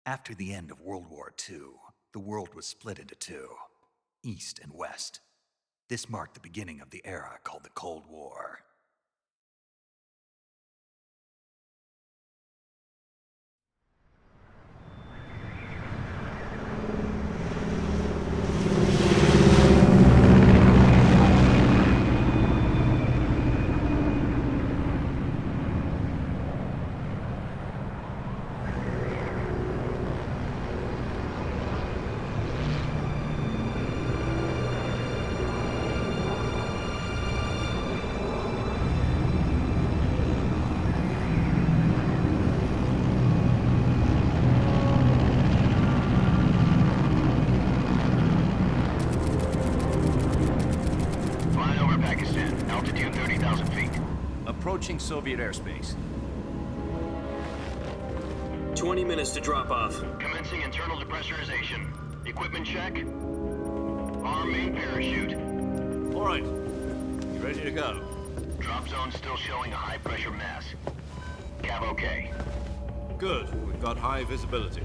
After the end of World War II, the world was split into two, East and West. This marked the beginning of the era called the Cold War. Approaching Soviet airspace. 20 minutes to drop off. Commencing internal depressurization. Equipment check. Arm main parachute. All right. You ready to go? Drop zone still showing a high pressure mass. Cav okay. Good. We've got high visibility.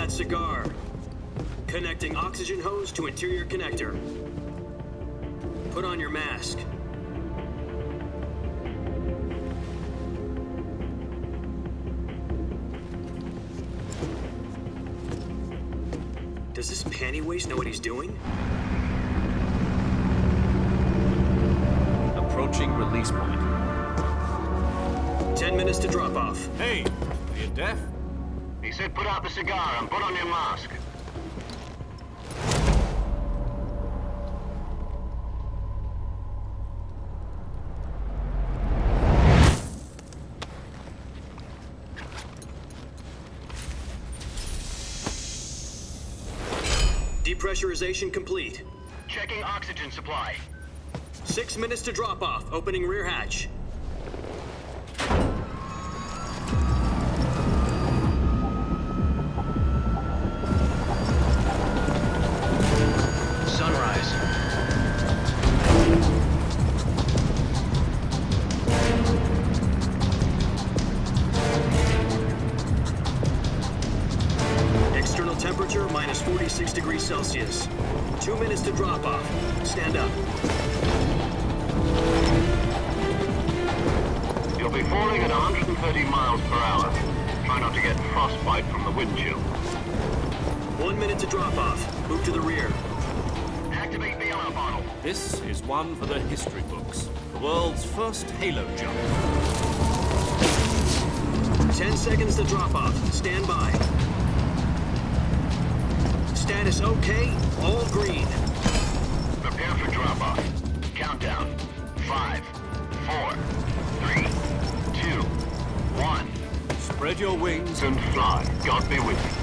Cigar. Connecting oxygen hose to interior connector. Put on your mask. Does this panty waste know what he's doing? Approaching release point. 10 minutes to drop off. Hey, are you deaf? He said put out the cigar and put on your mask. Depressurization complete. Checking oxygen supply. 6 minutes to drop off. Opening rear hatch. Temperature minus 46 degrees Celsius. 2 minutes to drop off. Stand up. You'll be falling at 130 miles per hour. Try not to get frostbite from the wind chill. 1 minute to drop off. Move to the rear. Activate the yellow bottle. This is one for the history books. The world's first halo jump. 10 seconds to drop off. Stand by. Status okay, all green. Prepare for drop-off. Countdown. 5, 4, 3, 2, 1. Spread your wings And fly. God be with you.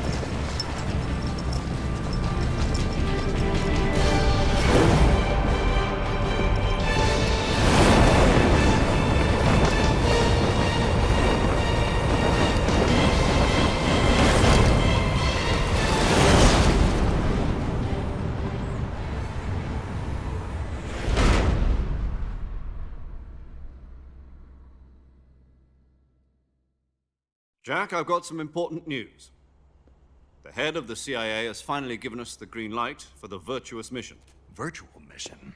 Jack, I've got some important news. The head of the CIA has finally given us the green light for the virtuous mission. Virtual mission?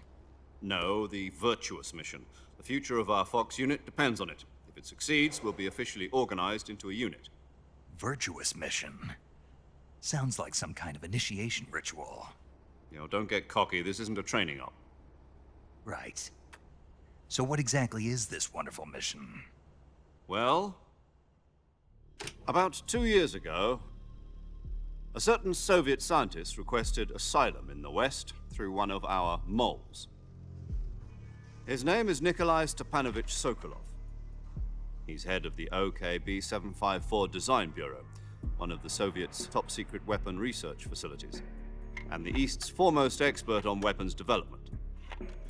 No, the virtuous mission. The future of our Fox unit depends on it. If it succeeds, we'll be officially organized into a unit. Virtuous mission? Sounds like some kind of initiation ritual. You know, don't get cocky. This isn't a training op. Right. So what exactly is this wonderful mission? Well, about 2 years ago, a certain Soviet scientist requested asylum in the West through one of our moles. His name is Nikolai Stepanovich Sokolov. He's head of the OKB 754 Design Bureau, one of the Soviets' top-secret weapon research facilities, and the East's foremost expert on weapons development.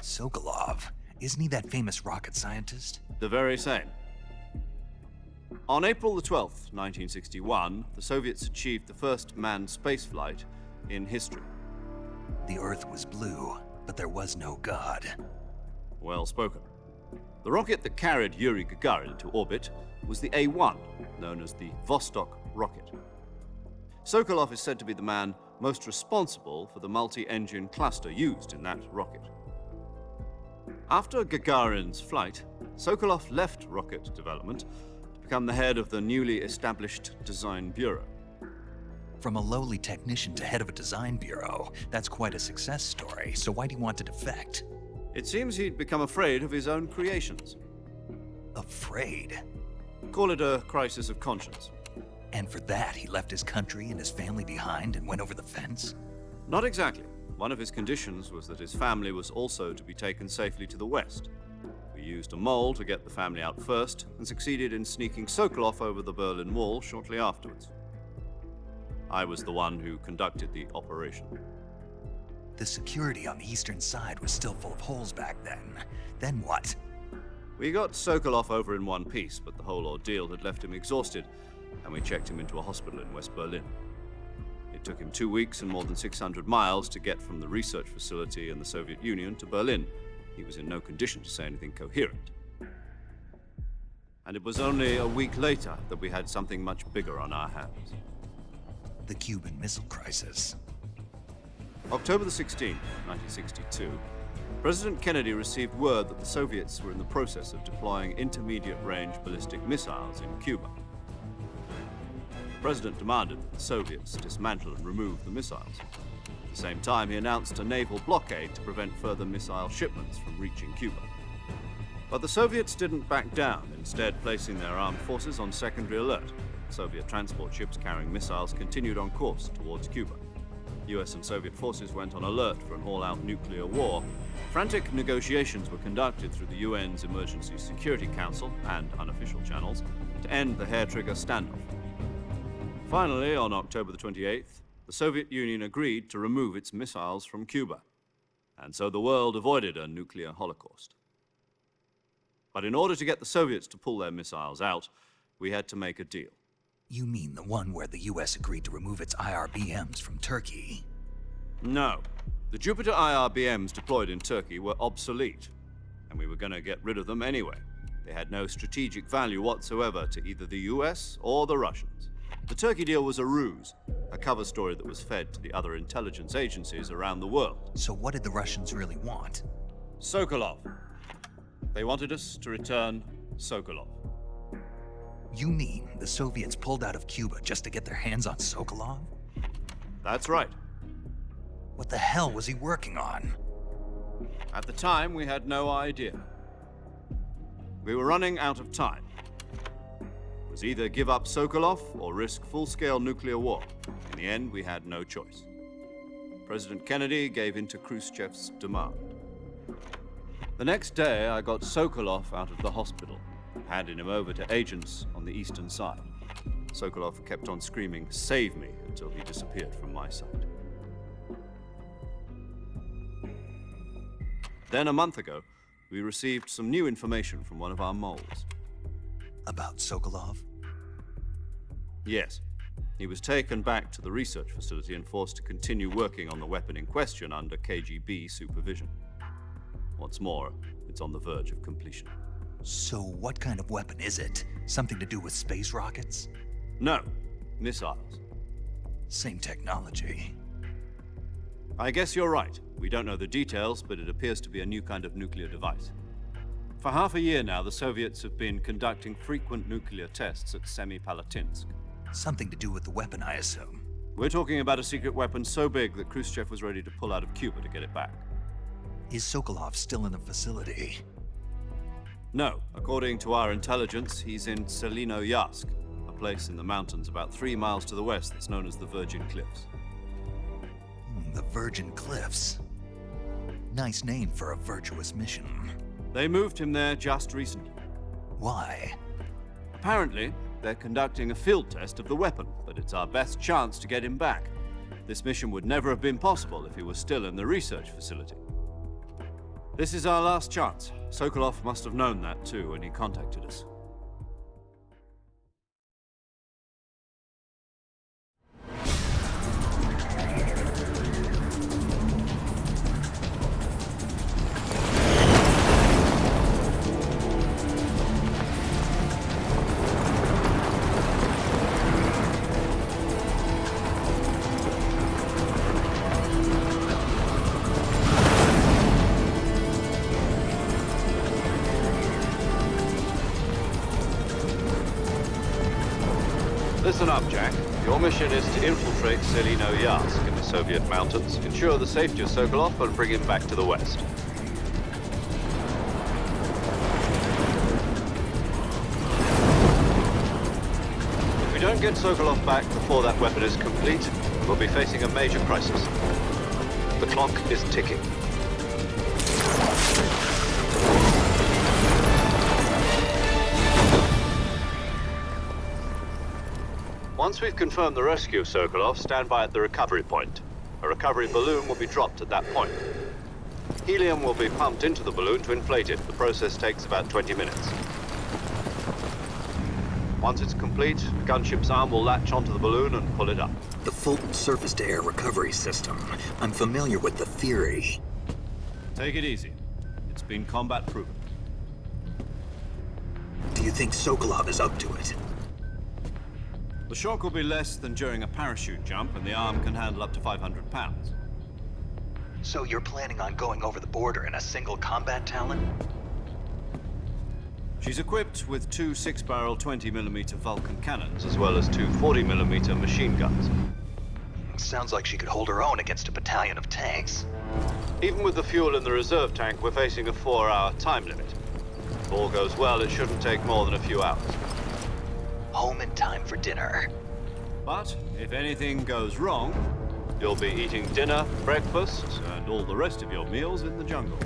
Sokolov? Isn't he that famous rocket scientist? The very same. On April the 12th, 1961, the Soviets achieved the first manned spaceflight in history. The Earth was blue, but there was no God. Well spoken. The rocket that carried Yuri Gagarin into orbit was the A-1, known as the Vostok rocket. Sokolov is said to be the man most responsible for the multi-engine cluster used in that rocket. After Gagarin's flight, Sokolov left rocket development to become the head of the newly established Design Bureau. From a lowly technician to head of a design bureau, that's quite a success story, so why'd he want to defect? It seems he'd become afraid of his own creations. Afraid? Call it a crisis of conscience. And for that, he left his country and his family behind and went over the fence? Not exactly. One of his conditions was that his family was also to be taken safely to the west. We used a mole to get the family out first and succeeded in sneaking Sokolov over the Berlin Wall shortly afterwards. I was the one who conducted the operation. The security on the eastern side was still full of holes back then. Then what? We got Sokolov over in one piece, but the whole ordeal had left him exhausted, and we checked him into a hospital in West Berlin. It took him 2 weeks and more than 600 miles to get from the research facility in the Soviet Union to Berlin. He was in no condition to say anything coherent. And it was only a week later that we had something much bigger on our hands. The Cuban Missile Crisis. October the 16th, 1962, President Kennedy received word that the Soviets were in the process of deploying intermediate-range ballistic missiles in Cuba. The President demanded that the Soviets dismantle and remove the missiles. At the same time, he announced a naval blockade to prevent further missile shipments from reaching Cuba. But the Soviets didn't back down, instead placing their armed forces on secondary alert. Soviet transport ships carrying missiles continued on course towards Cuba. US and Soviet forces went on alert for an all-out nuclear war. Frantic negotiations were conducted through the UN's Emergency Security Council and unofficial channels to end the hair-trigger standoff. Finally, on October the 28th, the Soviet Union agreed to remove its missiles from Cuba. And so the world avoided a nuclear holocaust. But in order to get the Soviets to pull their missiles out, we had to make a deal. You mean the one where the US agreed to remove its IRBMs from Turkey? No. The Jupiter IRBMs deployed in Turkey were obsolete, and we were going to get rid of them anyway. They had no strategic value whatsoever to either the US or the Russians. The Turkey deal was a ruse, a cover story that was fed to the other intelligence agencies around the world. So what did the Russians really want? Sokolov. They wanted us to return Sokolov. You mean the Soviets pulled out of Cuba just to get their hands on Sokolov? That's right. What the hell was he working on? At the time, we had no idea. We were running out of time. It was either give up Sokolov or risk full-scale nuclear war. In the end, we had no choice. President Kennedy gave in to Khrushchev's demand. The next day, I got Sokolov out of the hospital, handing him over to agents on the eastern side. Sokolov kept on screaming, "Save me," until he disappeared from my sight. Then a month ago, we received some new information from one of our moles. About Sokolov? Yes. He was taken back to the research facility and forced to continue working on the weapon in question under KGB supervision. What's more, it's on the verge of completion. So what kind of weapon is it? Something to do with space rockets? No, missiles. Same technology. I guess you're right. We don't know the details, but it appears to be a new kind of nuclear device. For half a year now, the Soviets have been conducting frequent nuclear tests at Semipalatinsk. Something to do with the weapon, I assume. We're talking about a secret weapon so big that Khrushchev was ready to pull out of Cuba to get it back. Is Sokolov still in the facility? No. According to our intelligence, he's in Selinoyarsk, a place in the mountains about 3 miles to the west that's known as the Virgin Cliffs. The Virgin Cliffs. Nice name for a virtuous mission. They moved him there just recently. Why? Apparently, they're conducting a field test of the weapon, but it's our best chance to get him back. This mission would never have been possible if he was still in the research facility. This is our last chance. Sokolov must have known that too when he contacted us. up, Jack. Your mission is to infiltrate Selino-Yarsk in the Soviet mountains, ensure the safety of Sokolov, and bring him back to the West. If we don't get Sokolov back before that weapon is complete, we'll be facing a major crisis. The clock is ticking. Once we've confirmed the rescue of Sokolov, stand by at the recovery point. A recovery balloon will be dropped at that point. Helium will be pumped into the balloon to inflate it. The process takes about 20 minutes. Once it's complete, the gunship's arm will latch onto the balloon and pull it up. The Fulton surface-to-air recovery system. I'm familiar with the theory. Take it easy. It's been combat-proven. Do you think Sokolov is up to it? The shock will be less than during a parachute jump, and the arm can handle up to 500 pounds. So you're planning on going over the border in a single combat Talon? She's equipped with two 6-barrel 20mm Vulcan cannons, as well as two 40mm machine guns. Sounds like she could hold her own against a battalion of tanks. Even with the fuel in the reserve tank, we're facing a 4-hour time limit. If all goes well, it shouldn't take more than a few hours. Home in time for dinner. But if anything goes wrong, you'll be eating dinner, breakfast, and all the rest of your meals in the jungle.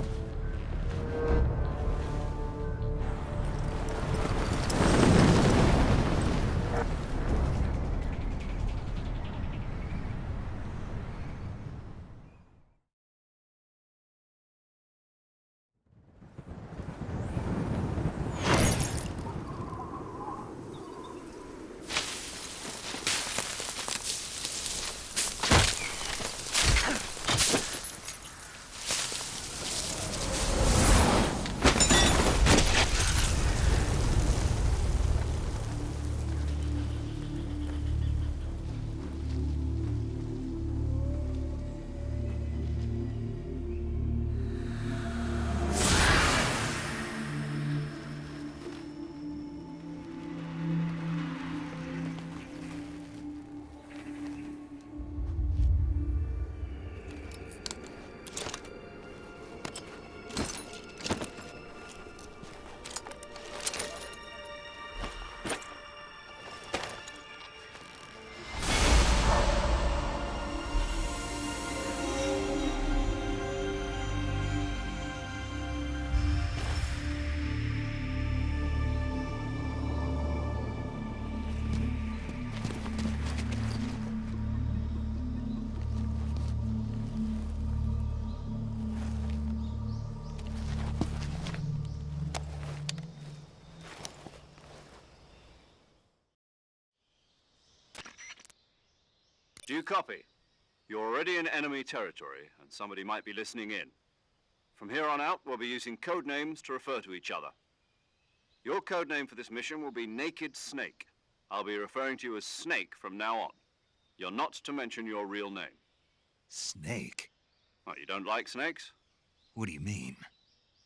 Do you copy? You're already in enemy territory, and somebody might be listening in. From here on out, we'll be using code names to refer to each other. Your code name for this mission will be Naked Snake. I'll be referring to you as Snake from now on. You're not to mention your real name. Snake? Well, you don't like snakes? What do you mean?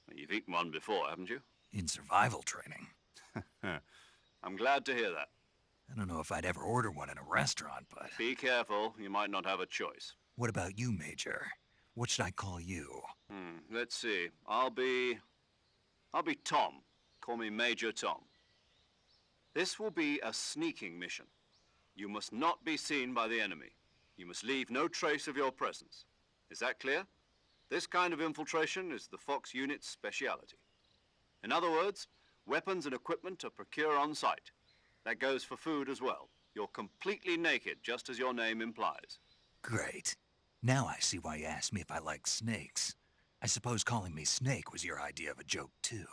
Well, you've eaten one before, haven't you? In survival training. I'm glad to hear that. I don't know if I'd ever order one in a restaurant, but... Be careful, you might not have a choice. What about you, Major? What should I call you? Let's see. I'll be Tom. Call me Major Tom. This will be a sneaking mission. You must not be seen by the enemy. You must leave no trace of your presence. Is that clear? This kind of infiltration is the Fox unit's speciality. In other words, weapons and equipment are procured on site. That goes for food as well. You're completely naked, just as your name implies. Great. Now I see why you asked me if I like snakes. I suppose calling me Snake was your idea of a joke, too.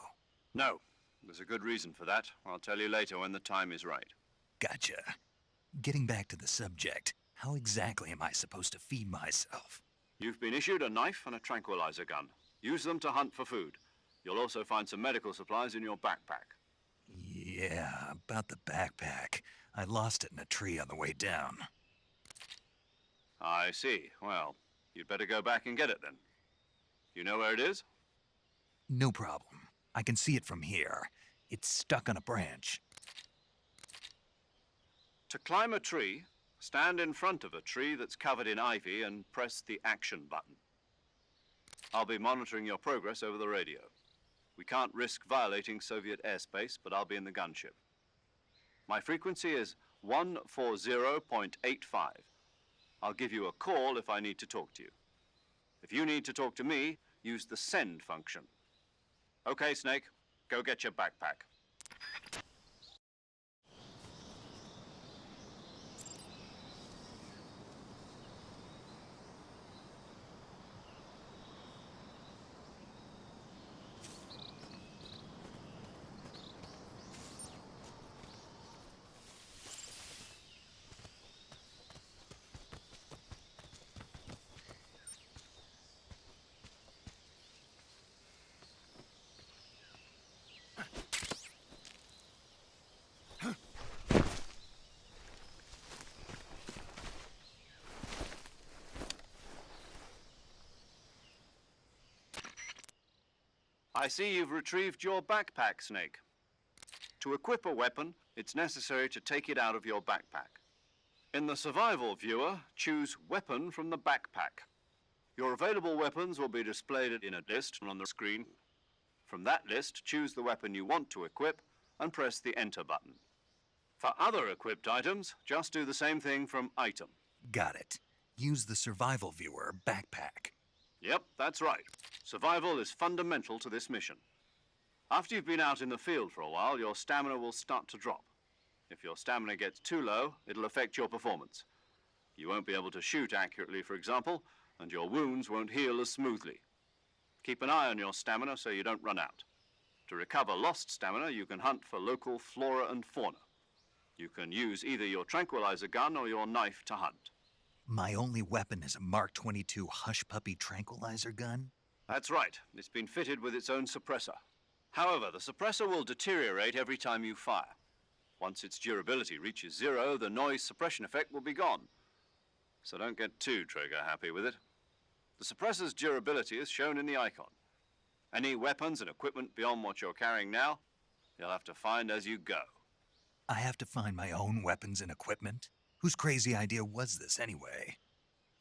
No. There's a good reason for that. I'll tell you later when the time is right. Gotcha. Getting back to the subject, how exactly am I supposed to feed myself? You've been issued a knife and a tranquilizer gun. Use them to hunt for food. You'll also find some medical supplies in your backpack. Yeah, about the backpack. I lost it in a tree on the way down. I see. Well, you'd better go back and get it then. You know where it is? No problem. I can see it from here. It's stuck on a branch. To climb a tree, stand in front of a tree that's covered in ivy and press the action button. I'll be monitoring your progress over the radio. We can't risk violating Soviet airspace, but I'll be in the gunship. My frequency is 140.85. I'll give you a call if I need to talk to you. If you need to talk to me, use the send function. Okay, Snake, go get your backpack. I see you've retrieved your backpack, Snake. To equip a weapon, it's necessary to take it out of your backpack. In the survival viewer, choose Weapon from the backpack. Your available weapons will be displayed in a list on the screen. From that list, choose the weapon you want to equip and press the Enter button. For other equipped items, just do the same thing from Item. Got it. Use the survival viewer backpack. Yep, that's right. Survival is fundamental to this mission. After you've been out in the field for a while, your stamina will start to drop. If your stamina gets too low, it'll affect your performance. You won't be able to shoot accurately, for example, and your wounds won't heal as smoothly. Keep an eye on your stamina so you don't run out. To recover lost stamina, you can hunt for local flora and fauna. You can use either your tranquilizer gun or your knife to hunt. My only weapon is a Mark 22 Hush Puppy tranquilizer gun? That's right. It's been fitted with its own suppressor. However, the suppressor will deteriorate every time you fire. Once its durability reaches 0, the noise suppression effect will be gone. So don't get too trigger happy with it. The suppressor's durability is shown in the icon. Any weapons and equipment beyond what you're carrying now, you'll have to find as you go. I have to find my own weapons and equipment? Whose crazy idea was this anyway?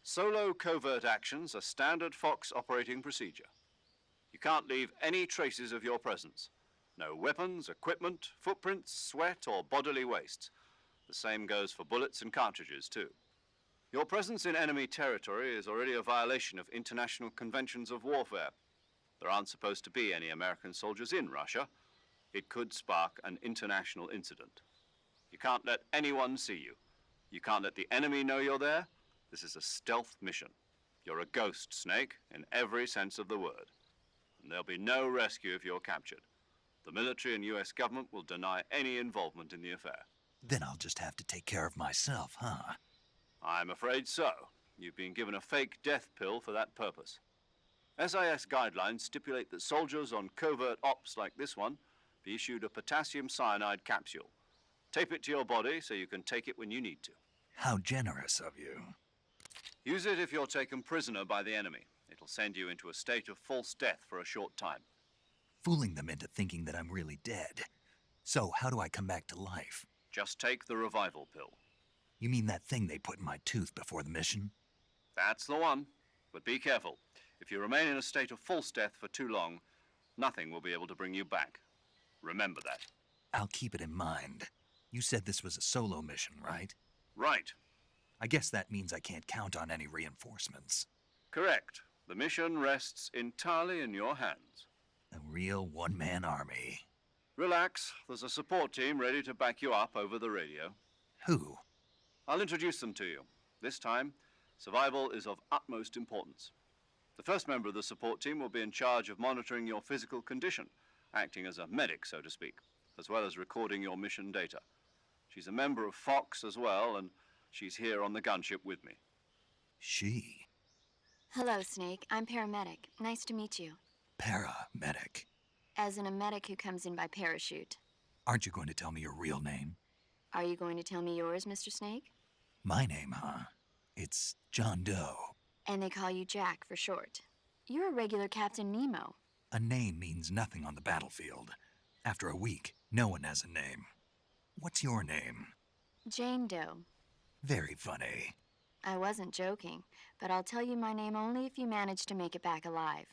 Solo covert actions are standard Fox operating procedure. You can't leave any traces of your presence. No weapons, equipment, footprints, sweat, or bodily waste. The same goes for bullets and cartridges, too. Your presence in enemy territory is already a violation of international conventions of warfare. There aren't supposed to be any American soldiers in Russia. It could spark an international incident. You can't let anyone see you. You can't let the enemy know you're there. This is a stealth mission. You're a ghost, Snake, in every sense of the word. And there'll be no rescue if you're captured. The military and US government will deny any involvement in the affair. Then I'll just have to take care of myself, huh? I'm afraid so. You've been given a fake death pill for that purpose. SIS guidelines stipulate that soldiers on covert ops like this one be issued a potassium cyanide capsule. Tape it to your body so you can take it when you need to. How generous of you. Use it if you're taken prisoner by the enemy. It'll send you into a state of false death for a short time. Fooling them into thinking that I'm really dead. So how do I come back to life? Just take the revival pill. You mean that thing they put in my tooth before the mission? That's the one. But be careful. If you remain in a state of false death for too long, nothing will be able to bring you back. Remember that. I'll keep it in mind. You said this was a solo mission, right? Right. I guess that means I can't count on any reinforcements. Correct. The mission rests entirely in your hands. A real one-man army. Relax. There's a support team ready to back you up over the radio. Who? I'll introduce them to you. This time, survival is of utmost importance. The first member of the support team will be in charge of monitoring your physical condition, acting as a medic, so to speak, as well as recording your mission data. She's a member of Fox as well, and she's here on the gunship with me. She? Hello, Snake. I'm paramedic. Nice to meet you. Paramedic. As in a medic who comes in by parachute. Aren't you going to tell me your real name? Are you going to tell me yours, Mr. Snake? My name, huh? It's John Doe. And they call you Jack for short. You're a regular Captain Nemo. A name means nothing on the battlefield. After a week, no one has a name. What's your name? Jane Doe. Very funny. I wasn't joking, but I'll tell you my name only if you manage to make it back alive.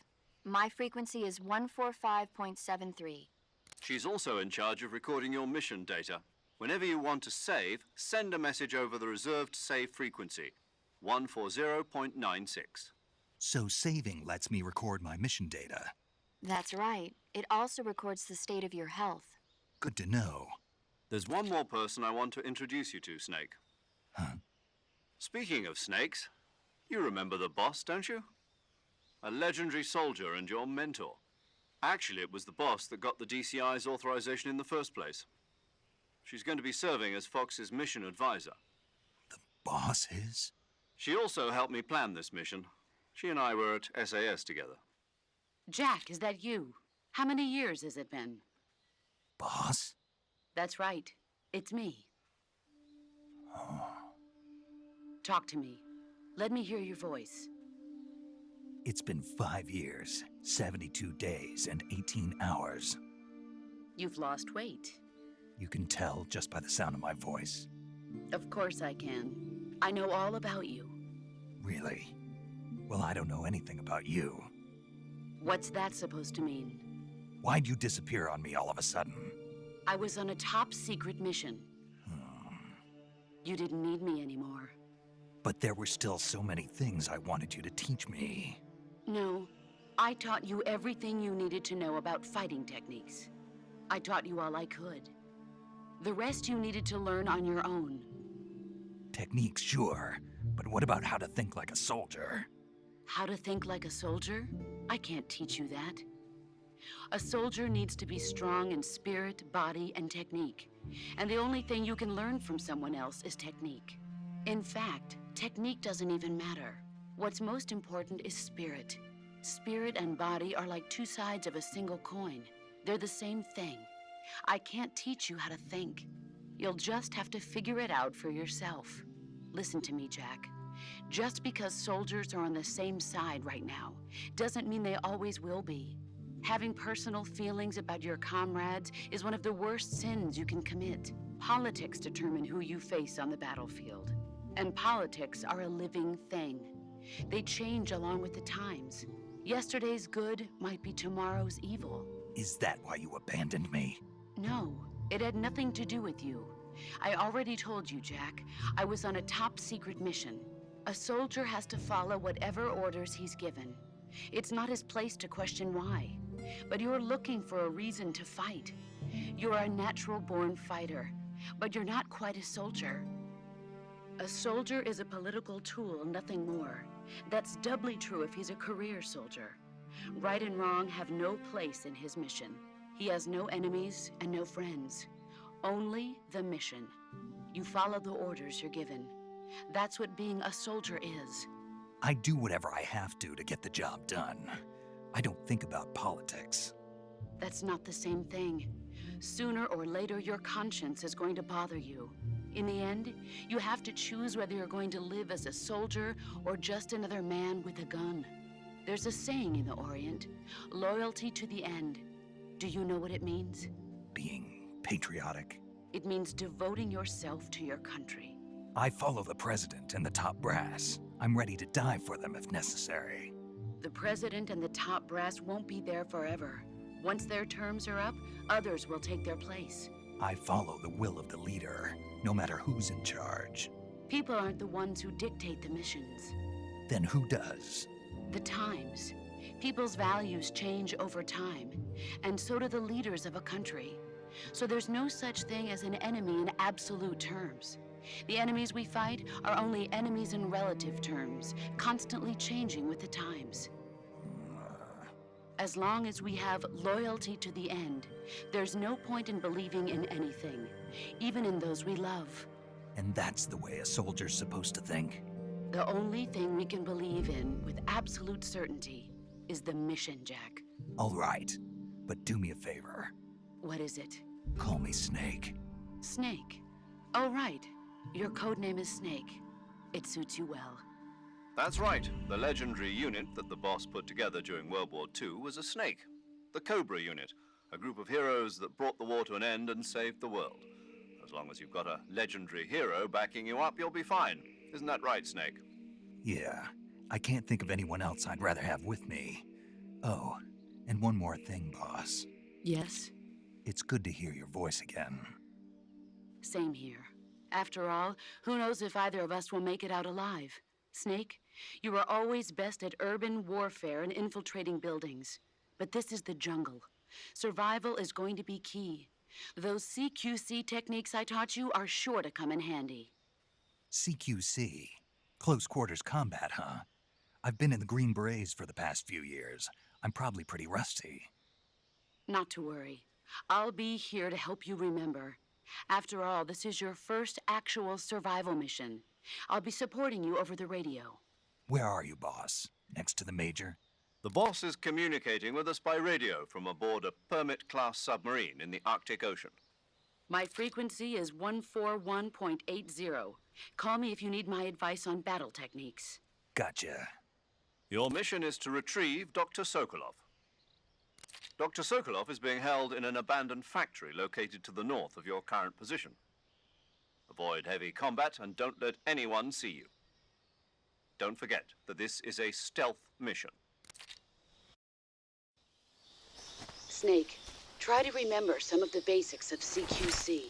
My frequency is 145.73. She's also in charge of recording your mission data. Whenever you want to save, send a message over the reserved save frequency, 140.96. So saving lets me record my mission data. That's right. It also records the state of your health. Good to know. There's one more person I want to introduce you to, Snake. Huh? Speaking of snakes, you remember the boss, don't you? A legendary soldier and your mentor. Actually, it was the boss that got the DCI's authorization in the first place. She's going to be serving as Fox's mission advisor. The boss is? She also helped me plan this mission. She and I were at SAS together. Jack, is that you? How many years has it been? Boss? That's right. It's me. Talk to me. Let me hear your voice. It's been 5 years, 72 days, and 18 hours. You've lost weight. You can tell just by the sound of my voice. Of course I can. I know all about you. Really? Well, I don't know anything about you. What's that supposed to mean? Why'd you disappear on me all of a sudden? I was on a top-secret mission. You didn't need me anymore. But there were still so many things I wanted you to teach me. No, I taught you everything you needed to know about fighting techniques. I taught you all I could. The rest you needed to learn on your own. Techniques, sure. But what about how to think like a soldier? How to think like a soldier? I can't teach you that. A soldier needs to be strong in spirit, body, and technique. And the only thing you can learn from someone else is technique. In fact, technique doesn't even matter. What's most important is spirit. Spirit and body are like two sides of a single coin. They're the same thing. I can't teach you how to think. You'll just have to figure it out for yourself. Listen to me, Jack. Just because soldiers are on the same side right now doesn't mean they always will be. Having personal feelings about your comrades is one of the worst sins you can commit. Politics determine who you face on the battlefield. And politics are a living thing. They change along with the times. Yesterday's good might be tomorrow's evil. Is that why you abandoned me? No, it had nothing to do with you. I already told you, Jack. I was on a top-secret mission. A soldier has to follow whatever orders he's given. It's not his place to question why. But you're looking for a reason to fight. You're a natural-born fighter, but you're not quite a soldier. A soldier is a political tool, nothing more. That's doubly true if he's a career soldier. Right and wrong have no place in his mission. He has no enemies and no friends. Only the mission. You follow the orders you're given. That's what being a soldier is. I do whatever I have to get the job done. I don't think about politics. That's not the same thing. Sooner or later, your conscience is going to bother you. In the end, you have to choose whether you're going to live as a soldier or just another man with a gun. There's a saying in the Orient, loyalty to the end. Do you know what it means? Being patriotic. It means devoting yourself to your country. I follow the president and the top brass. I'm ready to die for them if necessary. The president and the top brass won't be there forever. Once their terms are up, others will take their place. I follow the will of the leader, no matter who's in charge. People aren't the ones who dictate the missions. Then who does? The times. People's values change over time, and so do the leaders of a country. So there's no such thing as an enemy in absolute terms. The enemies we fight are only enemies in relative terms, constantly changing with the times. As long as we have loyalty to the end, there's no point in believing in anything, even in those we love. And that's the way a soldier's supposed to think? The only thing we can believe in with absolute certainty is the mission, Jack. All right, but do me a favor. What is it? Call me Snake. Snake. Oh, right. Your codename is Snake. It suits you well. That's right. The legendary unit that the boss put together during World War II was a snake. The Cobra unit, a group of heroes that brought the war to an end and saved the world. As long as you've got a legendary hero backing you up, you'll be fine. Isn't that right, Snake? Yeah, I can't think of anyone else I'd rather have with me. Oh, and one more thing, boss. Yes? It's good to hear your voice again. Same here. After all, who knows if either of us will make it out alive? Snake, you are always best at urban warfare and infiltrating buildings. But this is the jungle. Survival is going to be key. Those CQC techniques I taught you are sure to come in handy. CQC? Close quarters combat, huh? I've been in the Green Berets for the past few years. I'm probably pretty rusty. Not to worry. I'll be here to help you remember. After all, this is your first actual survival mission. I'll be supporting you over the radio. Where are you, boss? Next to the Major? The boss is communicating with us by radio from aboard a Permit-class submarine in the Arctic Ocean. My frequency is 141.80. Call me if you need my advice on battle techniques. Gotcha. Your mission is to retrieve Dr. Sokolov. Dr. Sokolov is being held in an abandoned factory located to the north of your current position. Avoid heavy combat and don't let anyone see you. Don't forget that this is a stealth mission. Snake, try to remember some of the basics of CQC.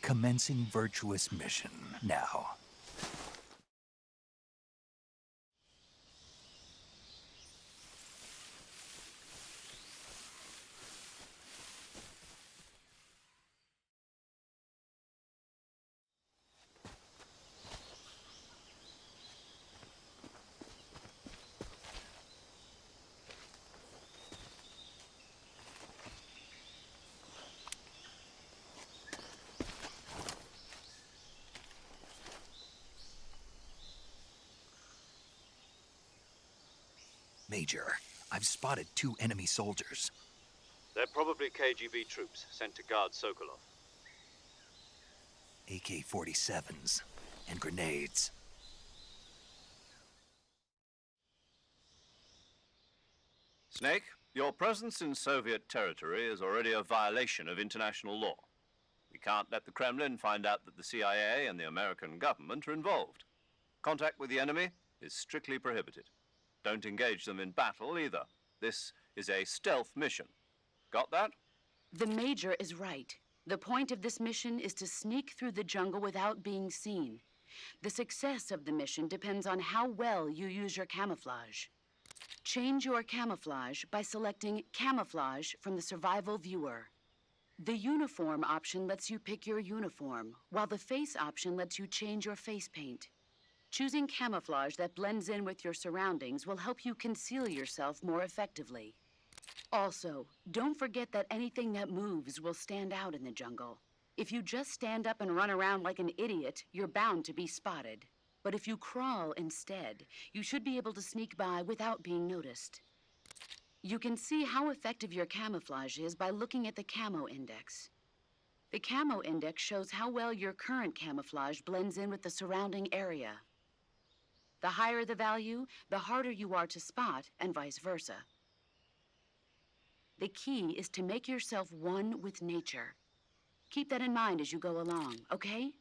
Commencing virtuous mission now. Major, I've spotted 2 enemy soldiers. They're probably KGB troops sent to guard Sokolov. AK-47s and grenades. Snake, your presence in Soviet territory is already a violation of international law. We can't let the Kremlin find out that the CIA and the American government are involved. Contact with the enemy is strictly prohibited. Don't engage them in battle either. This is a stealth mission. Got that? The Major is right. The point of this mission is to sneak through the jungle without being seen. The success of the mission depends on how well you use your camouflage. Change your camouflage by selecting Camouflage from the Survival Viewer. The Uniform option lets you pick your uniform, while the Face option lets you change your face paint. Choosing camouflage that blends in with your surroundings will help you conceal yourself more effectively. Also, don't forget that anything that moves will stand out in the jungle. If you just stand up and run around like an idiot, you're bound to be spotted. But if you crawl instead, you should be able to sneak by without being noticed. You can see how effective your camouflage is by looking at the camo index. The camo index shows how well your current camouflage blends in with the surrounding area. The higher the value, the harder you are to spot, and vice versa. The key is to make yourself one with nature. Keep that in mind as you go along, okay?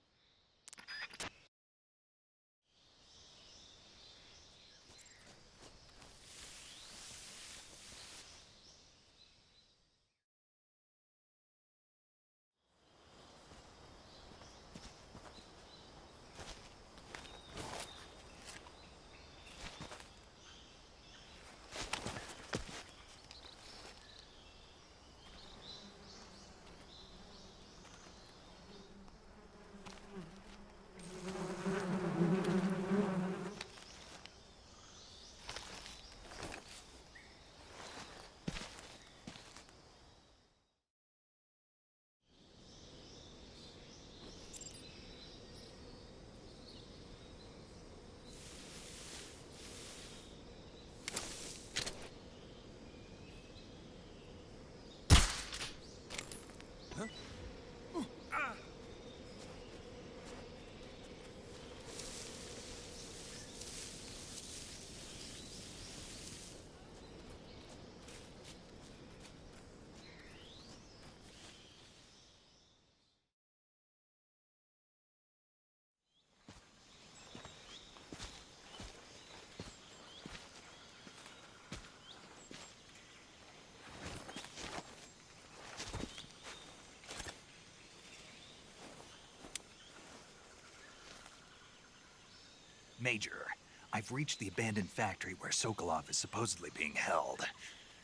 Major, I've reached the abandoned factory where Sokolov is supposedly being held.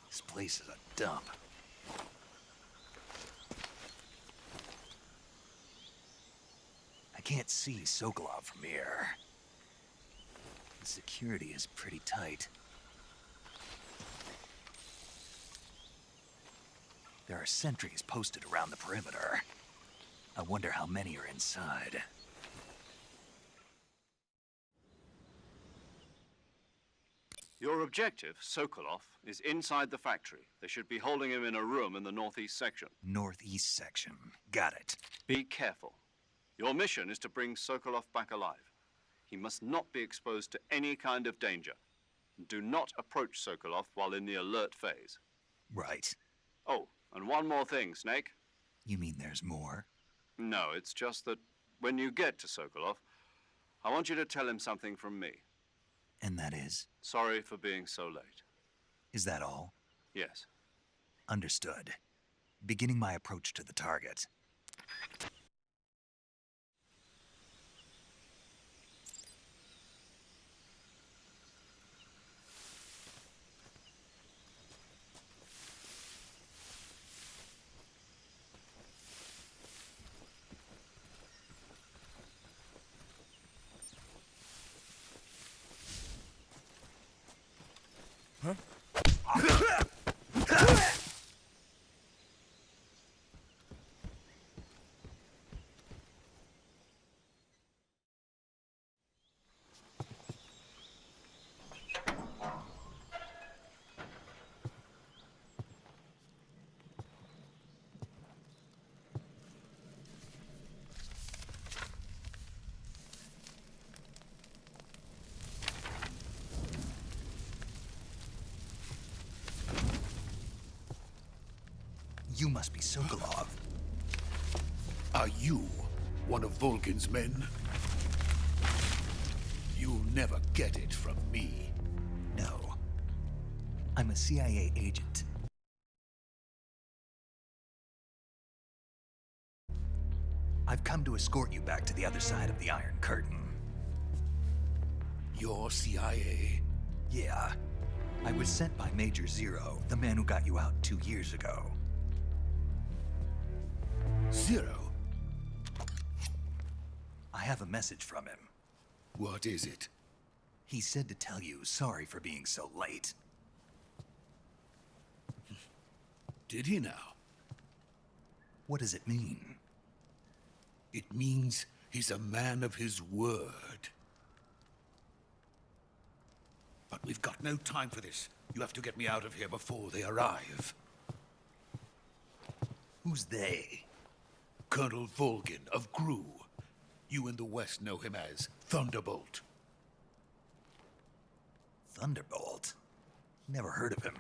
This place is a dump. I can't see Sokolov from here. The security is pretty tight. There are sentries posted around the perimeter. I wonder how many are inside. Your objective, Sokolov, is inside the factory. They should be holding him in a room in the northeast section. Northeast section. Got it. Be careful. Your mission is to bring Sokolov back alive. He must not be exposed to any kind of danger. Do not approach Sokolov while in the alert phase. Right. Oh, and one more thing, Snake. You mean there's more? No, it's just that when you get to Sokolov, I want you to tell him something from me. And that is? Sorry for being so late. Is that all? Yes. Understood. Beginning my approach to the target. You must be Sokolov. Are you one of Volgin's men? You'll never get it from me. No. I'm a CIA agent. I've come to escort you back to the other side of the Iron Curtain. You're CIA? Yeah. I was sent by Major Zero, the man who got you out 2 years ago. Zero? I have a message from him. What is it? He said to tell you sorry for being so late. Did he now? What does it mean? It means he's a man of his word. But we've got no time for this. You have to get me out of here before they arrive. Who's they? Colonel Volgin of GRU. You in the West know him as Thunderbolt. Thunderbolt? Never heard of him.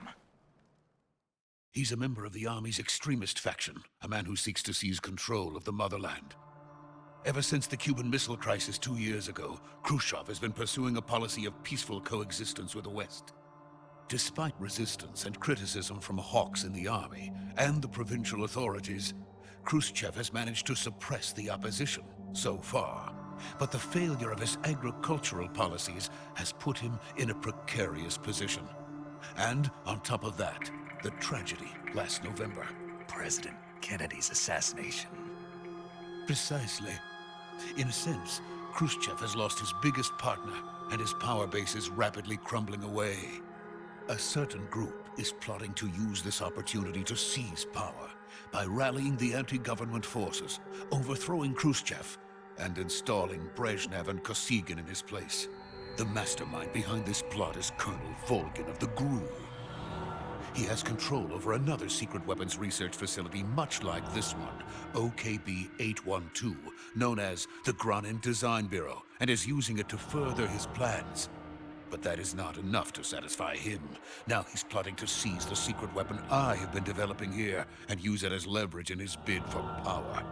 He's a member of the Army's extremist faction, a man who seeks to seize control of the motherland. Ever since the Cuban Missile Crisis 2 years ago, Khrushchev has been pursuing a policy of peaceful coexistence with the West. Despite resistance and criticism from hawks in the army and the provincial authorities, Khrushchev has managed to suppress the opposition so far. But the failure of his agricultural policies has put him in a precarious position. And on top of that, the tragedy last November. President Kennedy's assassination. Precisely. In a sense, Khrushchev has lost his biggest partner, and his power base is rapidly crumbling away. A certain group is plotting to use this opportunity to seize power by rallying the anti-government forces, overthrowing Khrushchev, and installing Brezhnev and Kosygin in his place. The mastermind behind this plot is Colonel Volgin of the GRU. He has control over another secret weapons research facility much like this one, OKB-812, known as the Granin Design Bureau, and is using it to further his plans. But that is not enough to satisfy him. Now he's plotting to seize the secret weapon I have been developing here and use it as leverage in his bid for power.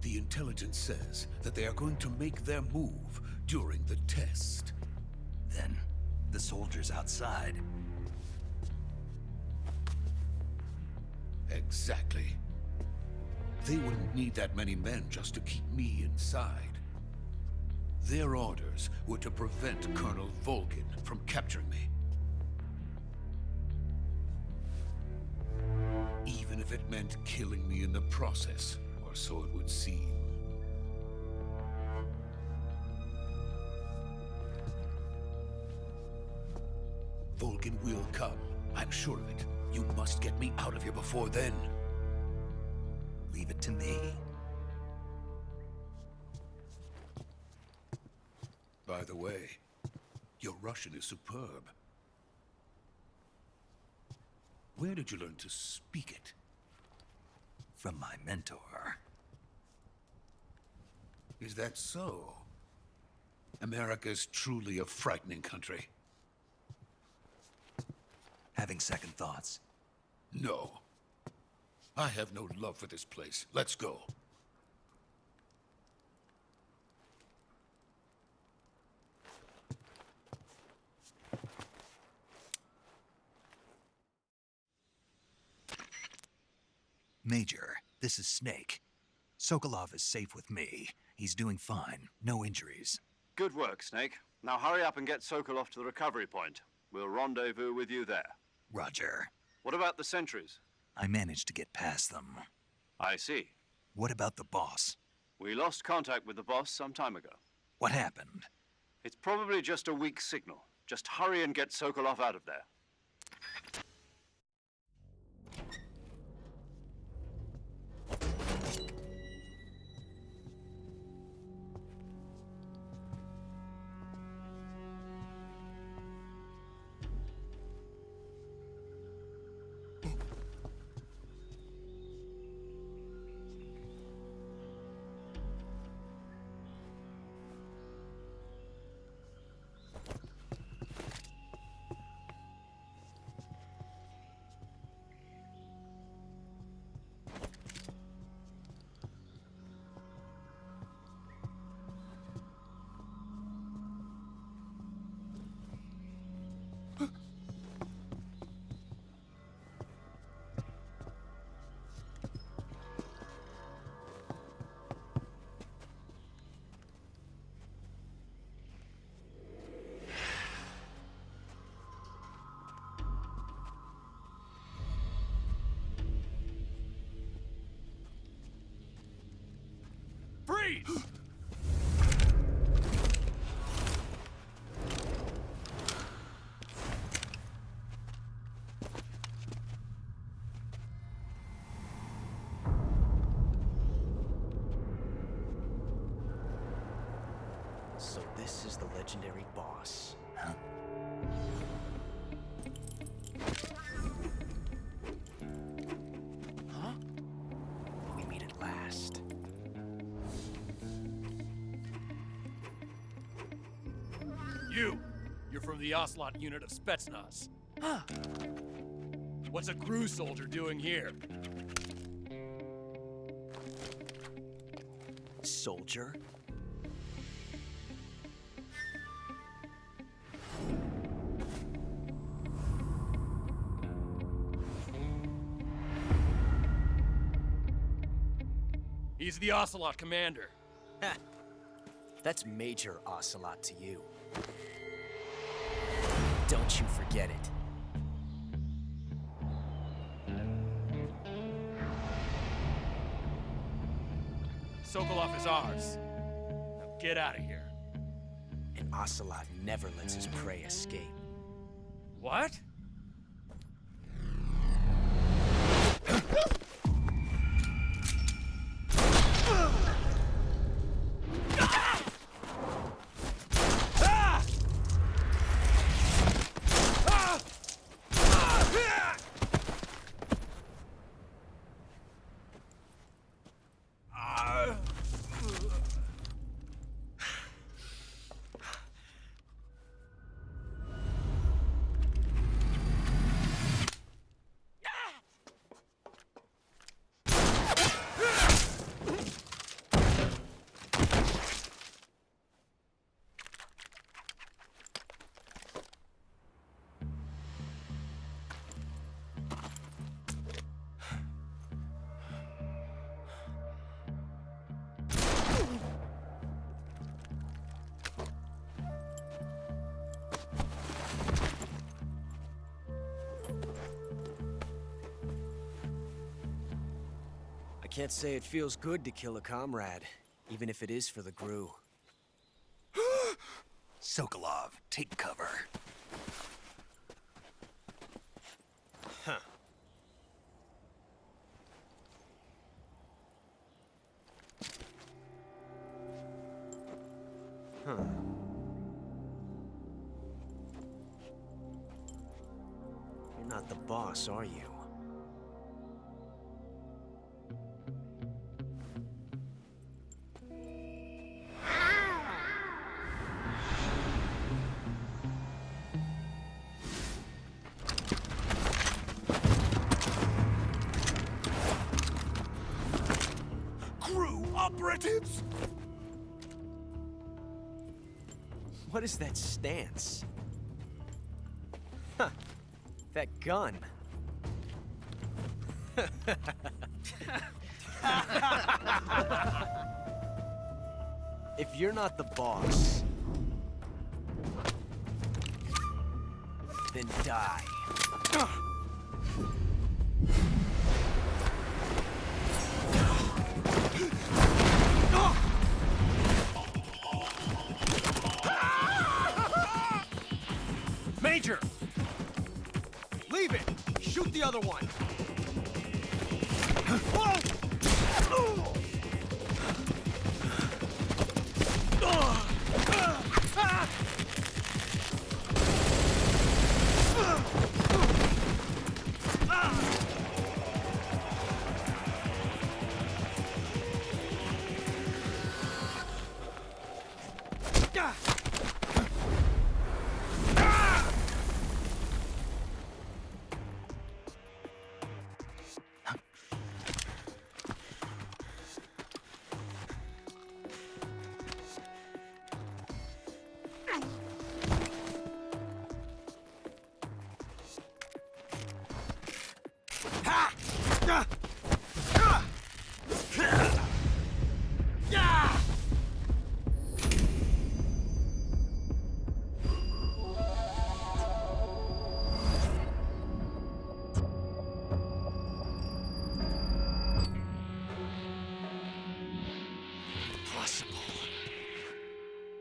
The intelligence says that they are going to make their move during the test. Then, the soldiers outside. Exactly. They wouldn't need that many men just to keep me inside. Their orders were to prevent Colonel Volgin from capturing me. Even if it meant killing me in the process, or so it would seem. Volgin will come. I'm sure of it. You must get me out of here before then. Leave it to me. By the way, your Russian is superb. Where did you learn to speak it? From my mentor. Is that so? America's truly a frightening country. Having second thoughts. No. I have no love for this place. Let's go. Major, this is Snake. Sokolov is safe with me. He's doing fine. No injuries. Good work, Snake. Now hurry up and get Sokolov to the recovery point. We'll rendezvous with you there. Roger. What about the sentries? I managed to get past them. I see. What about the boss? We lost contact with the boss some time ago. What happened? It's probably just a weak signal. Just hurry and get Sokolov out of there. Freeze! So this is the legendary boss. Huh? Huh? We meet at last. You're from the Ocelot unit of Spetsnaz. What's a crew soldier doing here? Soldier? He's the Ocelot commander. Ha! That's Major Ocelot to you. Don't you forget it. Sokolov is ours. Now get out of here. And Ocelot never lets his prey escape. What? can't say it feels good to kill a comrade, even if it is for the Gru. Sokolov, take cover. Huh. Huh. You're not the boss, are you? Crew operatives! What is that stance? Huh. That gun. If you're not the boss, then die. Major! Leave it! Shoot the other one!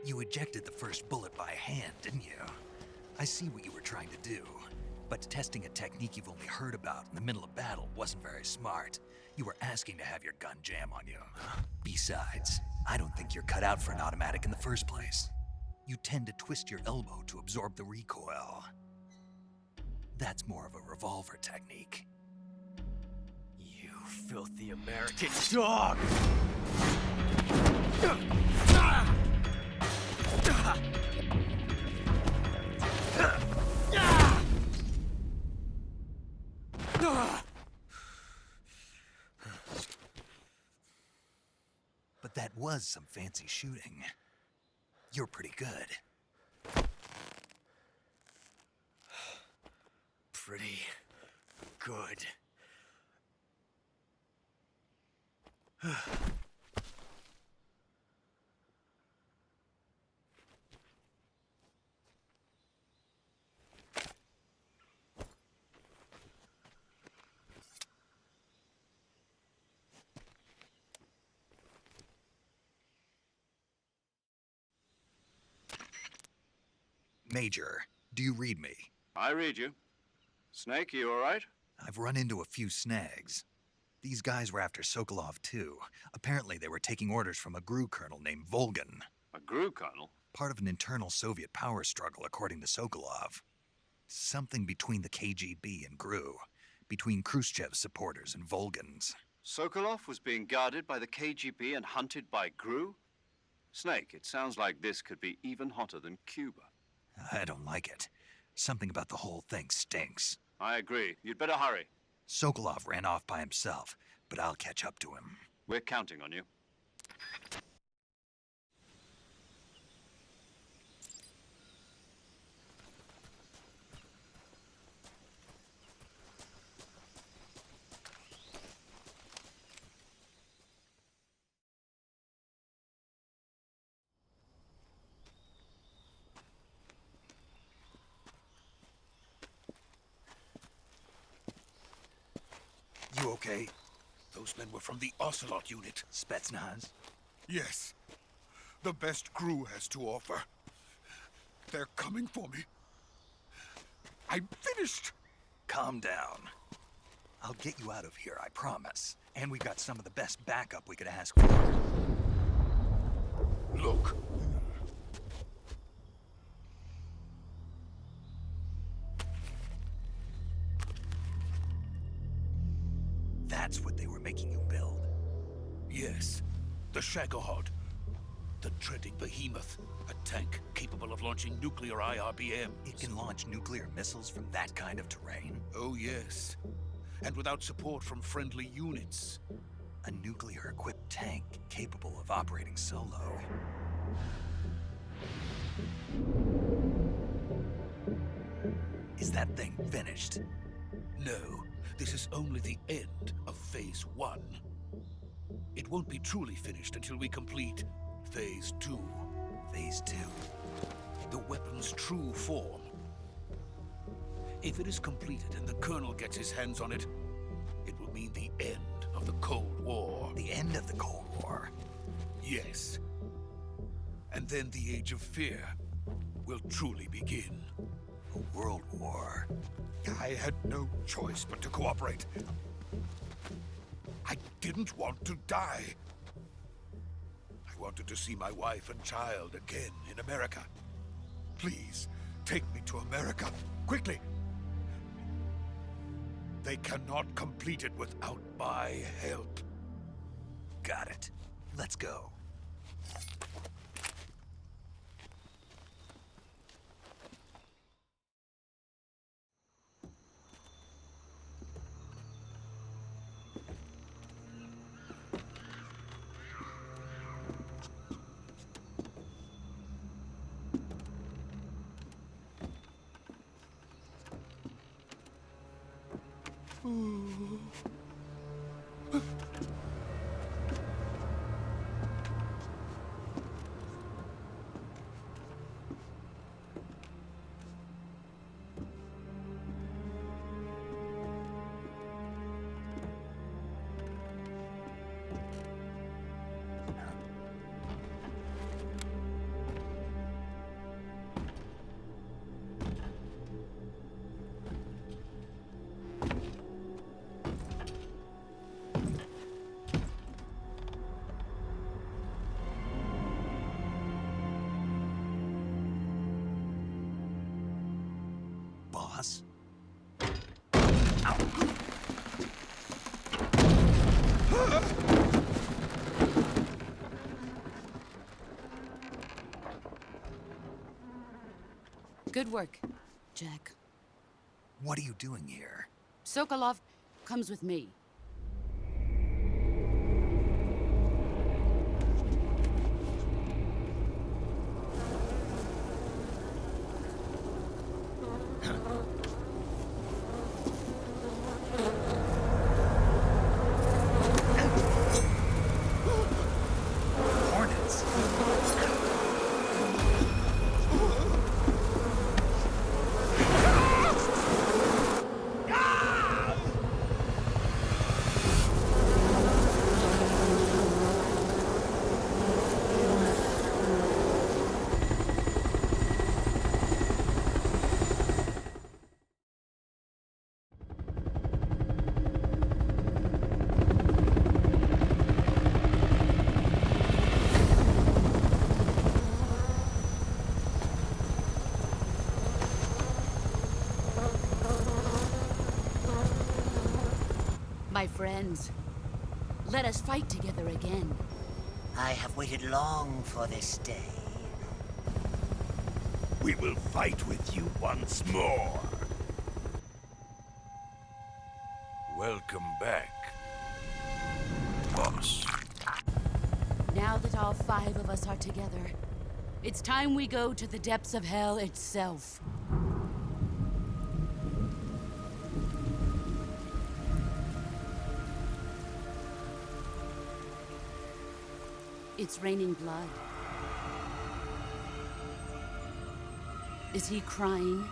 You ejected the first bullet by hand, didn't you? I see what you were trying to do. But testing a technique you've only heard about in the middle of battle wasn't very smart. You were asking to have your gun jam on you. Besides, I don't think you're cut out for an automatic in the first place. You tend to twist your elbow to absorb the recoil. That's more of a revolver technique. You filthy American dog! But that was some fancy shooting. You're pretty good. Pretty good. Major, do you read me? I read you. Snake, you all right? I've run into a few snags. These guys were after Sokolov too. Apparently they were taking orders from a GRU colonel named Volgan. A GRU colonel? Part of an internal Soviet power struggle, according to Sokolov. Something between the KGB and GRU. Between Khrushchev's supporters and Volgan's. Sokolov was being guarded by the KGB and hunted by GRU? Snake, it sounds like this could be even hotter than Cuba. I don't like it. Something about the whole thing stinks. I agree. You'd better hurry. Sokolov ran off by himself, but I'll catch up to him. We're counting on you. You okay? Those men were from the Ocelot unit. Spetsnaz? Yes. The best crew has to offer. They're coming for me. I'm finished. Calm down. I'll get you out of here, I promise. And we've got some of the best backup we could ask for. Look. That's what they were making you build. Yes. The Shagohod. The dreading behemoth. A tank capable of launching nuclear IRBMs. It can launch nuclear missiles from that kind of terrain? Oh, yes. And without support from friendly units. A nuclear-equipped tank capable of operating solo. Is that thing finished? No. This is only the end of Phase 1. It won't be truly finished until we complete Phase 2. Phase 2? The weapon's true form. If it is completed and the Colonel gets his hands on it, it will mean the end of the Cold War. The end of the Cold War? Yes. And then the Age of Fear will truly begin. A world war? I had no choice but to cooperate. I didn't want to die. I wanted to see my wife and child again in America. Please, take me to America, quickly. They cannot complete it without my help. Got it. Let's go. Boss? Good work, Jack. What are you doing here? Sokolov comes with me. Hornets? My friends, let us fight together again. I have waited long for this day. We will fight with you once more. Welcome back, boss. Now that all 5 of us are together, it's time we go to the depths of hell itself. It's raining blood. Is he crying?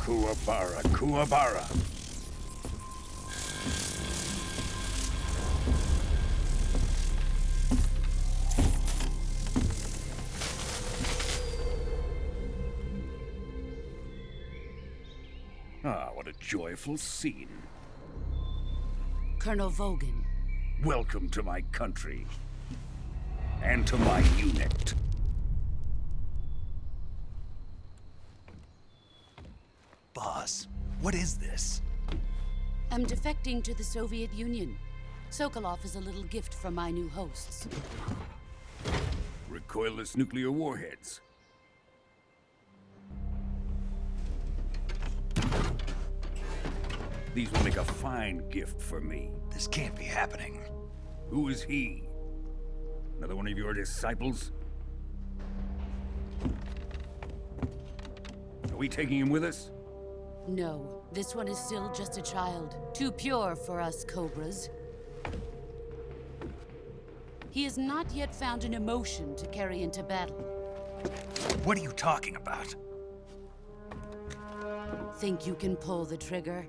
Kuwabara, Kuwabara. Ah, what a joyful scene. Colonel Vogan. Welcome to my country. And to my unit. Boss, what is this? I'm defecting to the Soviet Union. Sokolov is a little gift from my new hosts. Recoilless nuclear warheads. These will make a fine gift for me. This can't be happening. Who is he? Another one of your disciples? Are we taking him with us? No, this one is still just a child. Too pure for us Cobras. He has not yet found an emotion to carry into battle. What are you talking about? Think you can pull the trigger?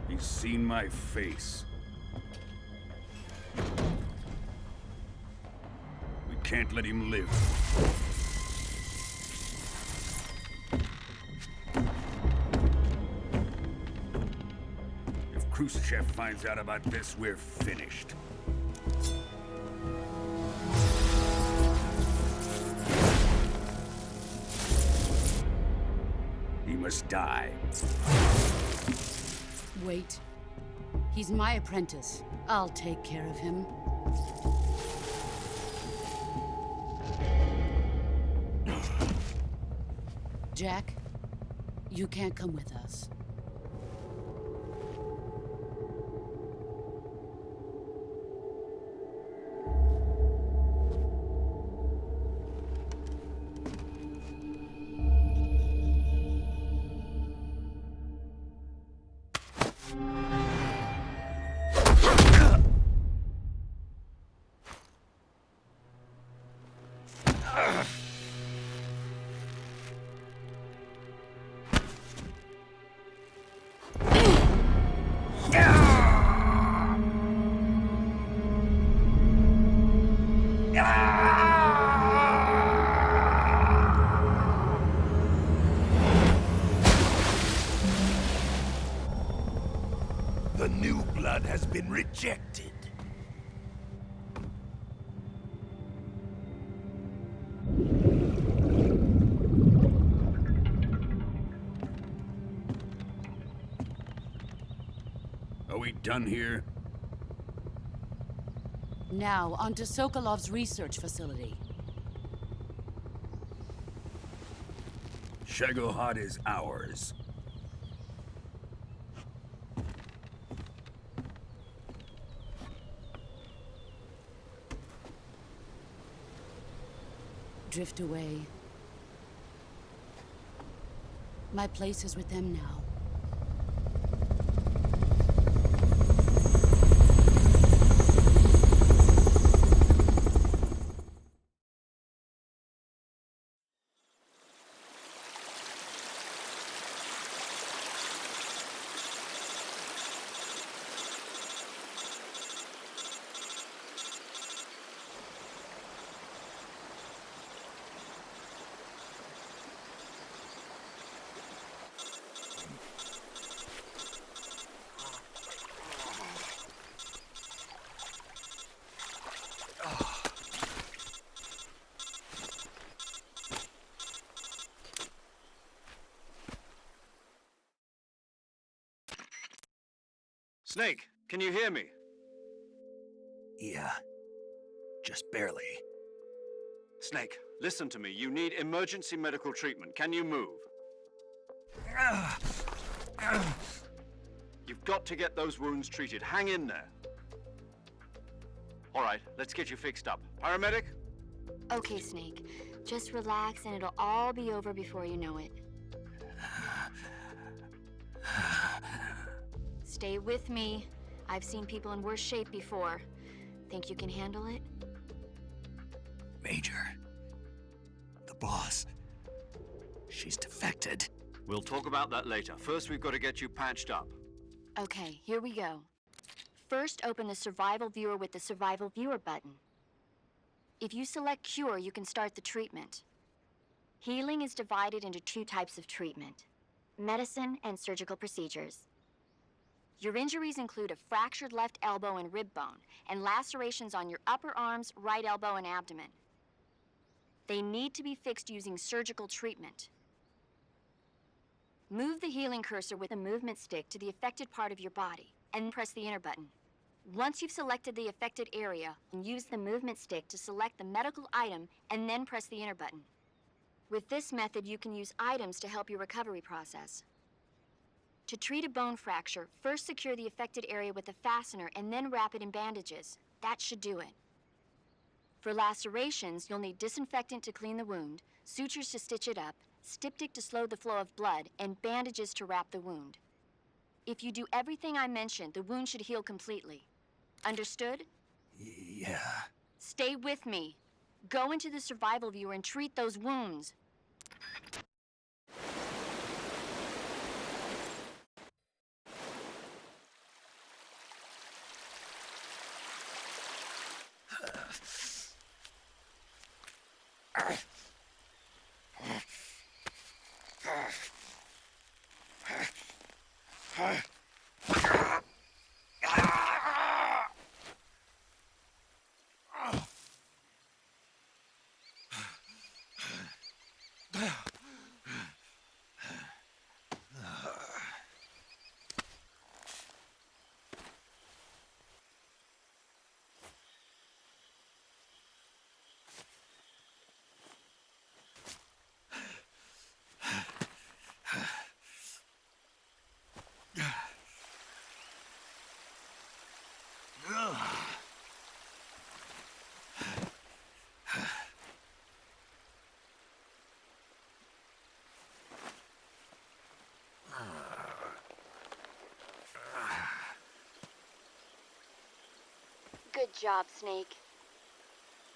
He's seen my face. We can't let him live. If Khrushchev finds out about this, we're finished. He must die. Wait. He's my apprentice. I'll take care of him. Jack, you can't come with us. The new blood has been rejected. Are we done here? Now, onto Sokolov's research facility. Shagohod is ours. Drift away. My place is with them now. Snake, can you hear me? Yeah, just barely. Snake, listen to me. You need emergency medical treatment. Can you move? You've got to get those wounds treated. Hang in there. All right, let's get you fixed up. Paramedic? Okay, Snake. Just relax and it'll all be over before you know it. Stay with me. I've seen people in worse shape before. Think you can handle it? Major, the boss, she's defected. We'll talk about that later. First, we've got to get you patched up. Okay, here we go. First, open the Survival Viewer with the Survival Viewer button. If you select Cure, you can start the treatment. Healing is divided into two types of treatment: medicine and surgical procedures. Your injuries include a fractured left elbow and rib bone, and lacerations on your upper arms, right elbow, and abdomen. They need to be fixed using surgical treatment. Move the healing cursor with the movement stick to the affected part of your body, and press the enter button. Once you've selected the affected area, use the movement stick to select the medical item, and then press the enter button. With this method, you can use items to help your recovery process. To treat a bone fracture, first secure the affected area with a fastener and then wrap it in bandages. That should do it. For lacerations, you'll need disinfectant to clean the wound, sutures to stitch it up, styptic to slow the flow of blood, and bandages to wrap the wound. If you do everything I mentioned, the wound should heal completely. Understood? Yeah. Stay with me. Go into the Survival Viewer and treat those wounds. Good job, Snake.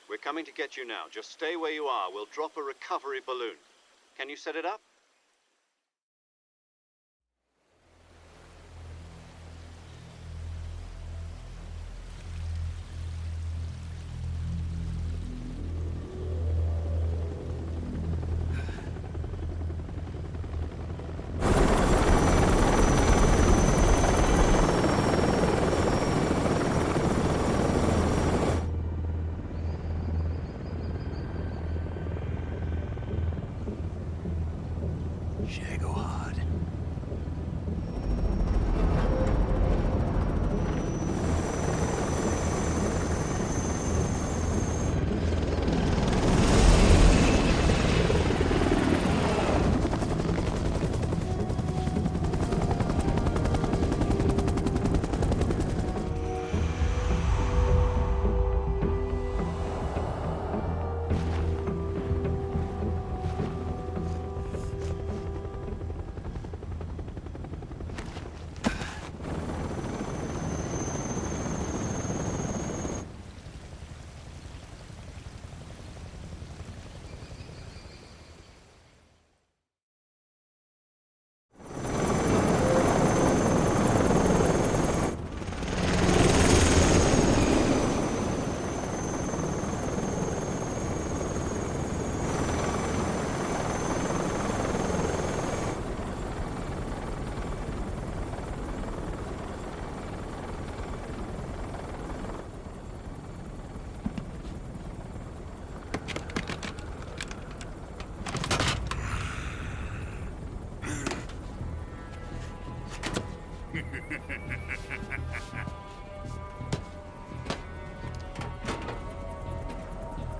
We're coming to get you now. Just stay where you are. We'll drop a recovery balloon. Can you set it up?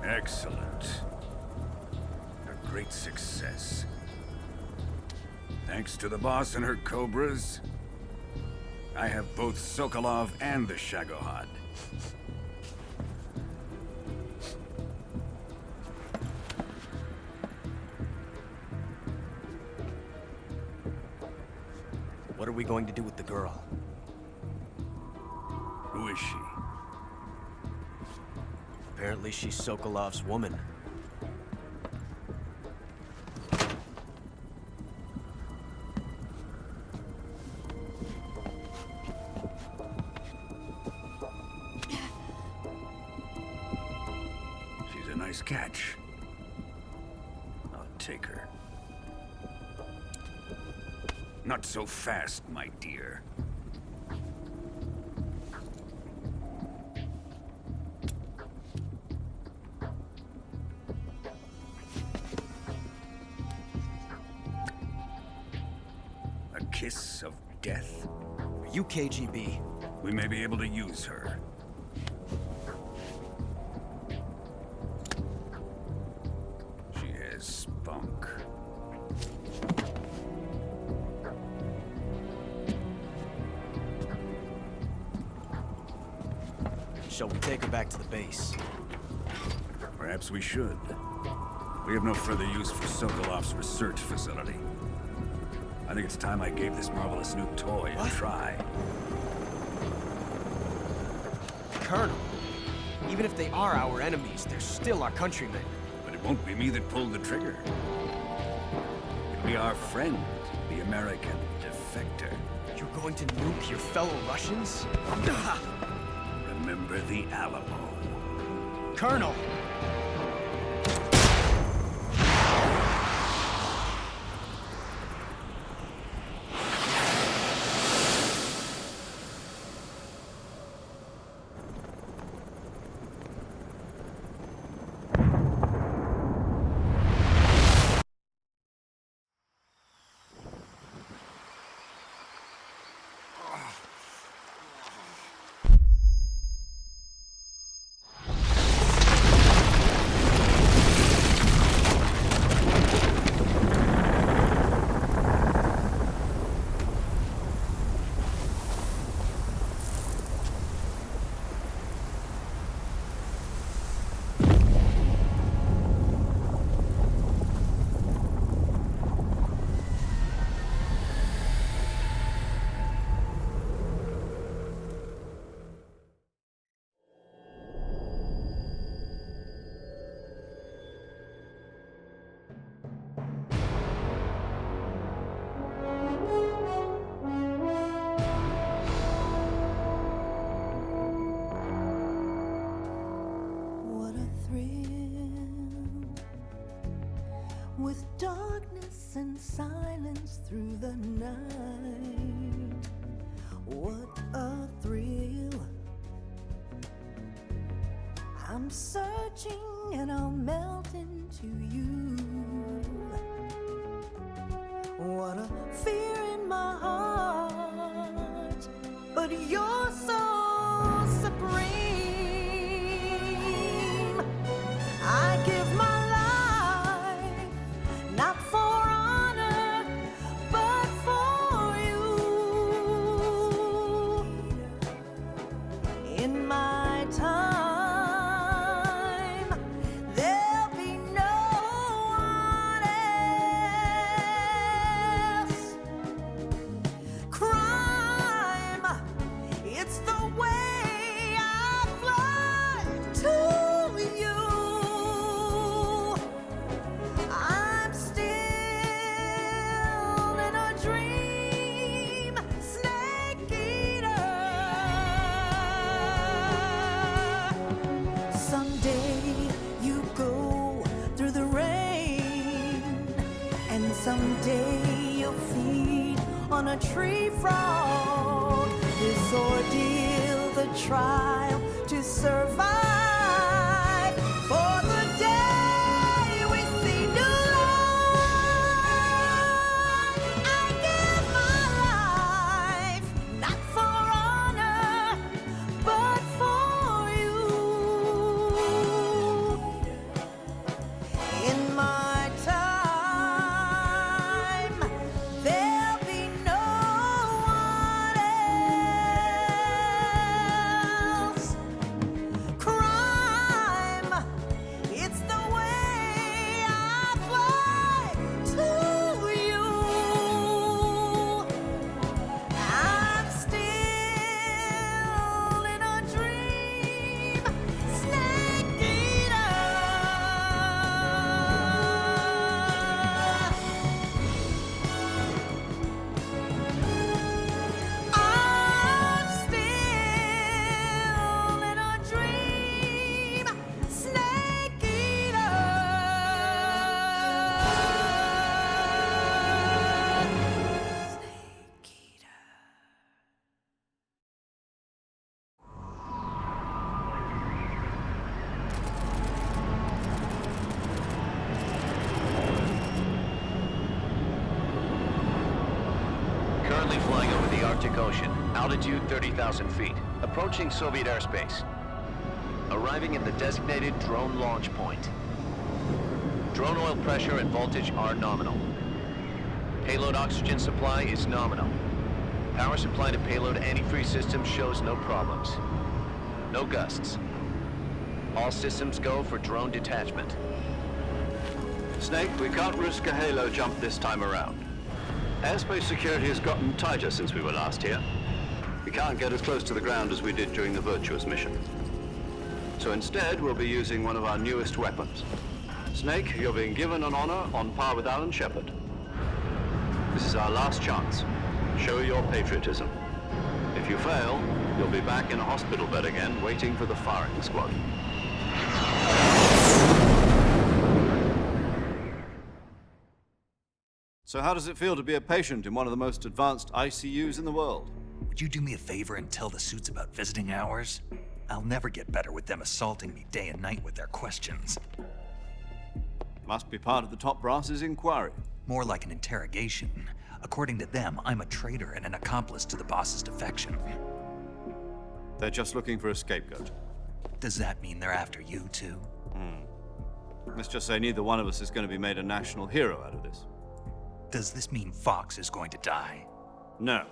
Excellent. A great success. Thanks to the boss and her cobras, I have both Sokolov and the Shagohod. What are we going to do with the girl? Who is she? Apparently she's Sokolov's woman. She's a nice catch. I'll take her. Not so fast, my dear. A kiss of death? Are you KGB? We may be able to use her. She has spunk. Shall we take her back to the base? Perhaps we should. We have no further use for Sokolov's research facility. I think it's time I gave this marvelous new toy a try. Colonel, even if they are our enemies, they're still our countrymen. But it won't be me that pulled the trigger. It'll be our friend, the American defector. You're going to nuke your fellow Russians? Remember the Alamo. Colonel! With darkness and silence through the night, what a thrill. I'm searching and I'll melt into you. What a fear in my heart, but you're so supreme. I give my not for honor, but for you. In my time, there'll be no one else. Crime, it's the way I fly to you. Someday you'll feed on a tree frog. This ordeal, the trial to survive. For the day we see new life, I give my life, not for honor, but for you. In my there'll be no one else. Currently flying over the Arctic Ocean. Altitude 30,000 feet. Approaching Soviet airspace. Arriving at the designated drone launch point. Drone oil pressure and voltage are nominal. Payload oxygen supply is nominal. Power supply to payload antifreeze system shows no problems. No gusts. All systems go for drone detachment. Snake, we can't risk a halo jump this time around. Airspace security has gotten tighter since we were last here. We can't get as close to the ground as we did during the Virtuous mission. So instead, we'll be using one of our newest weapons. Snake, you're being given an honor on par with Alan Shepard. This is our last chance. Show your patriotism. If you fail, you'll be back in a hospital bed again, waiting for the firing squad. So how does it feel to be a patient in one of the most advanced ICUs in the world? Would you do me a favor and tell the suits about visiting hours? I'll never get better with them assaulting me day and night with their questions. Must be part of the top brass's inquiry. More like an interrogation. According to them, I'm a traitor and an accomplice to the boss's defection. They're just looking for a scapegoat. Does that mean they're after you, too? Let's just say neither one of us is going to be made a national hero out of this. Does this mean Fox is going to die? No.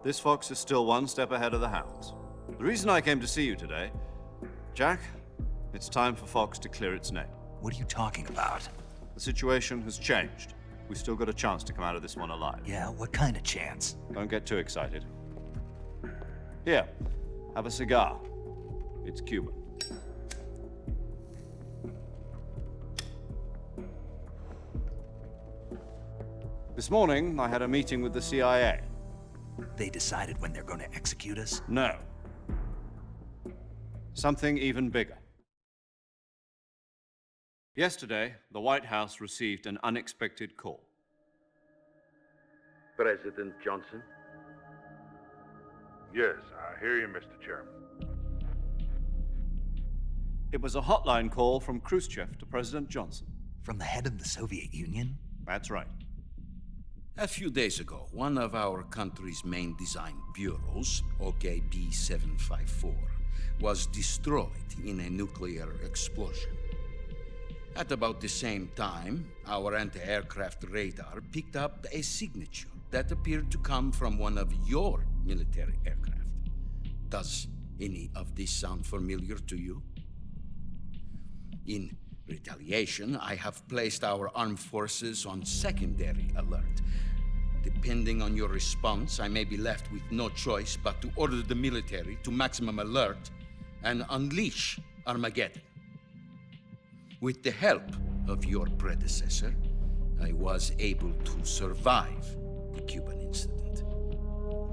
This fox is still one step ahead of the hounds. The reason I came to see you today, Jack, it's time for Fox to clear its name. What are you talking about? The situation has changed. We've still got a chance to come out of this one alive. Yeah, what kind of chance? Don't get too excited. Here, have a cigar. It's Cuban. This morning, I had a meeting with the CIA. They decided when they're going to execute us? No. Something even bigger. Yesterday, the White House received an unexpected call. President Johnson? Yes, I hear you, Mr. Chairman. It was a hotline call from Khrushchev to President Johnson. From the head of the Soviet Union? That's right. A few days ago, one of our country's main design bureaus, OKB 754, was destroyed in a nuclear explosion. At about the same time, our anti-aircraft radar picked up a signature that appeared to come from one of your military aircraft. Does any of this sound familiar to you? In retaliation, I have placed our armed forces on secondary alert. Depending on your response, I may be left with no choice but to order the military to maximum alert and unleash Armageddon. With the help of your predecessor, I was able to survive the Cuban incident.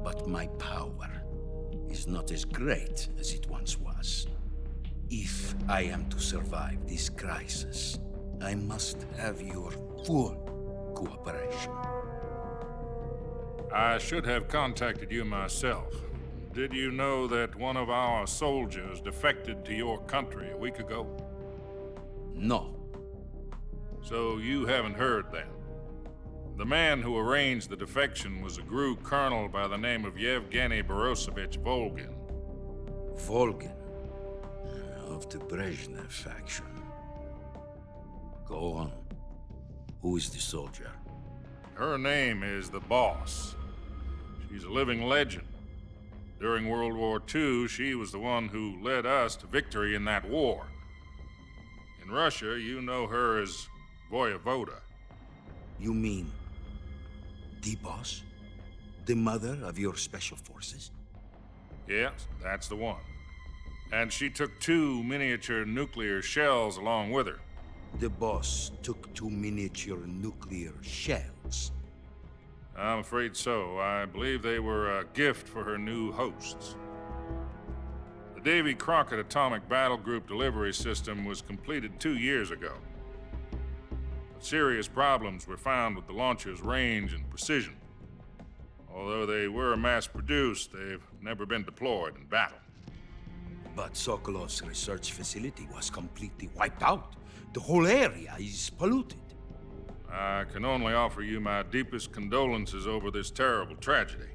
But my power is not as great as it once was. If I am to survive this crisis, I must have your full cooperation. I should have contacted you myself. Did you know that one of our soldiers defected to your country a week ago? No. So you haven't heard then. The man who arranged the defection was a GRU colonel by the name of Yevgeny Borosovich Volgin. Volgin? Of the Brezhnev faction. Go on. Who is the soldier? Her name is the Boss. She's a living legend. During World War II, she was the one who led us to victory in that war. In Russia, you know her as Voyevoda. You mean the Boss? The mother of your special forces? Yes, that's the one. And she took 2 miniature nuclear shells along with her. The Boss took 2 miniature nuclear shells? I'm afraid so. I believe they were a gift for her new hosts. The Davy Crockett Atomic Battle Group delivery system was completed 2 years ago. But serious problems were found with the launcher's range and precision. Although they were mass-produced, they've never been deployed in battle. But Sokolov's research facility was completely wiped out. The whole area is polluted. I can only offer you my deepest condolences over this terrible tragedy.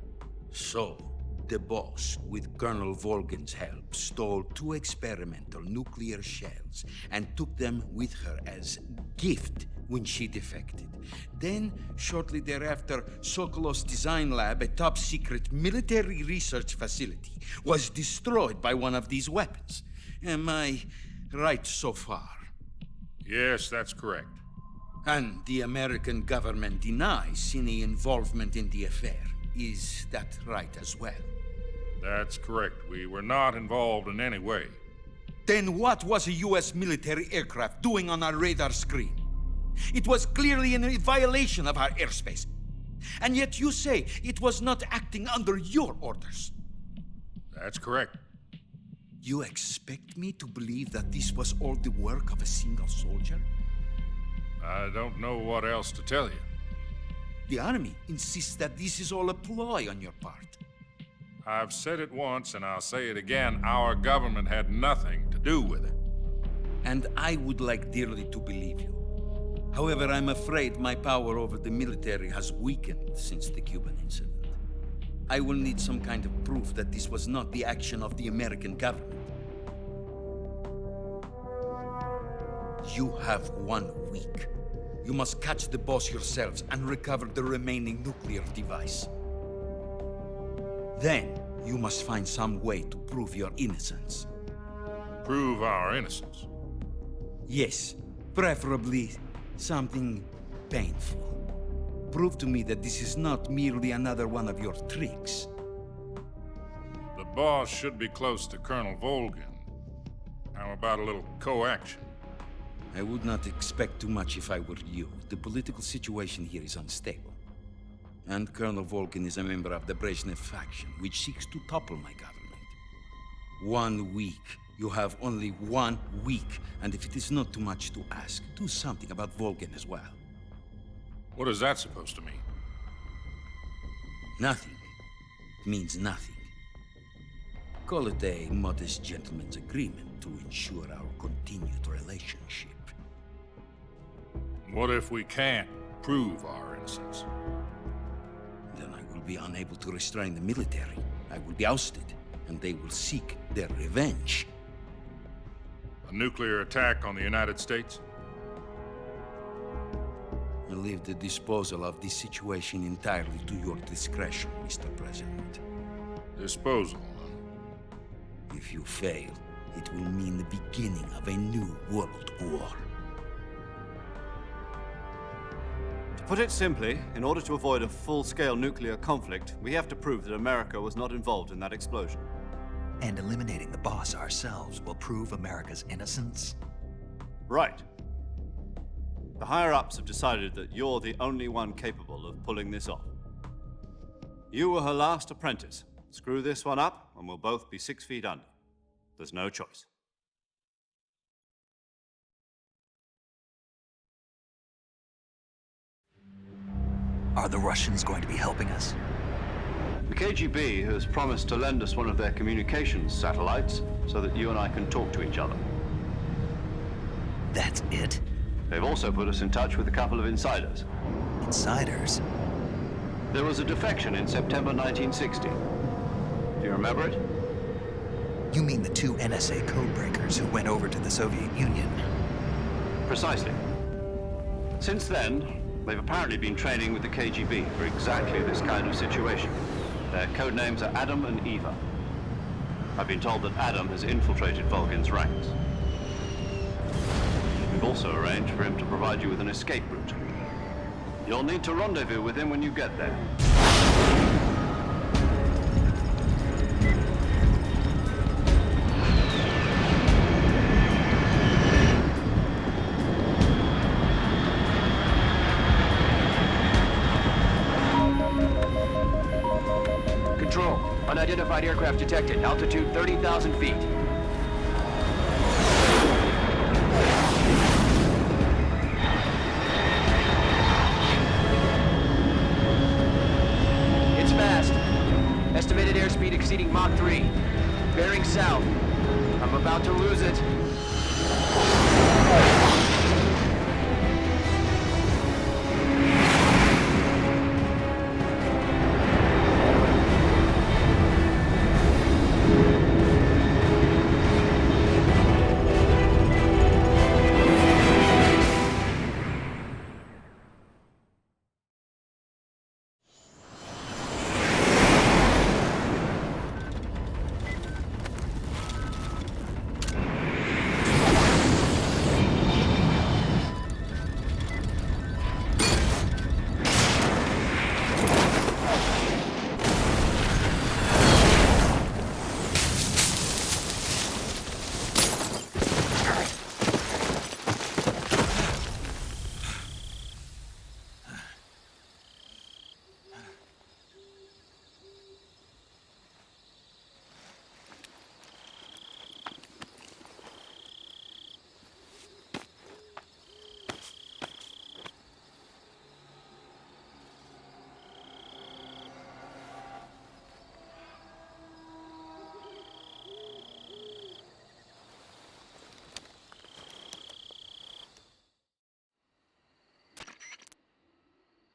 So, the boss, with Colonel Volgin's help, stole 2 experimental nuclear shells and took them with her as gift when she defected. Then, shortly thereafter, Sokolov's design lab, a top-secret military research facility, was destroyed by one of these weapons. Am I right so far? Yes, that's correct. And the American government denies any involvement in the affair. Is that right as well? That's correct. We were not involved in any way. Then what was a U.S. military aircraft doing on our radar screen? It was clearly in violation of our airspace. And yet you say it was not acting under your orders. That's correct. You expect me to believe that this was all the work of a single soldier? I don't know what else to tell you. The Army insists that this is all a ploy on your part. I've said it once and I'll say it again. Our government had nothing to do with it. And I would like dearly to believe you. However, I'm afraid my power over the military has weakened since the Cuban incident. I will need some kind of proof that this was not the action of the American government. You have 1 week. You must catch the boss yourselves and recover the remaining nuclear device. Then, you must find some way to prove your innocence. Prove our innocence? Yes, preferably something painful. Prove to me that this is not merely another one of your tricks. The boss should be close to Colonel Volgin. How about a little coaction? I would not expect too much if I were you. The political situation here is unstable. And Colonel Volgin is a member of the Brezhnev faction, which seeks to topple my government. 1 week. You have only 1 week, and if it is not too much to ask, do something about Volgin as well. What is that supposed to mean? Nothing. It means nothing. Call it a modest gentleman's agreement to ensure our continued relationship. What if we can't prove our innocence? Then I will be unable to restrain the military. I will be ousted, and they will seek their revenge. A nuclear attack on the United States? I leave the disposal of this situation entirely to your discretion, Mr. President. Disposal? If you fail, it will mean the beginning of a new world war. To put it simply, in order to avoid a full-scale nuclear conflict, we have to prove that America was not involved in that explosion. And eliminating the boss ourselves will prove America's innocence? Right. The higher-ups have decided that you're the only one capable of pulling this off. You were her last apprentice. Screw this one up, and we'll both be 6 feet under. There's no choice. Are the Russians going to be helping us? The KGB has promised to lend us one of their communications satellites so that you and I can talk to each other. That's it? They've also put us in touch with a couple of insiders. Insiders? There was a defection in September 1960. Do you remember it? You mean the 2 NSA codebreakers who went over to the Soviet Union? Precisely. Since then, they've apparently been training with the KGB for exactly this kind of situation. Their code names are Adam and Eva. I've been told that Adam has infiltrated Volgin's ranks. We've also arranged for him to provide you with an escape route. You'll need to rendezvous with him when you get there. Control, unidentified aircraft detected. Altitude 30,000 feet. It's fast. Estimated airspeed exceeding Mach 3. Bearing south. I'm about to lose it.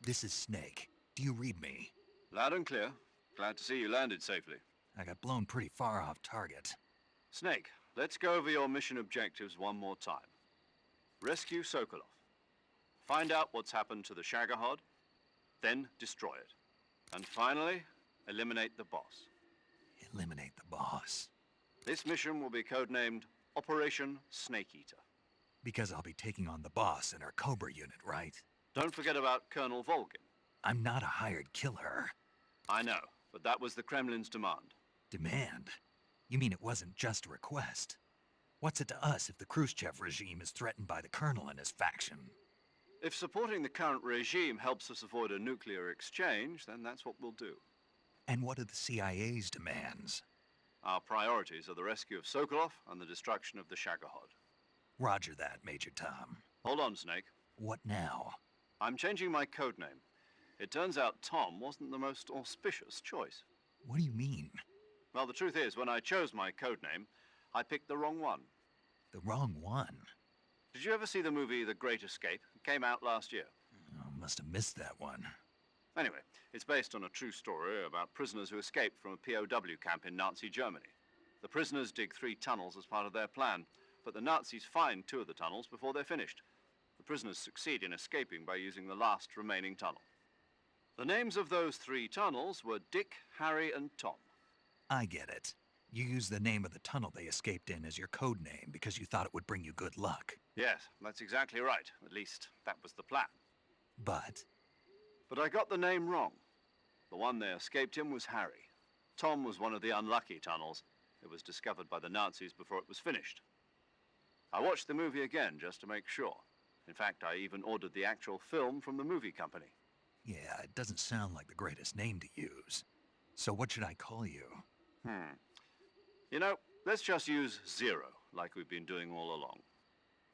This is Snake. Do you read me? Loud and clear. Glad to see you landed safely. I got blown pretty far off target. Snake, let's go over your mission objectives one more time. Rescue Sokolov. Find out what's happened to the Shagohod, then destroy it. And finally, eliminate the boss. Eliminate the boss. This mission will be codenamed Operation Snake Eater. Because I'll be taking on the boss in our Cobra unit, right? Don't forget about Colonel Volgin. I'm not a hired killer. I know, but that was the Kremlin's demand. Demand? You mean it wasn't just a request? What's it to us if the Khrushchev regime is threatened by the Colonel and his faction? If supporting the current regime helps us avoid a nuclear exchange, then that's what we'll do. And what are the CIA's demands? Our priorities are the rescue of Sokolov and the destruction of the Shagohod. Roger that, Major Tom. Hold on, Snake. What now? I'm changing my codename. It turns out Tom wasn't the most auspicious choice. What do you mean? Well, the truth is, when I chose my codename, I picked the wrong one. The wrong one? Did you ever see the movie The Great Escape? It came out last year. Oh, must have missed that one. Anyway, it's based on a true story about prisoners who escaped from a POW camp in Nazi Germany. The prisoners dig 3 tunnels as part of their plan, but the Nazis find 2 of the tunnels before they're finished. The prisoners succeed in escaping by using the last remaining tunnel. The names of those 3 tunnels were Dick, Harry, and Tom. I get it. You used the name of the tunnel they escaped in as your code name because you thought it would bring you good luck. Yes, that's exactly right. At least, that was the plan. But I got the name wrong. The one they escaped in was Harry. Tom was one of the unlucky tunnels. It was discovered by the Nazis before it was finished. I watched the movie again just to make sure. In fact, I even ordered the actual film from the movie company. yeah, it doesn't sound like the greatest name to use. So what should I call you? You know, let's just use Zero, like we've been doing all along.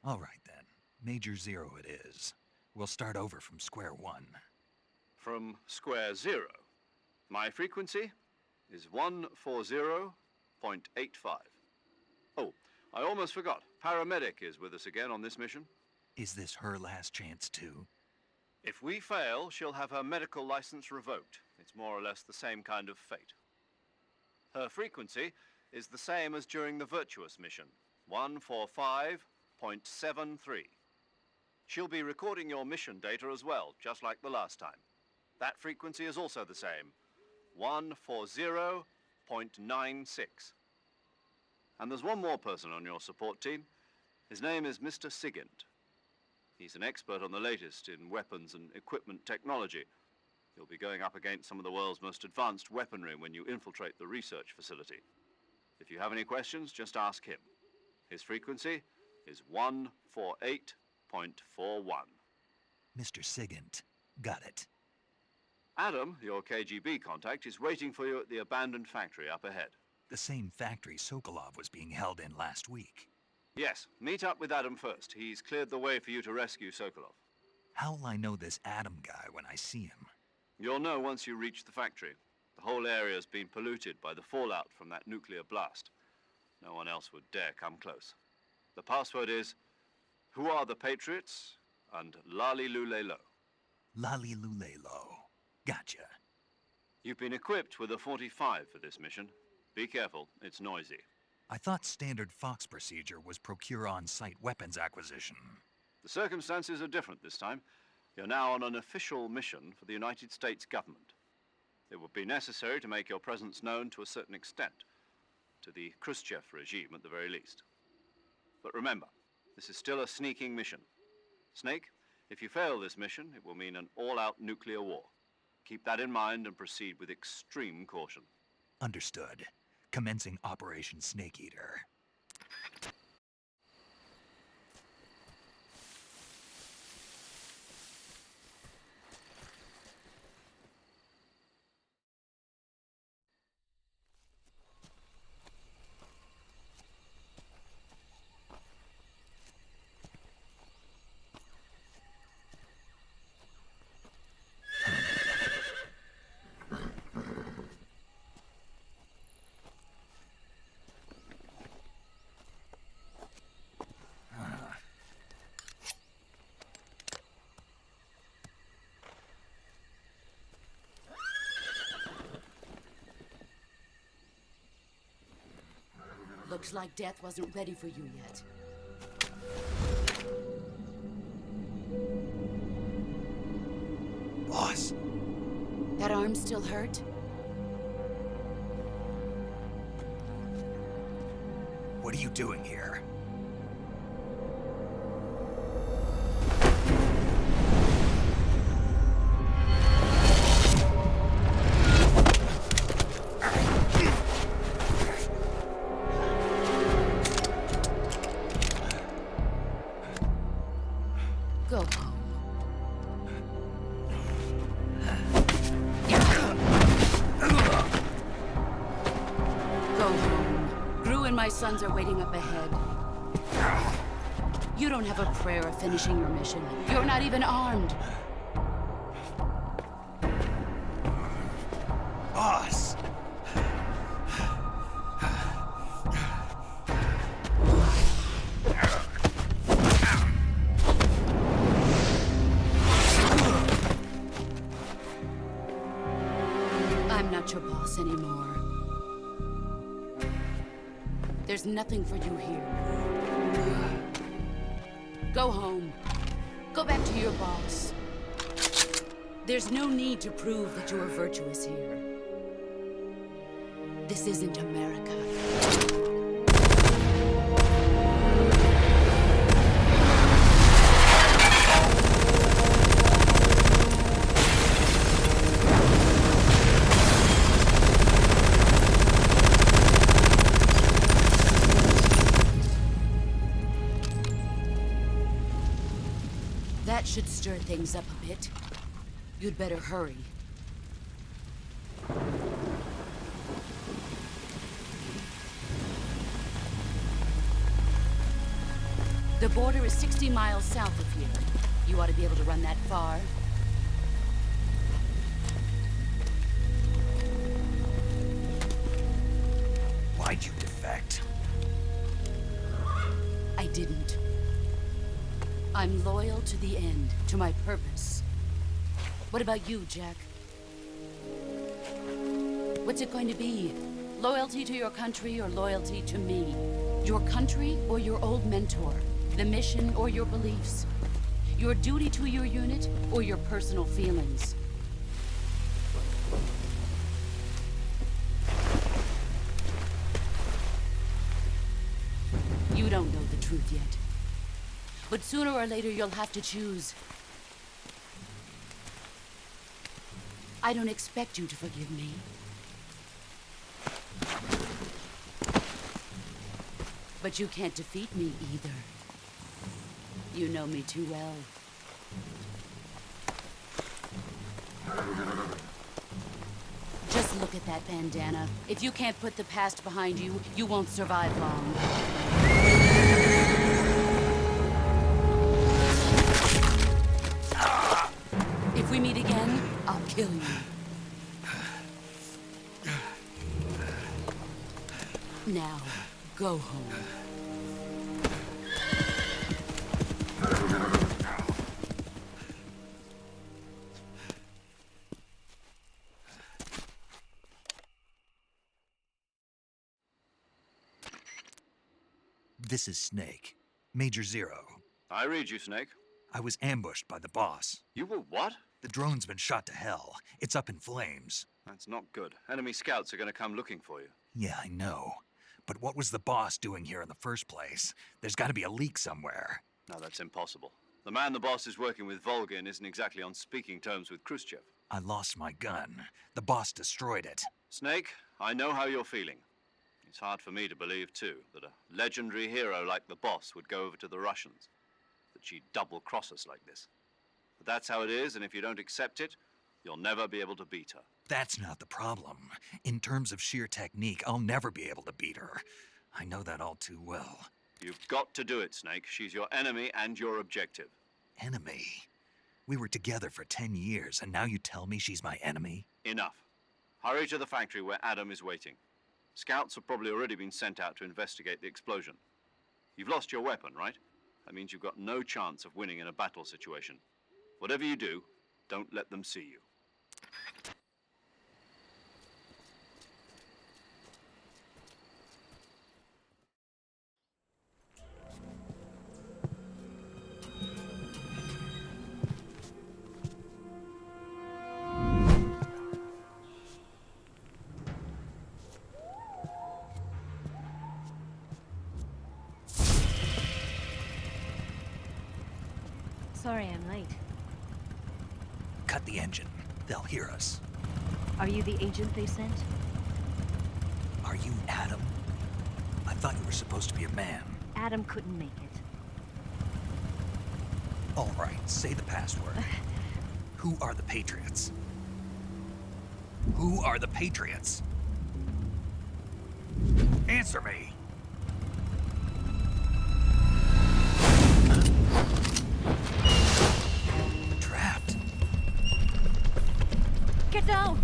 All right then. Major Zero it is. We'll start over from square one. From square 0. My frequency is 140.85. Oh, I almost forgot. Paramedic is with us again on this mission. Is this her last chance too? If we fail, she'll have her medical license revoked. It's more or less the same kind of fate. Her frequency is the same as during the Virtuous mission, 145.73. She'll be recording your mission data as well, just like the last time. That frequency is also the same, 140.96. And there's one more person on your support team. His name is Mr. Sigint. He's an expert on the latest in weapons and equipment technology. You'll be going up against some of the world's most advanced weaponry when you infiltrate the research facility. If you have any questions, just ask him. His frequency is 148.41. Mr. Sigint. Got it. Adam, your KGB contact, is waiting for you at the abandoned factory up ahead. The same factory Sokolov was being held in last week. Yes, meet up with Adam first. He's cleared the way for you to rescue Sokolov. How will I know this Adam guy when I see him? You'll know once you reach the factory. The whole area's been polluted by the fallout from that nuclear blast. No one else would dare come close. The password is, "Who are the Patriots?" and Lali Lule Lo. Lali Lule Lo. Gotcha. You've been equipped with a 45 for this mission. Be careful, it's noisy. I thought standard Fox procedure was procure on-site weapons acquisition. The circumstances are different this time. You're now on an official mission for the United States government. It would be necessary to make your presence known to a certain extent, to the Khrushchev regime at the very least. But remember, this is still a sneaking mission. Snake, if you fail this mission, it will mean an all-out nuclear war. Keep that in mind and proceed with extreme caution. Understood. Commencing Operation Snake Eater. Looks like death wasn't ready for you yet. Boss. That arm still hurt? What are you doing here? Go home. Go home. Gru and my sons are waiting up ahead. You don't have a prayer of finishing your mission. You're not even armed. Boss! I'm not your boss anymore. There's nothing for you here. Go home. Go back to your boss. There's no need to prove that you are virtuous here. This isn't America. That should stir things up a bit. You'd better hurry. The border is 60 miles south of here. You ought to be able to run that far. Why'd you defect? I didn't. I'm loyal to the end, to my purpose. What about you, Jack? What's it going to be? Loyalty to your country or loyalty to me? Your country or your old mentor? The mission or your beliefs? Your duty to your unit or your personal feelings? You don't know the truth yet. But sooner or later, you'll have to choose. I don't expect you to forgive me. But you can't defeat me either. You know me too well. Just look at that bandana. If you can't put the past behind you, you won't survive long. If we meet again, I'll kill you. Now, go home. This is Snake. Major Zero. I read you, Snake. I was ambushed by the boss. You were what? The drone's been shot to hell. It's up in flames. That's not good. Enemy scouts are going to come looking for you. Yeah, I know. But what was the boss doing here in the first place? There's got to be a leak somewhere. No, that's impossible. The man the boss is working with, Volgin, isn't exactly on speaking terms with Khrushchev. I lost my gun. The boss destroyed it. Snake, I know how you're feeling. It's hard for me to believe, too, that a legendary hero like the boss would go over to the Russians. That she'd double-cross us like this. But that's how it is, and if you don't accept it, you'll never be able to beat her. That's not the problem. In terms of sheer technique, I'll never be able to beat her. I know that all too well. You've got to do it, Snake. She's your enemy and your objective. Enemy? We were together for 10 years, and now you tell me she's my enemy? Enough. Hurry to the factory where Adam is waiting. Scouts have probably already been sent out to investigate the explosion. You've lost your weapon, right? That means you've got no chance of winning in a battle situation. Whatever you do, don't let them see you. Sorry I'm late. Cut the engine. They'll hear us. Are you the agent they sent? Are you Adam? I thought you were supposed to be a man. Adam couldn't make it. All right, say the password. Who are the Patriots? Who are the Patriots? Answer me! Trapped. Get down!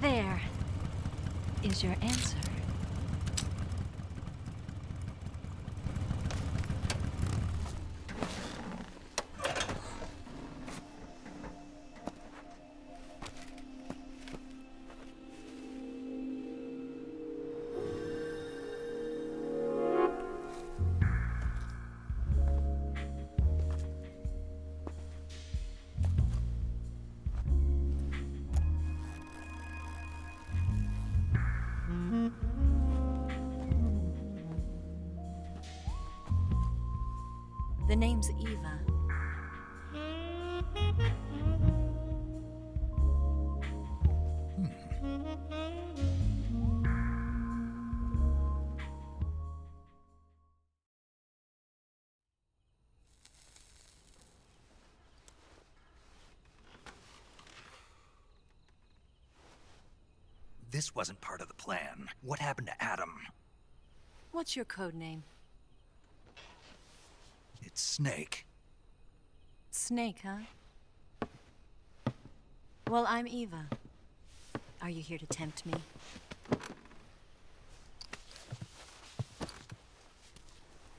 There is your answer. The name's Eva. This wasn't part of the plan. What happened to Adam? What's your code name? It's Snake. Snake, huh? Well, I'm Eva. Are you here to tempt me?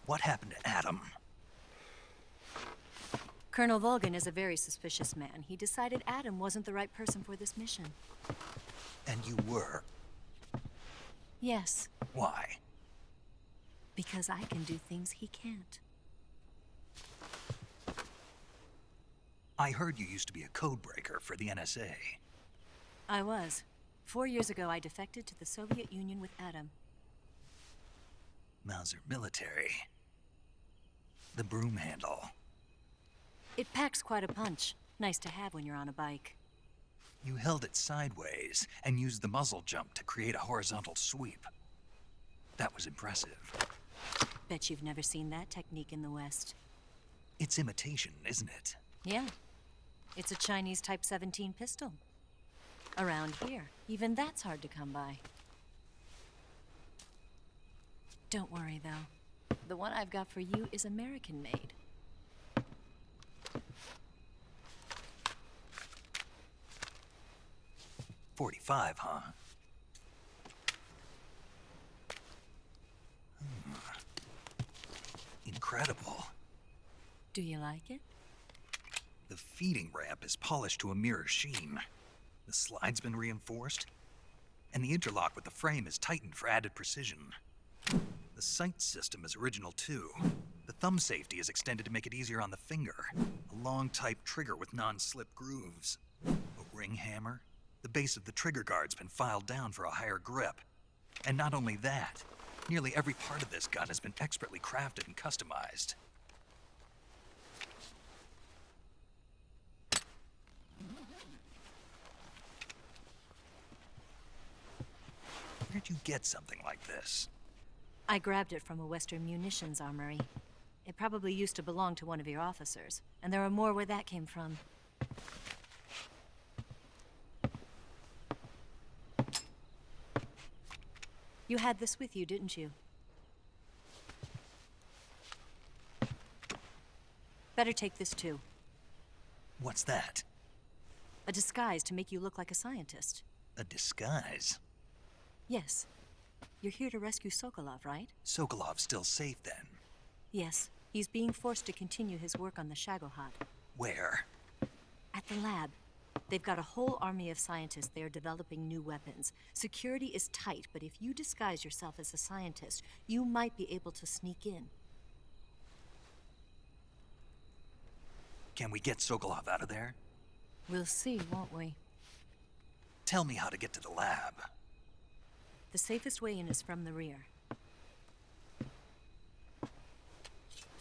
What happened to Adam? Colonel Volgan is a very suspicious man. He decided Adam wasn't the right person for this mission. And you were? Yes. Why? Because I can do things he can't. I heard you used to be a codebreaker for the NSA. I was. 4 years ago, I defected to the Soviet Union with Adam. Mauser military. The broom handle. It packs quite a punch. Nice to have when you're on a bike. You held it sideways and used the muzzle jump to create a horizontal sweep. That was impressive. Bet you've never seen that technique in the West. It's imitation, isn't it? Yeah. It's a Chinese Type 17 pistol. Around here, even that's hard to come by. Don't worry, though. The one I've got for you is American-made. .45, huh? Incredible. Do you like it? The feeding ramp is polished to a mirror sheen. The slide's been reinforced, and the interlock with the frame is tightened for added precision. The sight system is original too. The thumb safety is extended to make it easier on the finger. A long type trigger with non-slip grooves. A ring hammer. The base of the trigger guard's been filed down for a higher grip. And not only that, nearly every part of this gun has been expertly crafted and customized. Where'd you get something like this? I grabbed it from a Western munitions armory. It probably used to belong to one of your officers, and there are more where that came from. You had this with you, didn't you? Better take this too. What's that? A disguise to make you look like a scientist. A disguise? Yes. You're here to rescue Sokolov, right? Sokolov's still safe then? Yes. He's being forced to continue his work on the Shagohod. Where? At the lab. They've got a whole army of scientists there developing new weapons. Security is tight, but if you disguise yourself as a scientist, you might be able to sneak in. Can we get Sokolov out of there? We'll see, won't we? Tell me how to get to the lab. The safest way in is from the rear.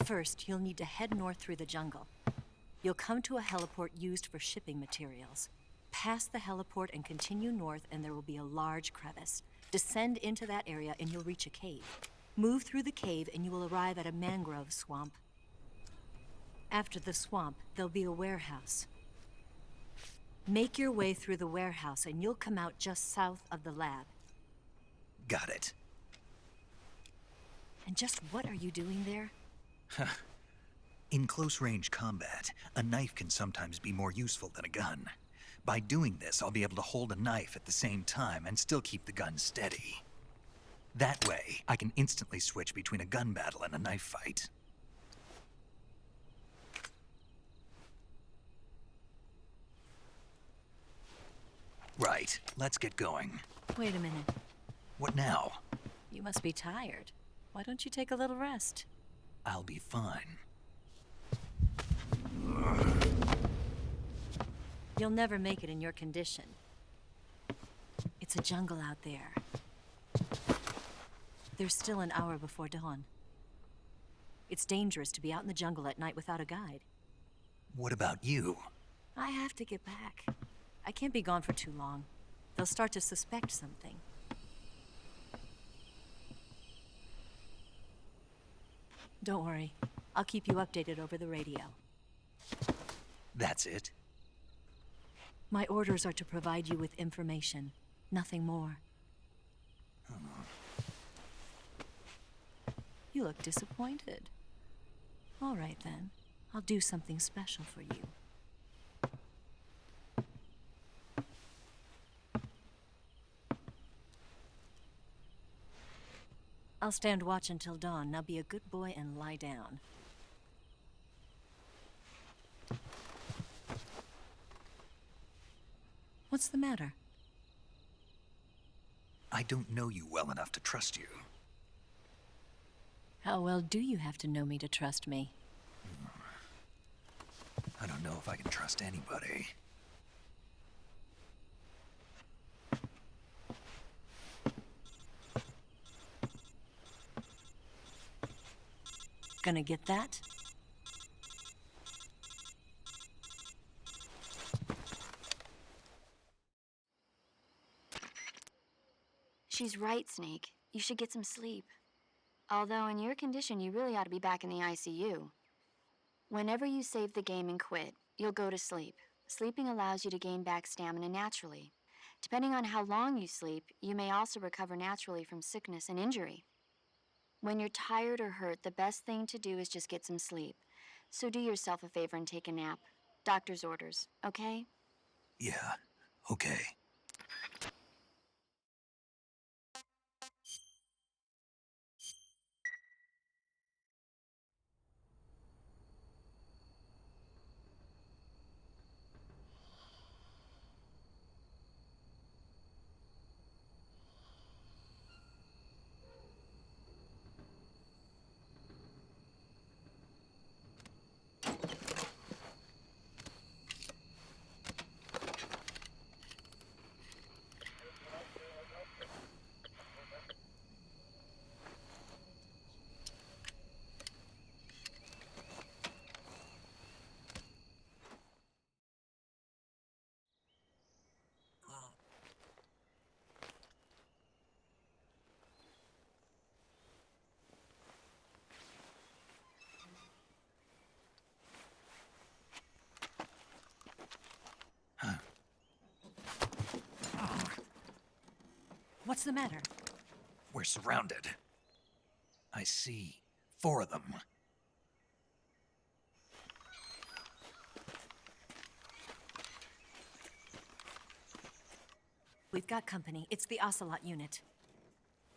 First, you'll need to head north through the jungle. You'll come to a heliport used for shipping materials. Pass the heliport and continue north, and there will be a large crevice. Descend into that area and you'll reach a cave. Move through the cave and you will arrive at a mangrove swamp. After the swamp, there'll be a warehouse. Make your way through the warehouse and you'll come out just south of the lab. Got it. And just what are you doing there? In close-range combat, a knife can sometimes be more useful than a gun. By doing this, I'll be able to hold a knife at the same time and still keep the gun steady. That way, I can instantly switch between a gun battle and a knife fight. Right, let's get going. Wait a minute. What now? You must be tired. Why don't you take a little rest? I'll be fine. You'll never make it in your condition. It's a jungle out there. There's still an hour before dawn. It's dangerous to be out in the jungle at night without a guide. What about you? I have to get back. I can't be gone for too long. They'll start to suspect something. Don't worry. I'll keep you updated over the radio. That's it? My orders are to provide you with information, nothing more. You look disappointed. All right, then. I'll do something special for you. I'll stand watch until dawn. Now be a good boy and lie down. What's the matter? I don't know you well enough to trust you. How well do you have to know me to trust me? I don't know if I can trust anybody. Gonna get that? She's right, Snake. You should get some sleep. Although in your condition, you really ought to be back in the ICU. Whenever you save the game and quit, you'll go to sleep. Sleeping allows you to gain back stamina naturally. Depending on how long you sleep, you may also recover naturally from sickness and injury. When you're tired or hurt, the best thing to do is just get some sleep. So do yourself a favor and take a nap. Doctor's orders, okay? Yeah, okay. What's the matter? We're surrounded. I see 4 of them. We've got company. It's the Ocelot unit.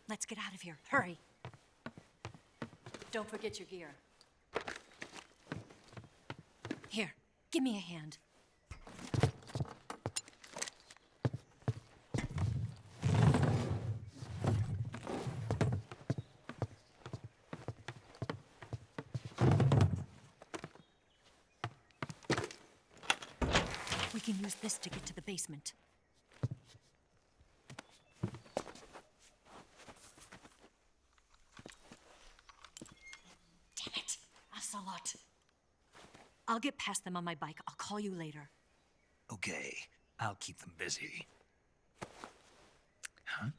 Let's get out of here. Hurry. Don't forget your gear. Here, give me a hand. can use this to get to the basement. Damn it! Ocelot. I'll get past them on my bike. I'll call you later. Okay, I'll keep them busy. Huh?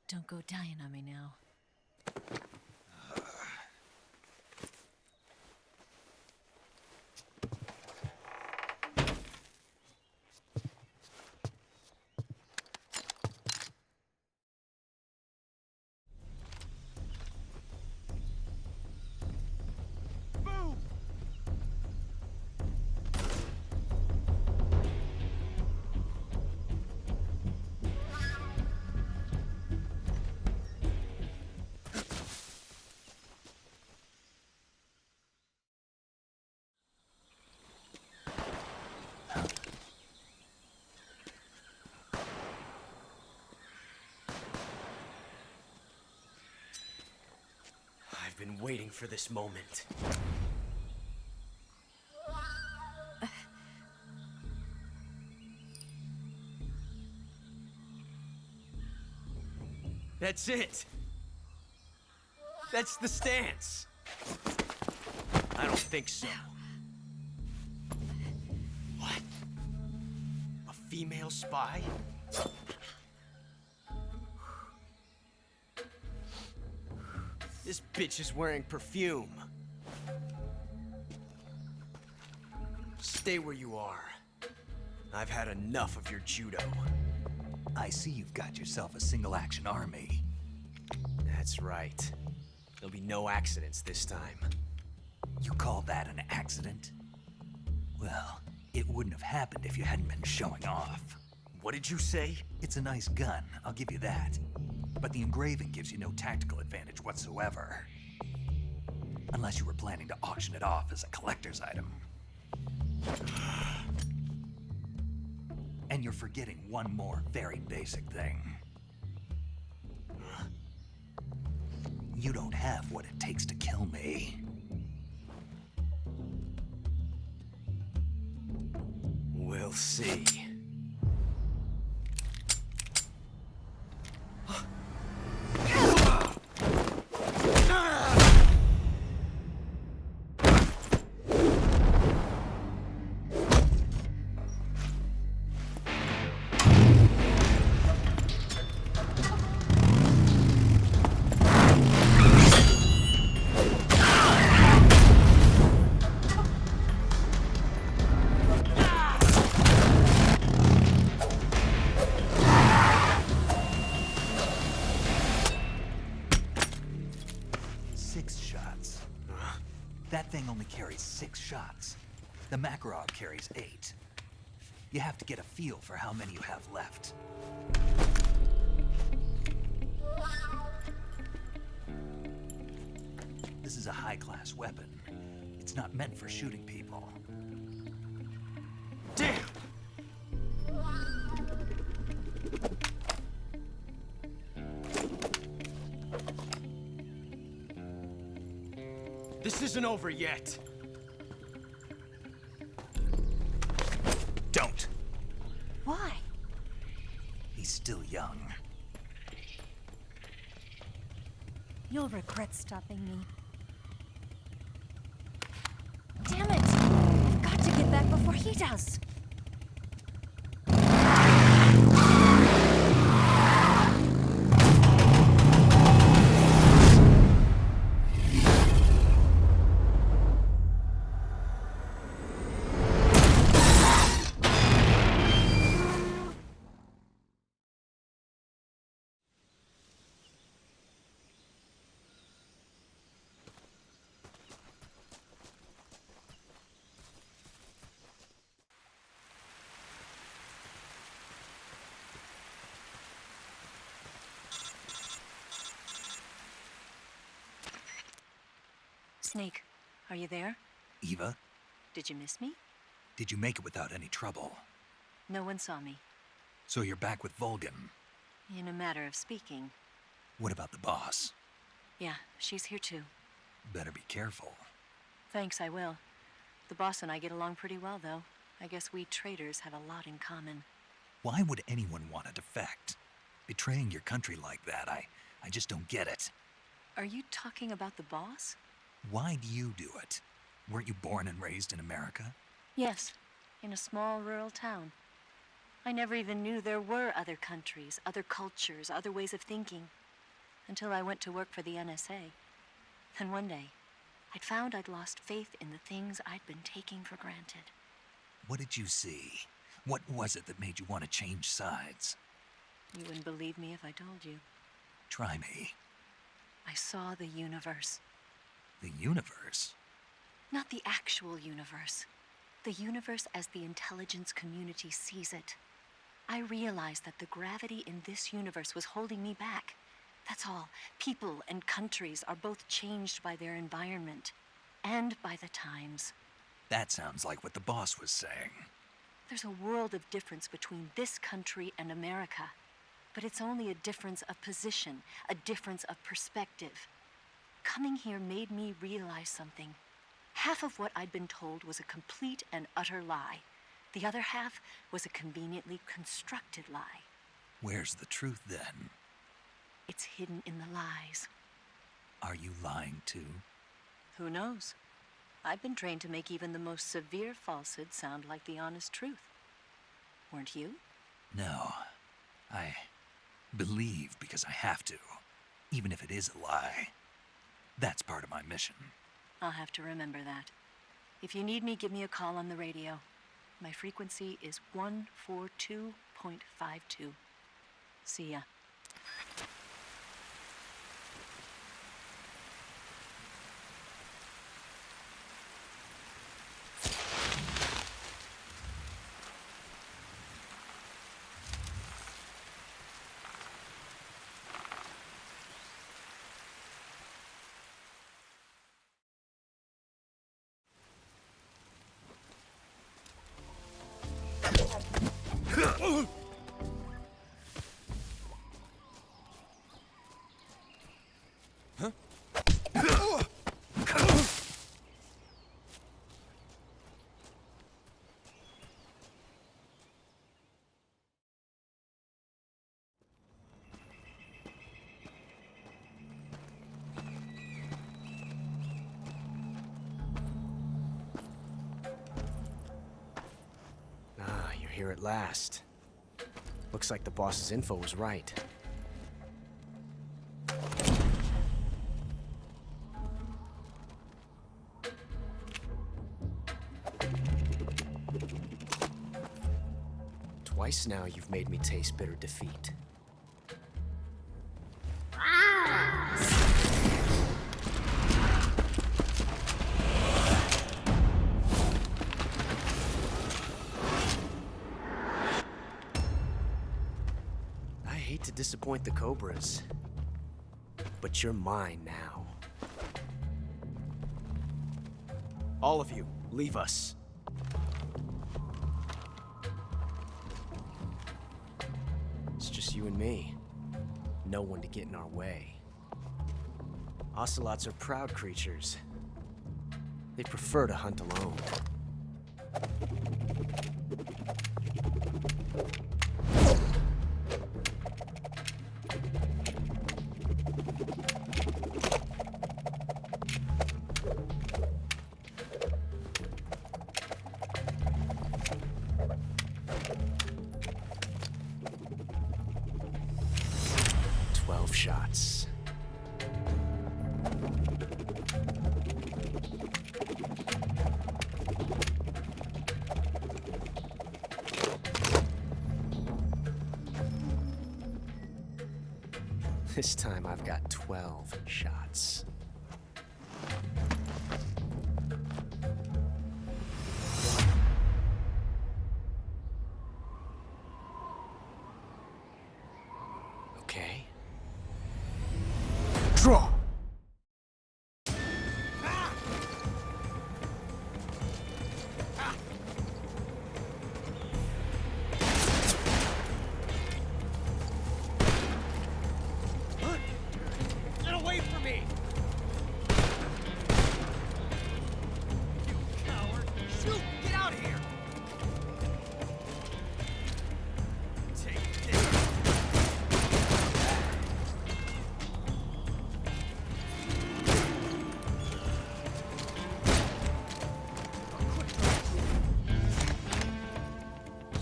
Don't go dying on me now. I've been waiting for this moment. That's it. That's the stance. I don't think so. What? A female spy? This bitch is wearing perfume. Stay where you are. I've had enough of your judo. I see you've got yourself a single-action army. That's right. There'll be no accidents this time. You call that an accident? Well, it wouldn't have happened if you hadn't been showing off. What did you say? It's a nice gun, I'll give you that. But the engraving gives you no tactical advantage whatsoever. Unless you were planning to auction it off as a collector's item. And you're forgetting one more very basic thing. You don't have what it takes to kill me. We'll see. That thing only carries 6 shots. The Makarov carries 8. You have to get a feel for how many you have left. This is a high-class weapon. It's not meant for shooting people. Damn! This isn't over yet. Don't. Why? He's still young. You'll regret stopping me. Damn it! I've got to get back before he does. Snake, are you there? Eva, Did you miss me? did you make it without any trouble? No one saw me. So you're back with Vulcan. In a matter of speaking. What about the boss? Yeah, she's here too. Better be careful. Thanks, I will. The boss and I get along pretty well, though. I guess we traitors have a lot in common. Why would anyone want to defect? Betraying your country like that, I just don't get it. Are you talking about the boss? Why do you do it? Weren't you born and raised in America? Yes, in a small rural town. I never even knew there were other countries, other cultures, other ways of thinking, until I went to work for the NSA. Then one day, I'd found I'd lost faith in the things I'd been taking for granted. What did you see? What was it that made you want to change sides? You wouldn't believe me if I told you. Try me. I saw the universe. The universe? Not the actual universe. The universe as the intelligence community sees it. I realized that the gravity in this universe was holding me back. That's all. People and countries are both changed by their environment and by the times. That sounds like what the boss was saying. There's a world of difference between this country and America. But it's only a difference of position, a difference of perspective. Coming here made me realize something. Half of what I'd been told was a complete and utter lie. The other half was a conveniently constructed lie. Where's the truth then? It's hidden in the lies. Are you lying too? Who knows? I've been trained to make even the most severe falsehood sound like the honest truth. Weren't you? No. I believe because I have to, even if it is a lie. That's part of my mission. I'll have to remember that. If you need me, give me a call on the radio. My frequency is 142.52. See ya. Here at last. Looks like the boss's info was right. Twice now you've made me taste bitter defeat. To disappoint the Cobras, but you're mine now. All of you, leave us. It's just you and me. No one to get in our way. Ocelots are proud creatures. They prefer to hunt alone. Shots. This time I've got 12 shots. Okay. Draw! Get away from me! You coward! Shoot! Get out of here!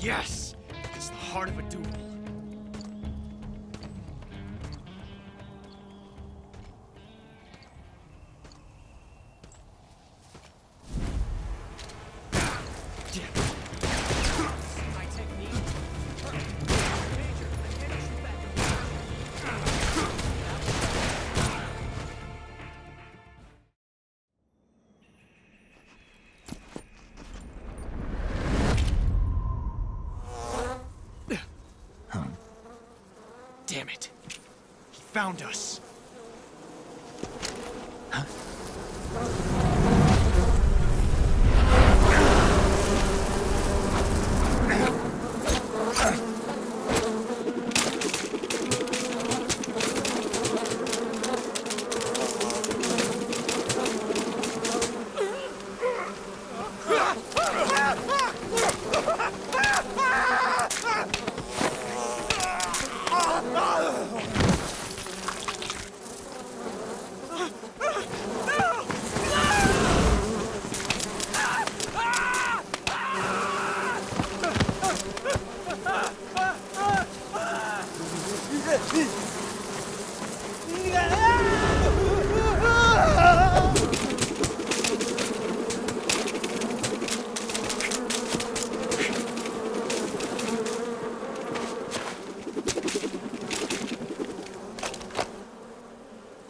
Yes! It's the heart of a duel. Damn it. He found us. Huh?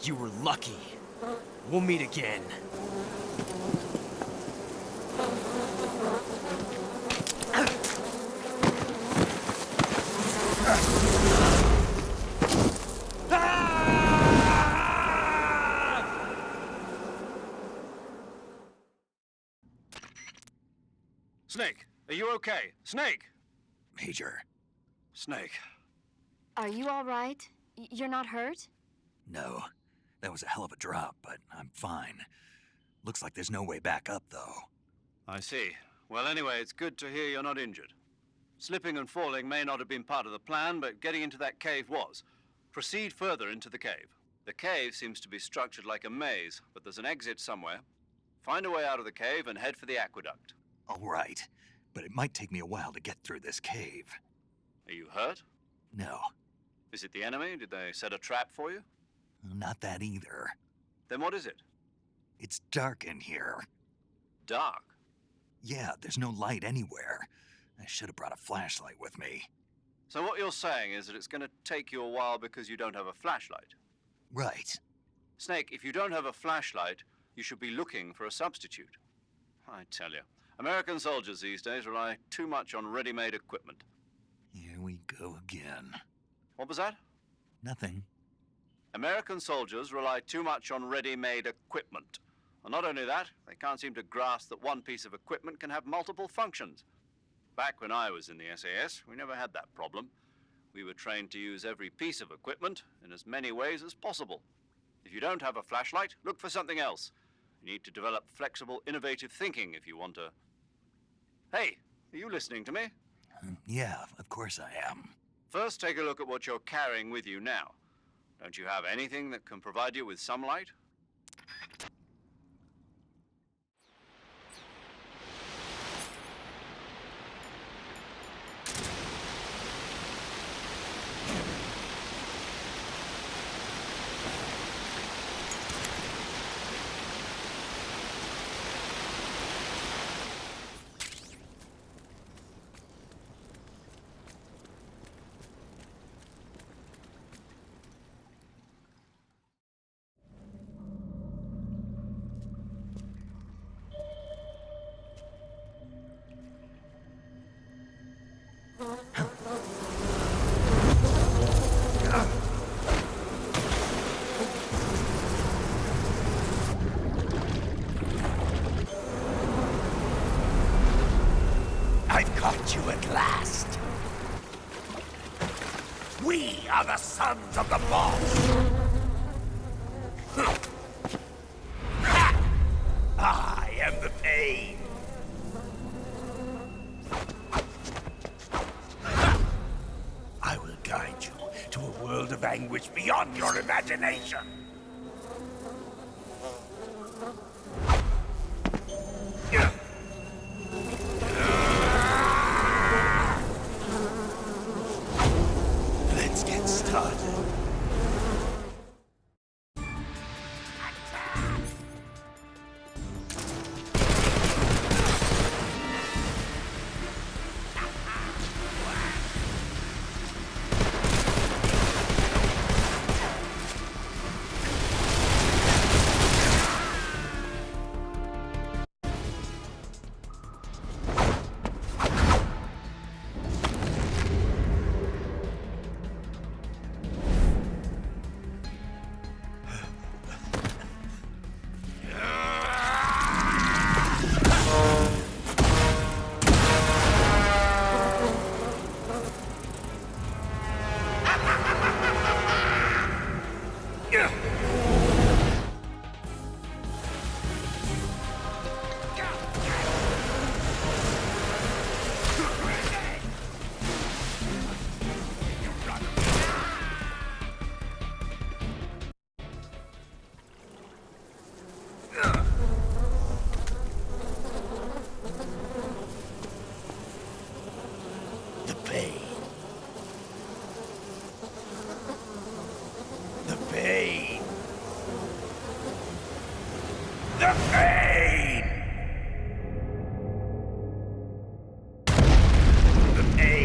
You were lucky. We'll meet again. Snake, are you okay? Snake! Major. Snake. Are you all right? You're not hurt? No. That was a hell of a drop, but I'm fine. Looks like there's no way back up, though. I see. Well, anyway, it's good to hear you're not injured. Slipping and falling may not have been part of the plan, but getting into that cave was. Proceed further into the cave. The cave seems to be structured like a maze, but there's an exit somewhere. Find a way out of the cave and head for the aqueduct. All right, but it might take me a while to get through this cave. Are you hurt? No. Is it the enemy? Did they set a trap for you? Not that either. Then what is it? It's dark in here. Dark? Yeah, there's no light anywhere. I should have brought a flashlight with me. So what you're saying is that it's going to take you a while because you don't have a flashlight? Right. Snake, if you don't have a flashlight, you should be looking for a substitute. I tell you, American soldiers these days rely too much on ready-made equipment. Here we go again. What was that? Nothing. American soldiers rely too much on ready-made equipment. And not only that, they can't seem to grasp that one piece of equipment can have multiple functions. Back when I was in the SAS, we never had that problem. We were trained to use every piece of equipment in as many ways as possible. If you don't have a flashlight, look for something else. You need to develop flexible, innovative thinking if you want to... Hey, are you listening to me? Yeah, of course I am. First, take a look at what you're carrying with you now. Don't you have anything that can provide you with some light? I've caught you at last. We are the sons of the boss. I am the pain. I will guide you to a world of anguish beyond your imagination. the pain! The pain!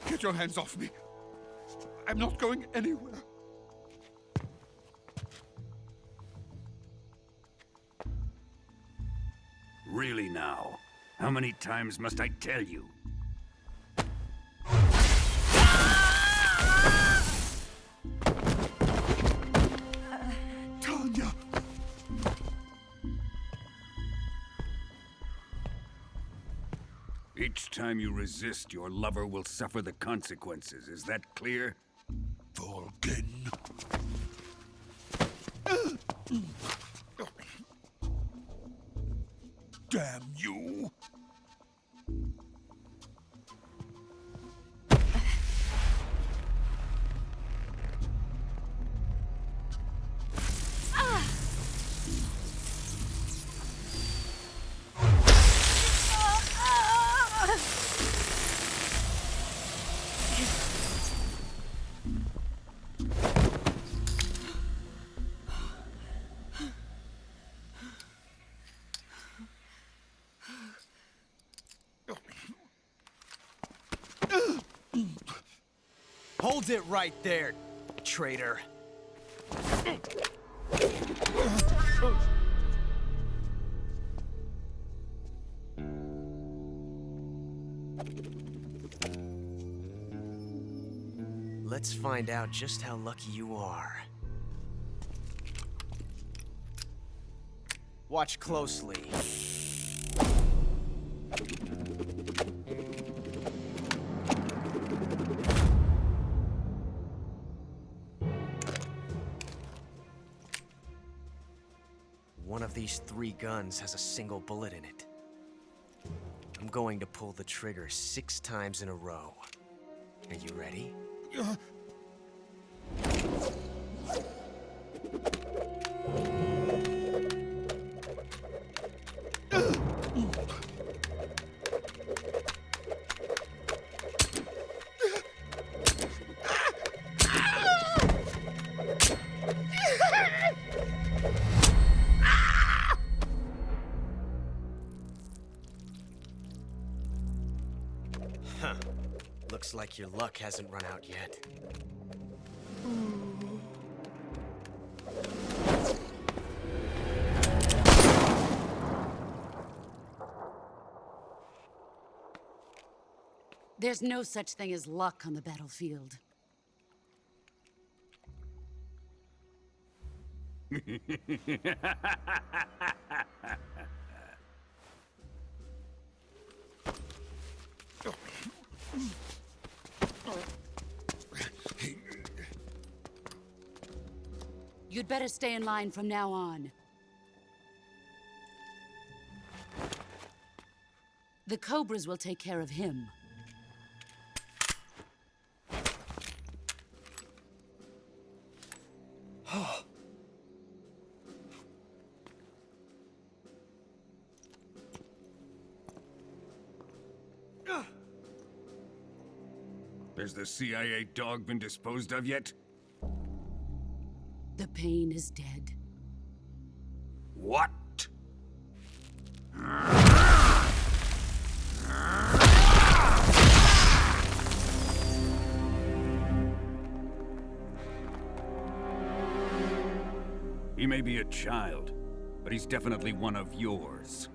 Get your hands off me. I'm not going anywhere. Really now? How many times must I tell you? Tanya! Each time you resist, your lover will suffer the consequences. Is that clear? Vulcan. Damn you! Hold it right there, traitor. Let's find out just how lucky you are. Watch closely. One of these 3 guns has a single bullet in it. I'm going to pull the trigger 6 times in a row. Are you ready? Huh. Looks like your luck hasn't run out yet. There's no such thing as luck on the battlefield. You'd better stay in line from now on. The Cobras will take care of him. Has the CIA dog been disposed of yet? The pain is dead. What? He may be a child, but he's definitely one of yours.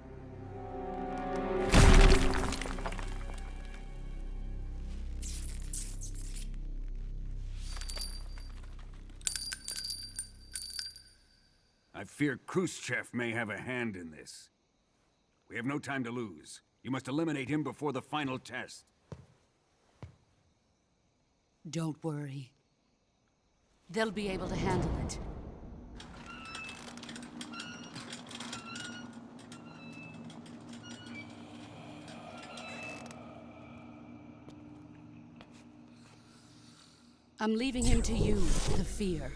I fear Khrushchev may have a hand in this. We have no time to lose. You must eliminate him before the final test. Don't worry. They'll be able to handle it. I'm leaving him to you, the fear.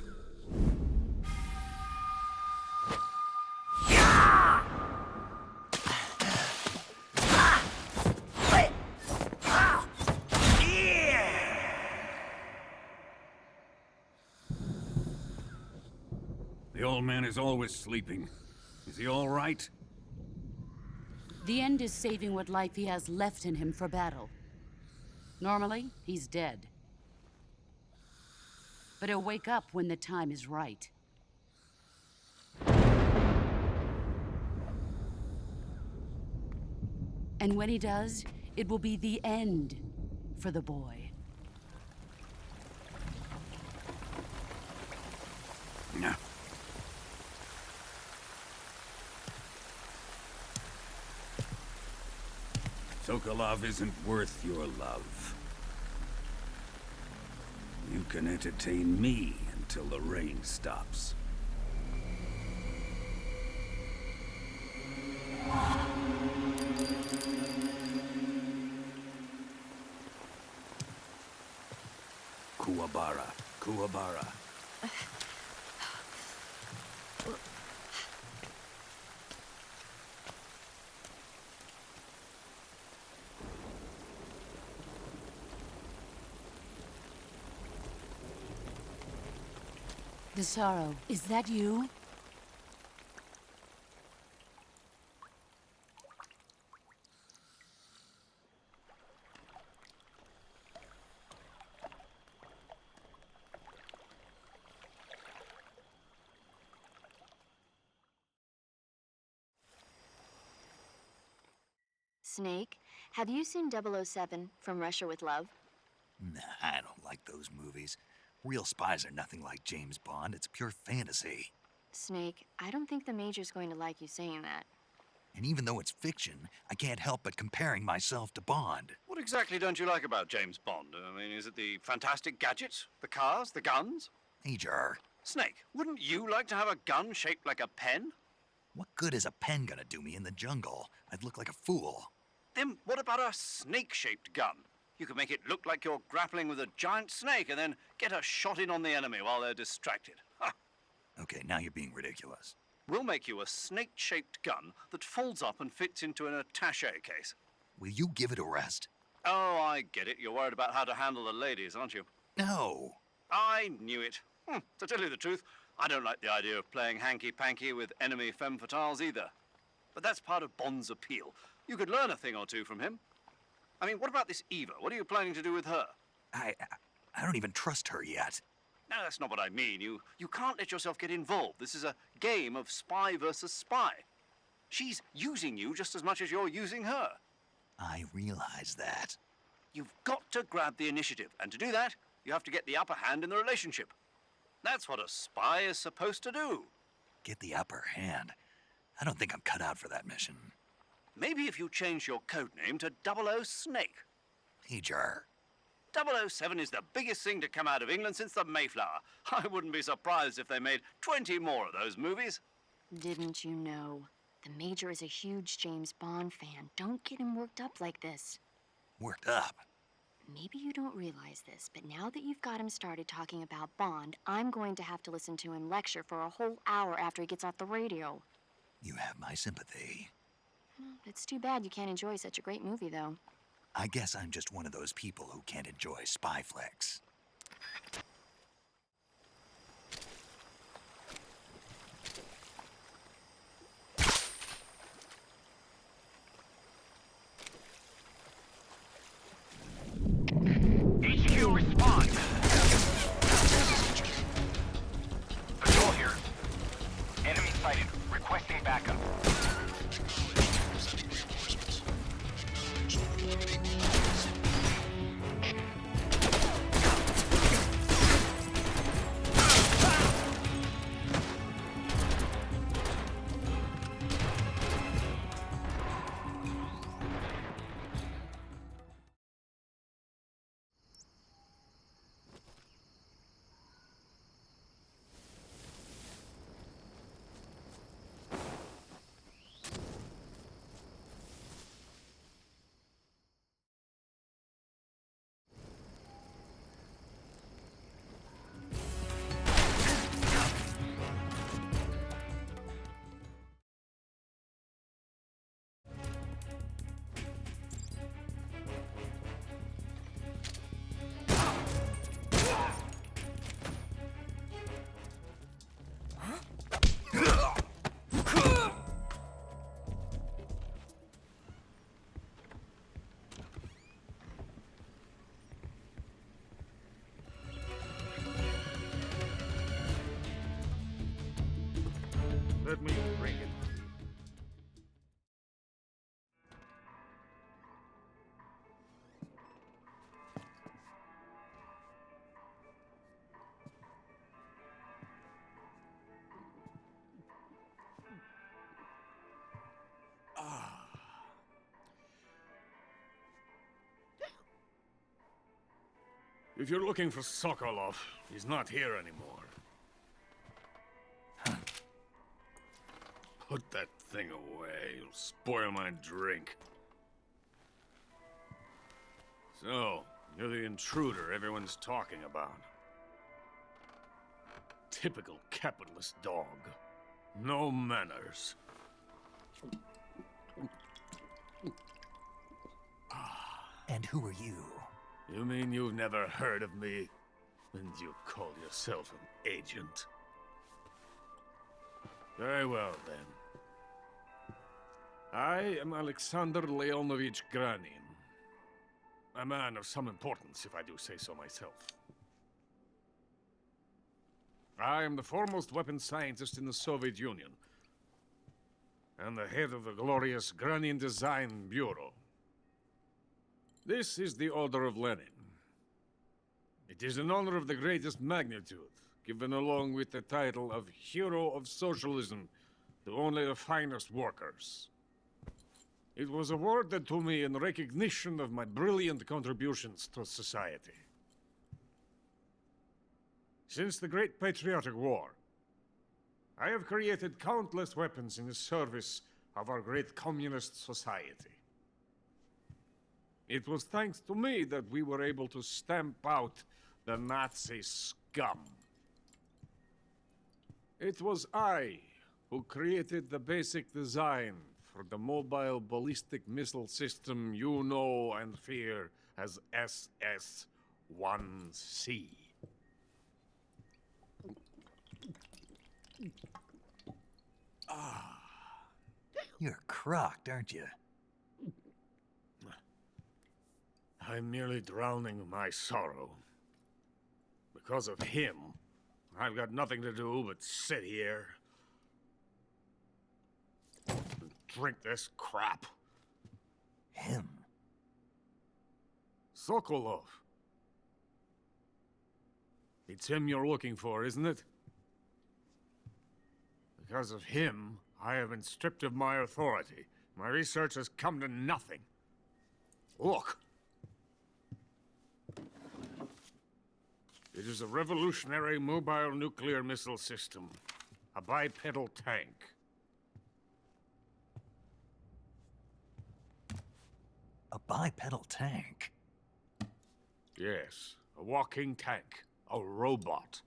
The old man is always sleeping. Is he all right? The end is saving what life he has left in him for battle. Normally, he's dead. But he'll wake up when the time is right. And when he does, it will be the end for the boy. No. Sokolov isn't worth your love. You can entertain me until the rain stops. Kuwabara, Kuwabara. The sorrow, is that you? Snake, have you seen 007 From Russia with Love? Nah, I don't like those movies. Real spies are nothing like James Bond. It's pure fantasy. Snake, I don't think the Major's going to like you saying that. And even though it's fiction, I can't help but comparing myself to Bond. What exactly don't you like about James Bond? I mean, is it the fantastic gadgets, the cars, the guns? Major. Snake, wouldn't you like to have a gun shaped like a pen? What good is a pen gonna do me in the jungle? I'd look like a fool. Then what about a snake-shaped gun? You could make it look like you're grappling with a giant snake and then get a shot in on the enemy while they're distracted. Ha! Okay, now you're being ridiculous. We'll make you a snake-shaped gun that folds up and fits into an attaché case. Will you give it a rest? Oh, I get it. You're worried about how to handle the ladies, aren't you? No. I knew it. To tell you the truth, I don't like the idea of playing hanky-panky with enemy femme fatales either. But that's part of Bond's appeal. You could learn a thing or two from him. I mean, what about this Eva? What are you planning to do with her? I don't even trust her yet. No, that's not what I mean. You can't let yourself get involved. This is a game of spy versus spy. She's using you just as much as you're using her. I realize that. You've got to grab the initiative, and to do that, you have to get the upper hand in the relationship. That's what a spy is supposed to do. Get the upper hand? I don't think I'm cut out for that mission. Maybe if you change your codename to 00 Snake. Major. 007 is the biggest thing to come out of England since the Mayflower. I wouldn't be surprised if they made 20 more of those movies. Didn't you know? The Major is a huge James Bond fan. Don't get him worked up like this. Worked up? Maybe you don't realize this, but now that you've got him started talking about Bond, I'm going to have to listen to him lecture for a whole hour after he gets off the radio. You have my sympathy. It's too bad you can't enjoy such a great movie, though. I guess I'm just one of those people who can't enjoy spy flicks. HQ, respond! Patrol here. Enemy sighted. Requesting backup. Let me bring it. If you're looking for Sokolov, he's not here anymore. Put that thing away. You'll spoil my drink. So, you're the intruder everyone's talking about. Typical capitalist dog. No manners. And who are you? You mean you've never heard of me? And you call yourself an agent? Very well, then. I am Alexander Leonovich Granin. A man of some importance, if I do say so myself. I am the foremost weapons scientist in the Soviet Union, and the head of the glorious Granin Design Bureau. This is the Order of Lenin. It is an honor of the greatest magnitude, given along with the title of Hero of Socialism to only the finest workers. It was awarded to me in recognition of my brilliant contributions to society. Since the Great Patriotic War, I have created countless weapons in the service of our great communist society. It was thanks to me that we were able to stamp out the Nazi scum. It was I who created the basic design for the mobile ballistic missile system you know and fear as SS-1C. You're crocked, aren't you? I'm merely drowning my sorrow. Because of him, I've got nothing to do but sit here and drink this crap. Him? Sokolov. It's him you're looking for, isn't it? Because of him, I have been stripped of my authority. My research has come to nothing. Look. It is a revolutionary mobile nuclear missile system. A bipedal tank. A bipedal tank? Yes, a walking tank. A robot.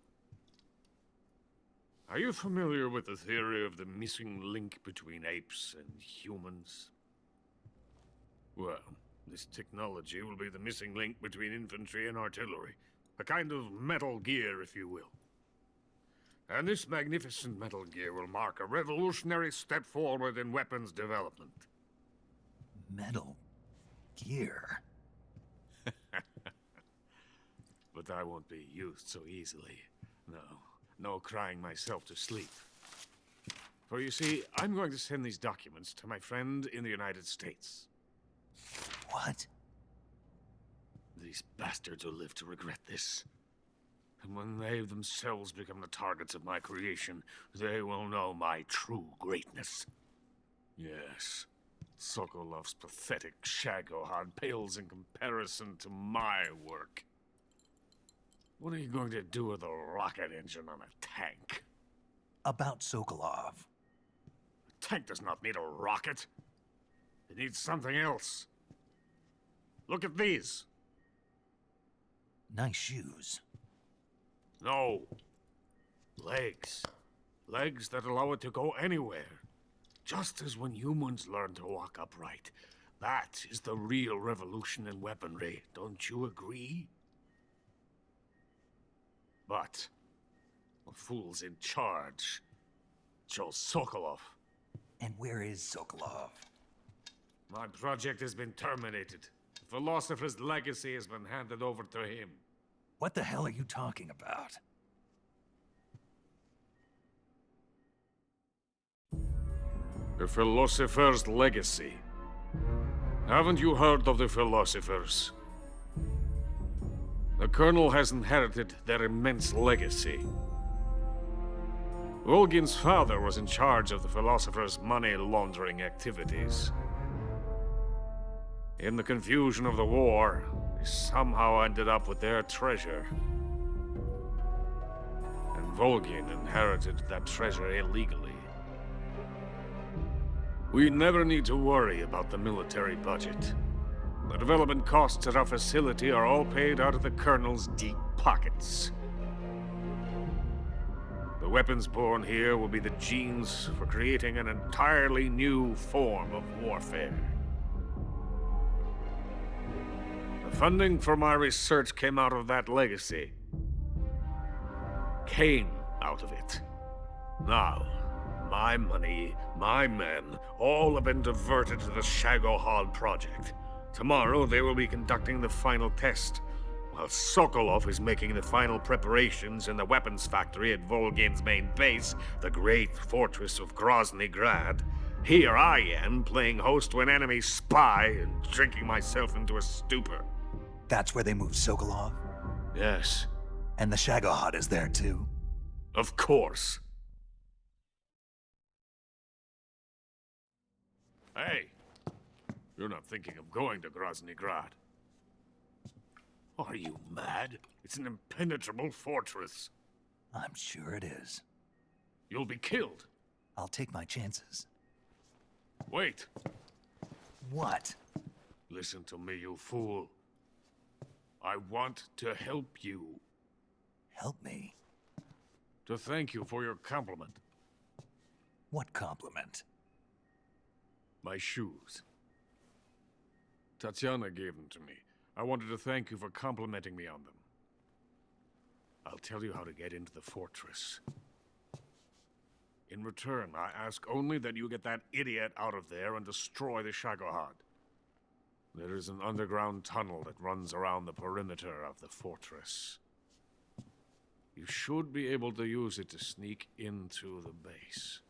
Are you familiar with the theory of the missing link between apes and humans? Well, this technology will be the missing link between infantry and artillery. A kind of Metal Gear, if you will. And this magnificent Metal Gear will mark a revolutionary step forward in weapons development. Metal Gear? But I won't be used so easily. No crying myself to sleep. For you see, I'm going to send these documents to my friend in the United States. What? These bastards will live to regret this. And when they themselves become the targets of my creation, they will know my true greatness. Yes, Sokolov's pathetic Shagohod pales in comparison to my work. What are you going to do with a rocket engine on a tank? About Sokolov. A tank does not need a rocket. It needs something else. Look at these. Nice shoes. No. Legs. Legs that allow it to go anywhere. Just as when humans learn to walk upright. That is the real revolution in weaponry. Don't you agree? But the fool's in charge. Joe Sokolov. And where is Sokolov? My project has been terminated. The philosopher's legacy has been handed over to him. What the hell are you talking about? The philosopher's legacy. Haven't you heard of the philosophers? The Colonel has inherited their immense legacy. Volgin's father was in charge of the philosophers' money laundering activities. In the confusion of the war, they somehow ended up with their treasure. And Volgin inherited that treasure illegally. We never need to worry about the military budget. The development costs at our facility are all paid out of the Colonel's deep pockets. The weapons born here will be the genes for creating an entirely new form of warfare. The funding for my research came out of that legacy. Came out of it. Now, my money, my men, all have been diverted to the Shagohod project. Tomorrow, they will be conducting the final test, while Sokolov is making the final preparations in the weapons factory at Volgin's main base, the great fortress of Grozny Grad. Here I am, playing host to an enemy spy and drinking myself into a stupor. That's where they moved Sokolov? Yes. And the Shagohod is there too? Of course. Hey! You're not thinking of going to Grozny Grad. Are you mad? It's an impenetrable fortress. I'm sure it is. You'll be killed. I'll take my chances. Wait. What? Listen to me, you fool. I want to help you. Help me? To thank you for your compliment. What compliment? My shoes. Tatiana gave them to me. I wanted to thank you for complimenting me on them. I'll tell you how to get into the fortress. In return, I ask only that you get that idiot out of there and destroy the Shagohod. There is an underground tunnel that runs around the perimeter of the fortress. You should be able to use it to sneak into the base.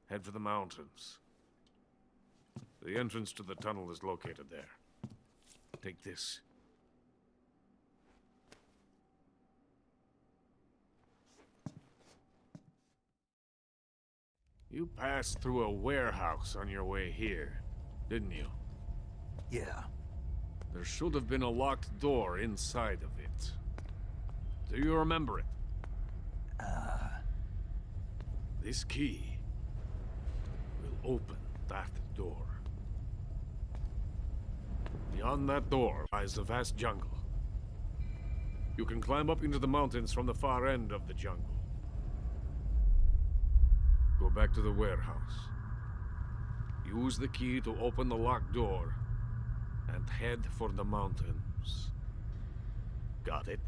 Head for the mountains. The entrance to the tunnel is located there. Take this. You passed through a warehouse on your way here, didn't you? Yeah. There should have been a locked door inside of it. Do you remember it? This key will open that door. Beyond that door lies a vast jungle. You can climb up into the mountains from the far end of the jungle. Go back to the warehouse. Use the key to open the locked door and head for the mountains. Got it?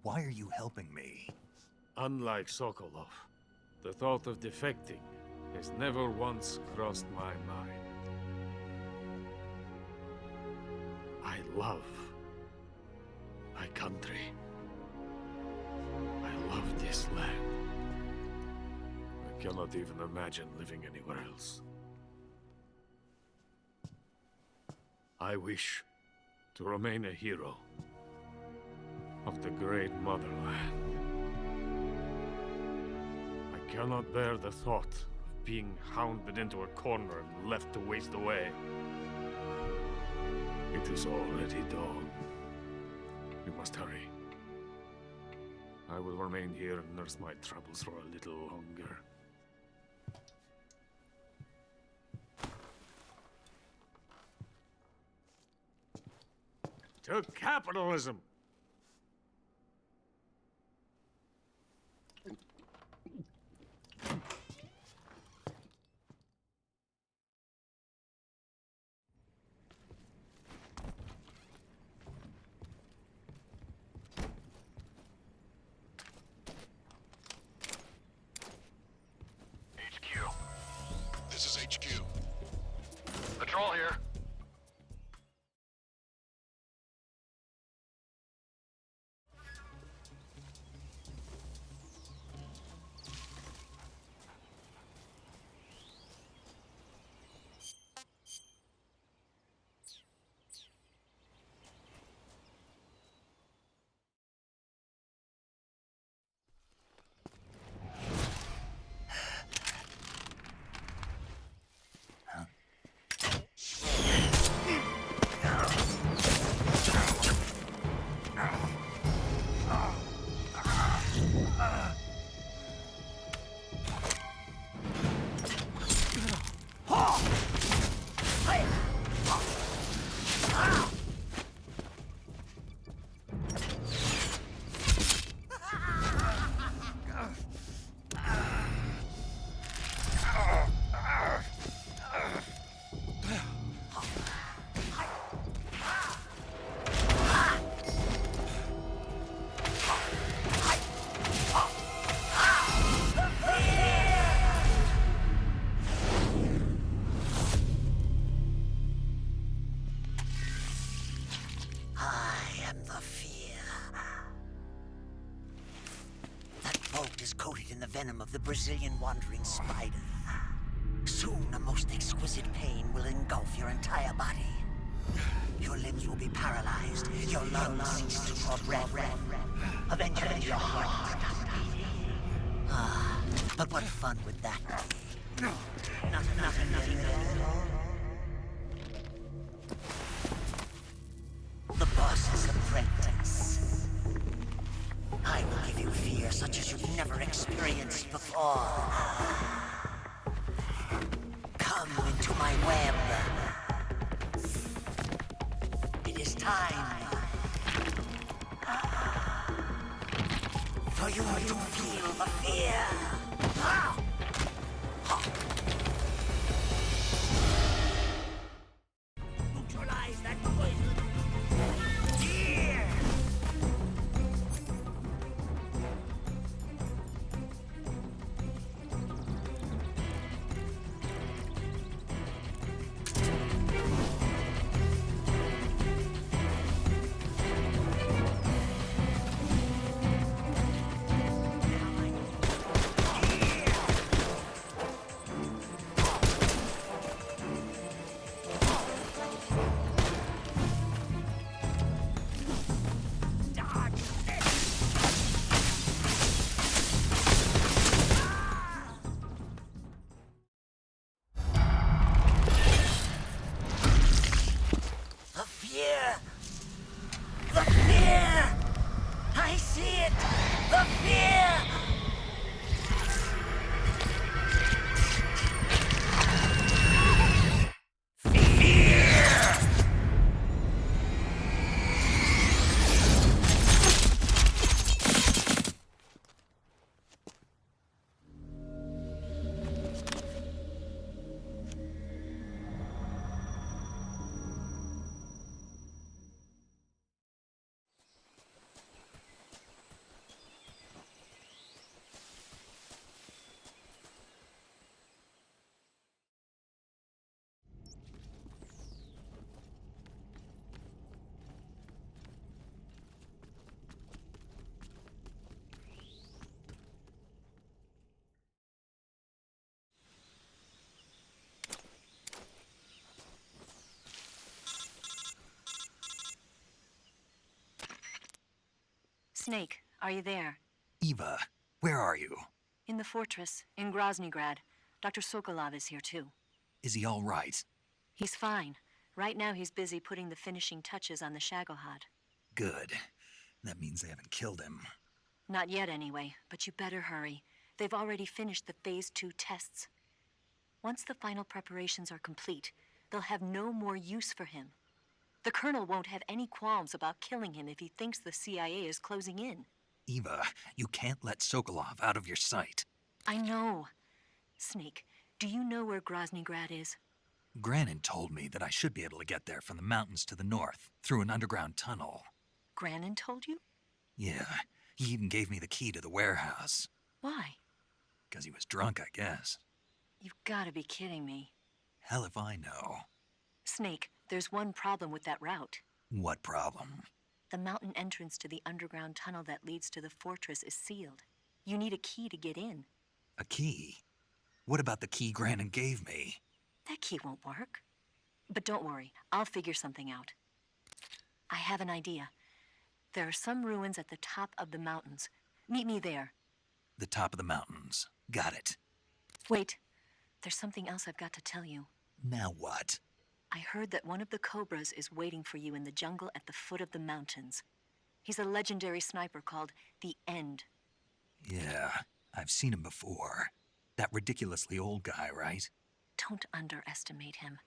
Why are you helping me? Unlike Sokolov, the thought of defecting has never once crossed my mind. I love my country. I love this land. I cannot even imagine living anywhere else. I wish to remain a hero of the great motherland. I cannot bear the thought of being hounded into a corner and left to waste away. It is already dawn. You must hurry. I will remain here and nurse my troubles for a little longer. To capitalism! HQ. This is HQ. Patrol here. Coated in the venom of the Brazilian wandering spider. Soon a most exquisite pain will engulf your entire body. Your limbs will be paralyzed, your lungs cease to draw breath. Eventually your heart will stop beating. Ah, but what fun would that be? Nothing at all. The boss's apprentice. I will give you fear such as you've never experienced before. Come into my web. It is time for you to feel the fear. Neutralize that poison. Fear! Snake, are you there? Eva, where are you? In the fortress, in Groznygrad. Dr. Sokolov is here too. Is he all right? He's fine. Right now he's busy putting the finishing touches on the Shagohod. Good. That means they haven't killed him. Not yet anyway, but you better hurry. They've already finished the Phase 2 tests. Once the final preparations are complete, they'll have no more use for him. The Colonel won't have any qualms about killing him if he thinks the CIA is closing in. Eva, you can't let Sokolov out of your sight. I know. Snake, do you know where Groznygrad is? Granin told me that I should be able to get there from the mountains to the north, through an underground tunnel. Granin told you? Yeah, he even gave me the key to the warehouse. Why? Because he was drunk, I guess. You've got to be kidding me. Hell if I know. Snake, there's one problem with that route. What problem? The mountain entrance to the underground tunnel that leads to the fortress is sealed. You need a key to get in. A key? What about the key Granin gave me? That key won't work. But don't worry, I'll figure something out. I have an idea. There are some ruins at the top of the mountains. Meet me there. The top of the mountains. Got it. Wait, there's something else I've got to tell you. Now what? I heard that one of the Cobras is waiting for you in the jungle at the foot of the mountains. He's a legendary sniper called the End. Yeah, I've seen him before. That ridiculously old guy, right? Don't underestimate him.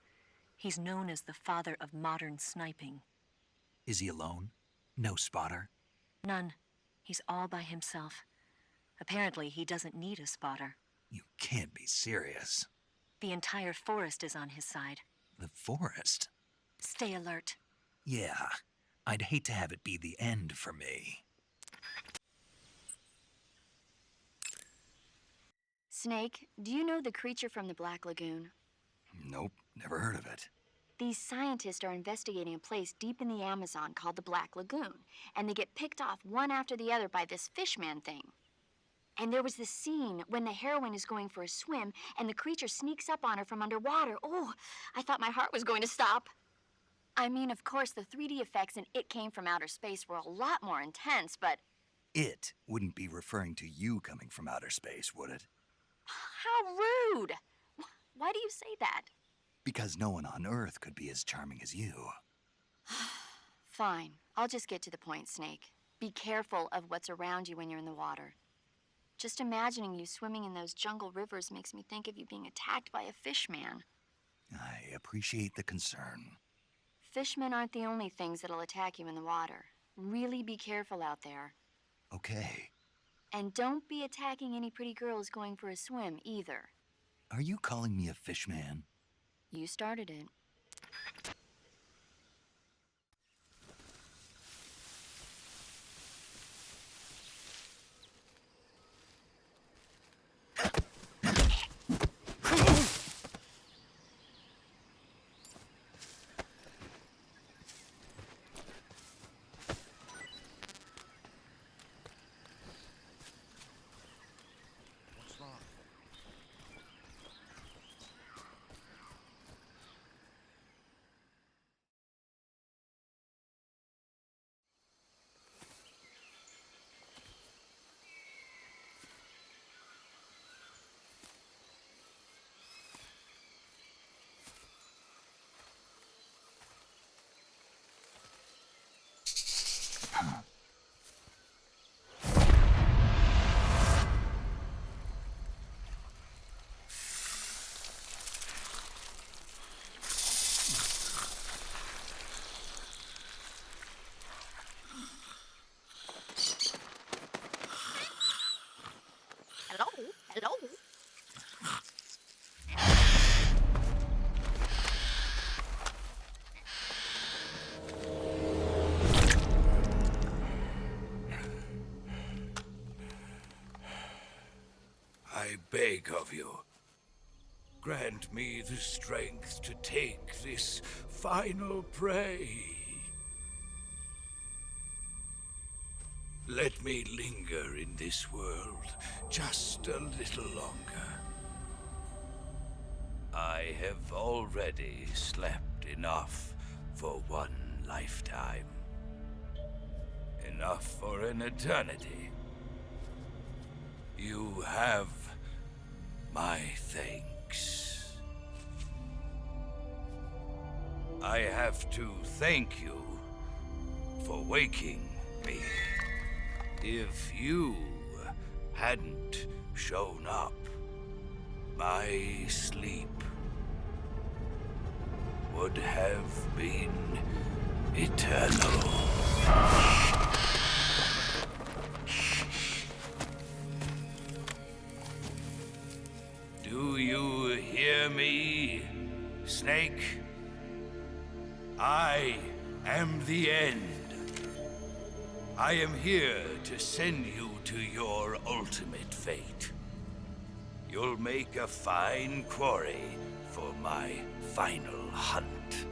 He's known as the father of modern sniping. Is he alone? No spotter? None. He's all by himself. Apparently, he doesn't need a spotter. You can't be serious. The entire forest is on his side. The forest? Stay alert. Yeah, I'd hate to have it be the end for me. Snake, do you know the creature from the Black Lagoon? Nope, never heard of it. These scientists are investigating a place deep in the Amazon called the Black Lagoon, and they get picked off one after the other by this fishman thing. And there was this scene when the heroine is going for a swim, and the creature sneaks up on her from underwater. Oh, I thought my heart was going to stop. I mean, of course, the 3D effects in It Came from Outer Space were a lot more intense, but... It wouldn't be referring to you coming from outer space, would it? How rude! Why do you say that? Because no one on Earth could be as charming as you. Fine. I'll just get to the point, Snake. Be careful of what's around you when you're in the water. Just imagining you swimming in those jungle rivers makes me think of you being attacked by a fishman. I appreciate the concern. Fishmen aren't the only things that'll attack you in the water. Really be careful out there. Okay. And don't be attacking any pretty girls going for a swim, either. Are you calling me a fishman? You started it. Hello? I beg of you, grant me the strength to take this final prey. Let me linger in this world just a little longer. I have already slept enough for one lifetime. Enough for an eternity. You have my thanks. I have to thank you for waking me. If you hadn't shown up, my sleep would have been eternal. Do you hear me, Snake? I am the end. I am here to send you to your ultimate fate. You'll make a fine quarry for my final hunt.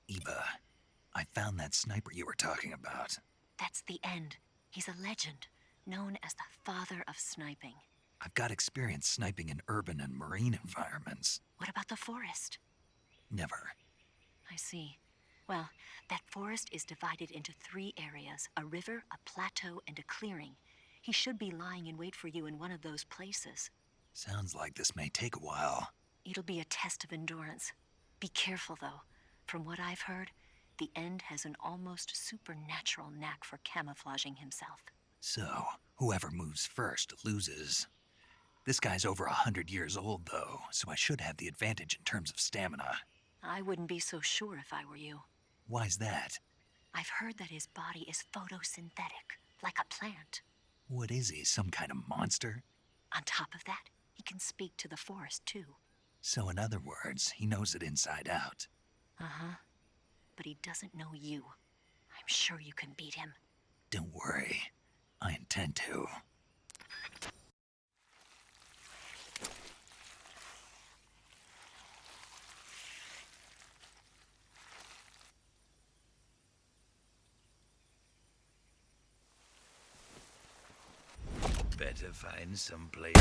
Eva, I found that sniper you were talking about. That's the end. He's a legend, known as the father of sniping. I've got experience sniping in urban and marine environments. What about the forest? Never. I see. Well, that forest is divided into 3 areas, a river, a plateau, and a clearing. He should be lying in wait for you in one of those places. Sounds like this may take a while. It'll be a test of endurance. Be careful, though. From what I've heard, the End has an almost supernatural knack for camouflaging himself. So, whoever moves first loses. This guy's over 100 years old, though, so I should have the advantage in terms of stamina. I wouldn't be so sure if I were you. Why's that? I've heard that his body is photosynthetic, like a plant. What is he, some kind of monster? On top of that, he can speak to the forest, too. So in other words, he knows it inside out. Uh-huh. But he doesn't know you. I'm sure you can beat him. Don't worry. I intend to. Better find some place.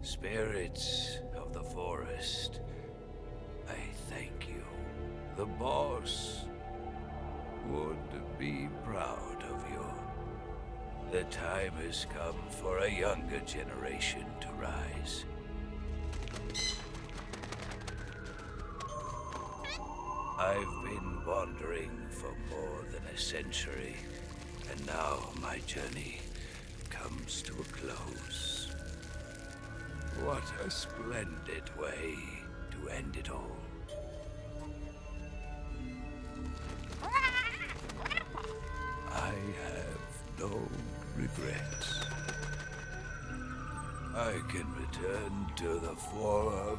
Spirits of the forest, I thank you. The boss would be proud of you. The time has come for a younger generation to rise. I've been wandering for more than a century, and now my journey comes to a close. What a splendid way to end it all. I have no regrets. I can return to the forum.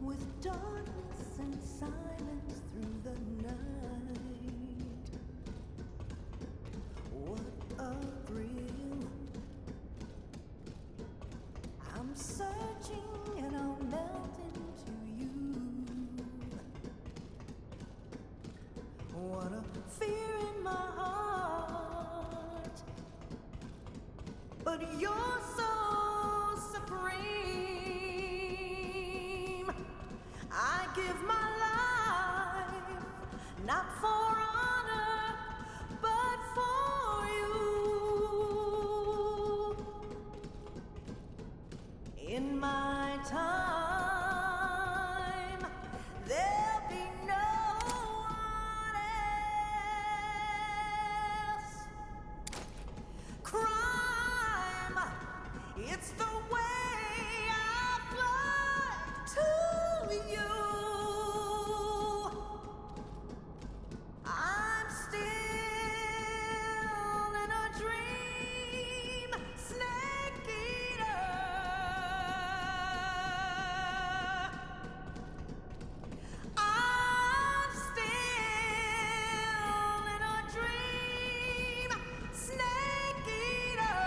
With darkness and silence through the night, what a thrill. I'm searching and I'll melt into you. What a fear in my heart, but you're so supreme. I give my life, not for honor, but for you. In my time, there'll be no one else. Crime, it's the way I fly to you. I'm still in a dream, snake eater. I'm still in a dream, snake eater.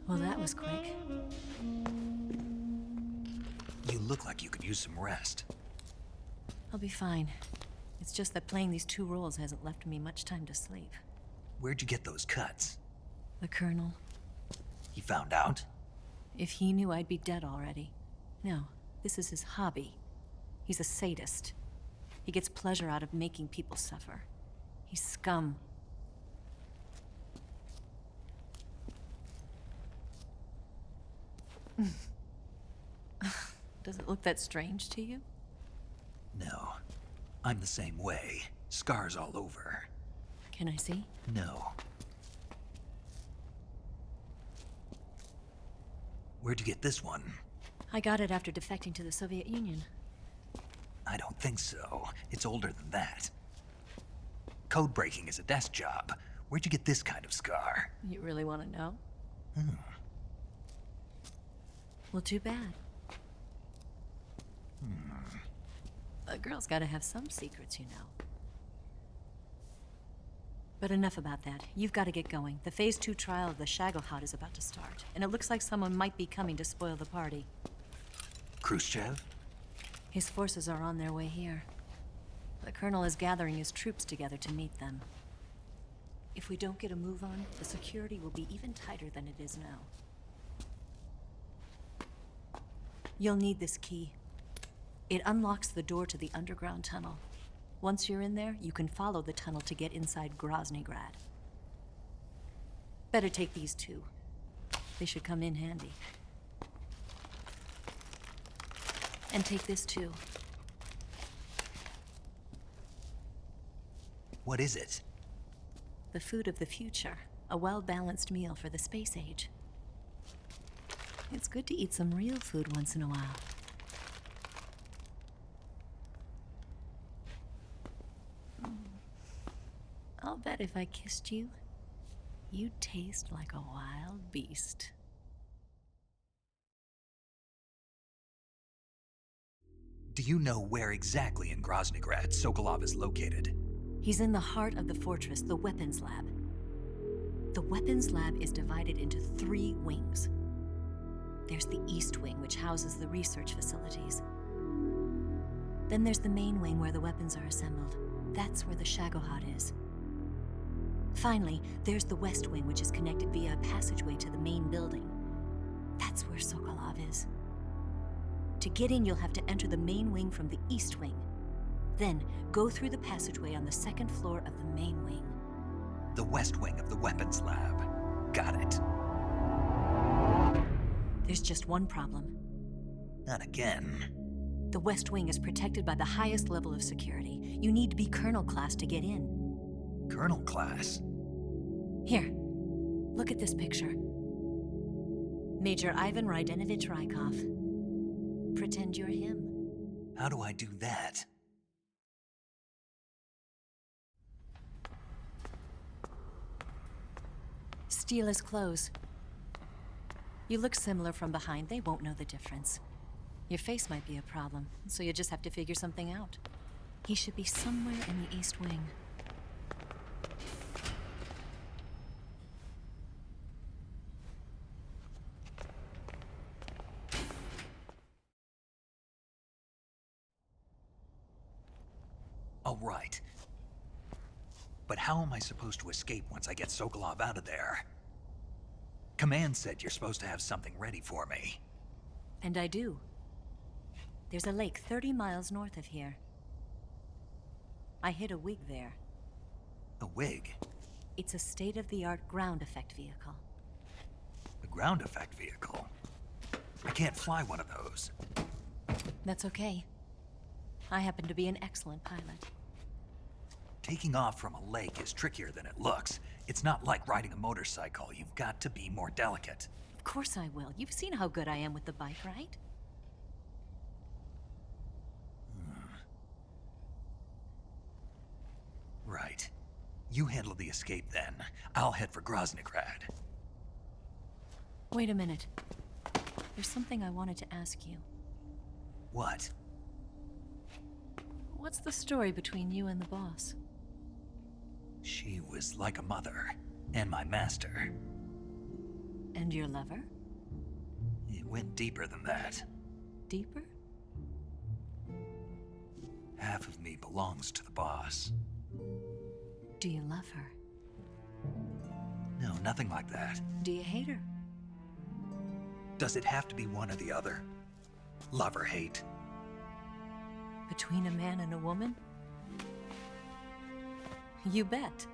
Well, that was quick. You look like you could use some rest. I'll be fine. It's just that playing these two roles hasn't left me much time to sleep. Where'd you get those cuts? The Colonel. He found out? If he knew, I'd be dead already. No, this is his hobby. He's a sadist. He gets pleasure out of making people suffer. He's scum. Does it look that strange to you? No. I'm the same way. Scars all over. Can I see? No. Where'd you get this one? I got it after defecting to the Soviet Union. I don't think so. It's older than that. Code breaking is a desk job. Where'd you get this kind of scar? You really want to know? Well, too bad. A girl's gotta have some secrets, you know. But enough about that. You've got to get going. The Phase 2 trial of the Shagohod is about to start, and it looks like someone might be coming to spoil the party. Khrushchev? His forces are on their way here. The Colonel is gathering his troops together to meet them. If we don't get a move on, the security will be even tighter than it is now. You'll need this key. It unlocks the door to the underground tunnel. Once you're in there, you can follow the tunnel to get inside Groznygrad. Better take these two. They should come in handy. And take this too. What is it? The food of the future. A well-balanced meal for the space age. It's good to eat some real food once in a while. I'll bet if I kissed you, you'd taste like a wild beast. Do you know where exactly in Groznygrad Sokolov is located? He's in the heart of the fortress, the weapons lab. The weapons lab is divided into 3 wings. There's the East Wing, which houses the research facilities. Then there's the main wing where the weapons are assembled. That's where the Shagohod is. Finally, there's the West Wing, which is connected via a passageway to the main building. That's where Sokolov is. To get in, you'll have to enter the main wing from the East Wing. Then, go through the passageway on the 2nd floor of the main wing. The West Wing of the weapons lab. Got it. There's just one problem. Not again. The West Wing is protected by the highest level of security. You need to be Colonel class to get in. Colonel class? Here, look at this picture. Major Ivan Rydenovich Rykov. Pretend you're him. How do I do that? Steal his clothes. You look similar from behind. They won't know the difference. Your face might be a problem, so you just have to figure something out. He should be somewhere in the East Wing. All right. But how am I supposed to escape once I get Sokolov out of there? Command said you're supposed to have something ready for me. And I do. There's a lake 30 miles north of here. I hid a wig there. A wig? It's a state-of-the-art ground effect vehicle. A ground effect vehicle? I can't fly one of those. That's okay. I happen to be an excellent pilot. Taking off from a lake is trickier than it looks. It's not like riding a motorcycle. You've got to be more delicate. Of course I will. You've seen how good I am with the bike, right? Right. You handle the escape then. I'll head for Groznygrad. Wait a minute. There's something I wanted to ask you. What? What's the story between you and the boss? She was like a mother, and my master. And your lover? It went deeper than that. Deeper? Half of me belongs to the boss. Do you love her? No, nothing like that. Do you hate her? Does it have to be one or the other? Love or hate? Between a man and a woman? You bet.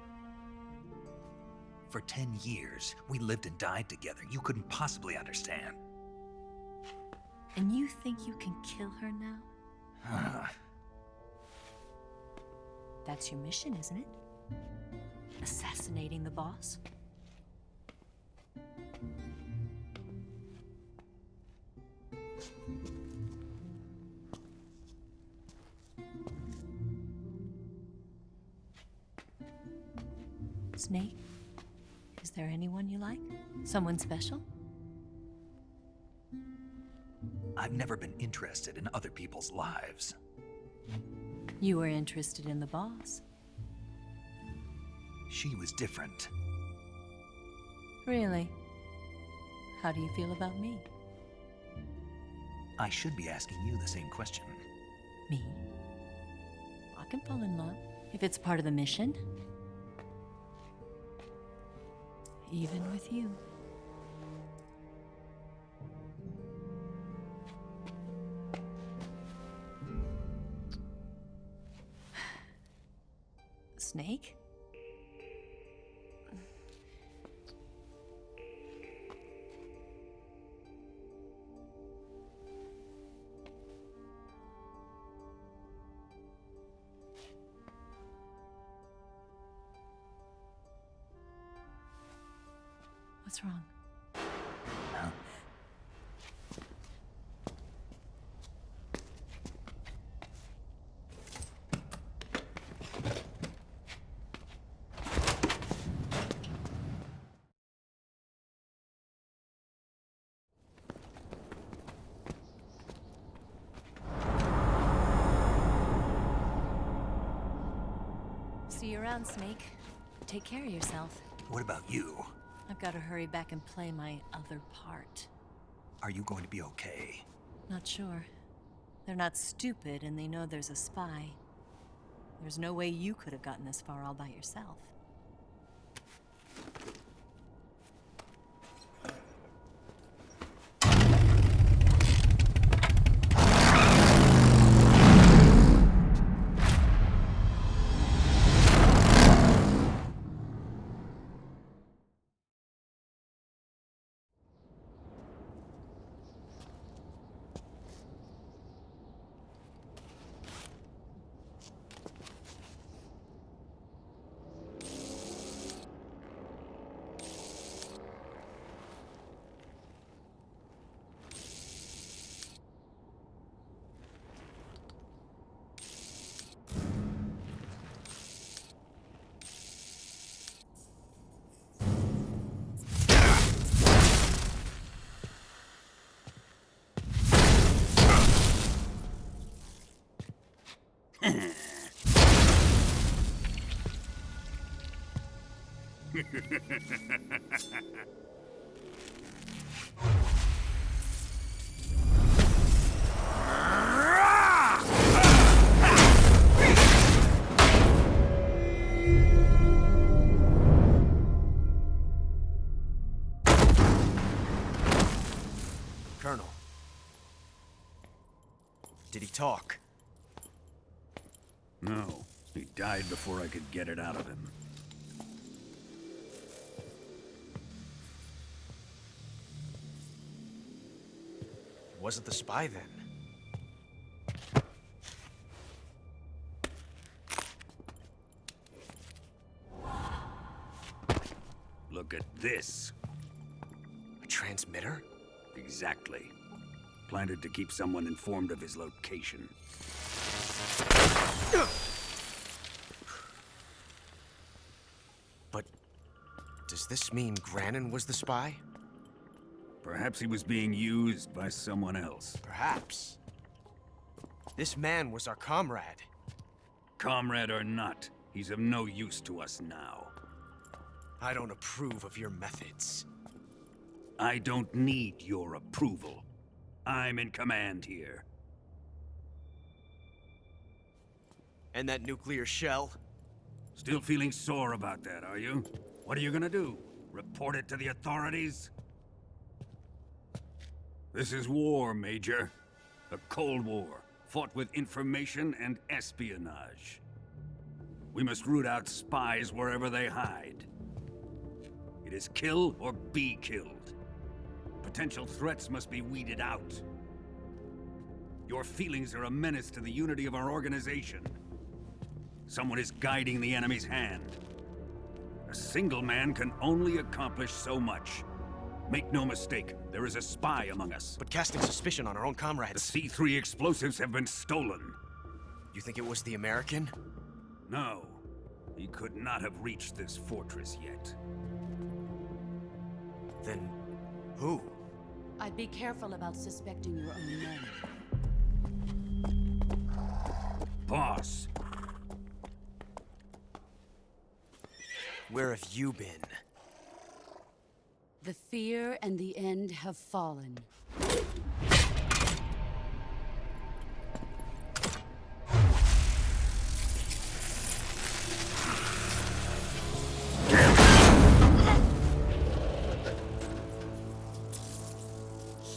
For 10 years, we lived and died together. You couldn't possibly understand. And you think you can kill her now? That's your mission, isn't it? Assassinating the boss? Snake, is there anyone you like? Someone special? I've never been interested in other people's lives. You were interested in the boss. She was different. Really? How do you feel about me? I should be asking you the same question. Me? I can fall in love if it's part of the mission. Even with you. Snake? What's wrong? Huh? See you around, Snake. Take care of yourself. What about you? I've got to hurry back and play my other part. Are you going to be okay? Not sure. They're not stupid, and they know there's a spy. There's no way you could have gotten this far all by yourself. Colonel. Did he talk? No. He died before I could get it out of him. Wasn't the spy then? Look at this. A transmitter? Exactly. Planted to keep someone informed of his location. But does this mean Granin was the spy? Perhaps he was being used by someone else. Perhaps. This man was our comrade. Comrade or not, he's of no use to us now. I don't approve of your methods. I don't need your approval. I'm in command here. And that nuclear shell? Still feeling sore about that, are you? What are you gonna do? Report it to the authorities? This is war, Major. A Cold War, fought with information and espionage. We must root out spies wherever they hide. It is kill or be killed. Potential threats must be weeded out. Your feelings are a menace to the unity of our organization. Someone is guiding the enemy's hand. A single man can only accomplish so much. Make no mistake, there is a spy among us. But casting suspicion on our own comrades... The C3 explosives have been stolen. You think it was the American? No. He could not have reached this fortress yet. Then... who? I'd be careful about suspecting your own men. Boss! Where have you been? The fear and the end have fallen.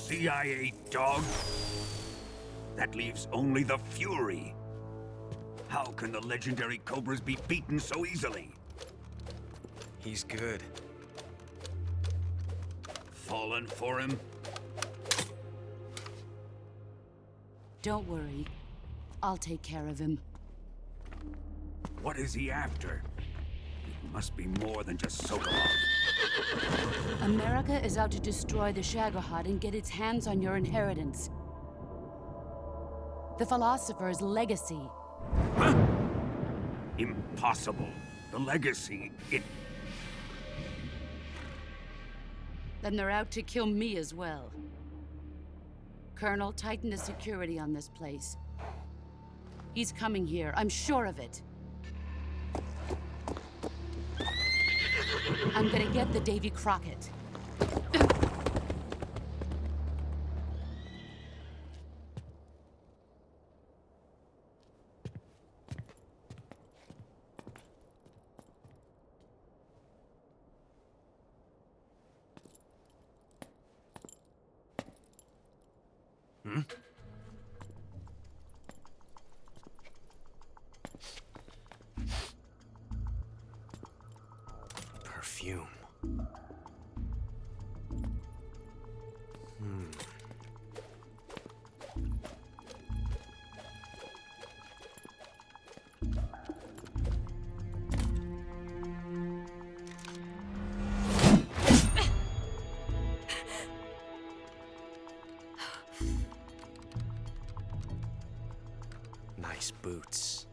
CIA dog? That leaves only the Fury. How can the legendary Cobras be beaten so easily? He's good. Fallen for him? Don't worry. I'll take care of him. What is he after? It must be more than just Sokolov. America is out to destroy the Shagohod and get its hands on your inheritance. The philosopher's legacy. Huh? Impossible. The legacy, it... Then they're out to kill me as well. Colonel, tighten the security on this place. He's coming here, I'm sure of it. I'm gonna get the Davy Crockett. Perfume. Nice boots.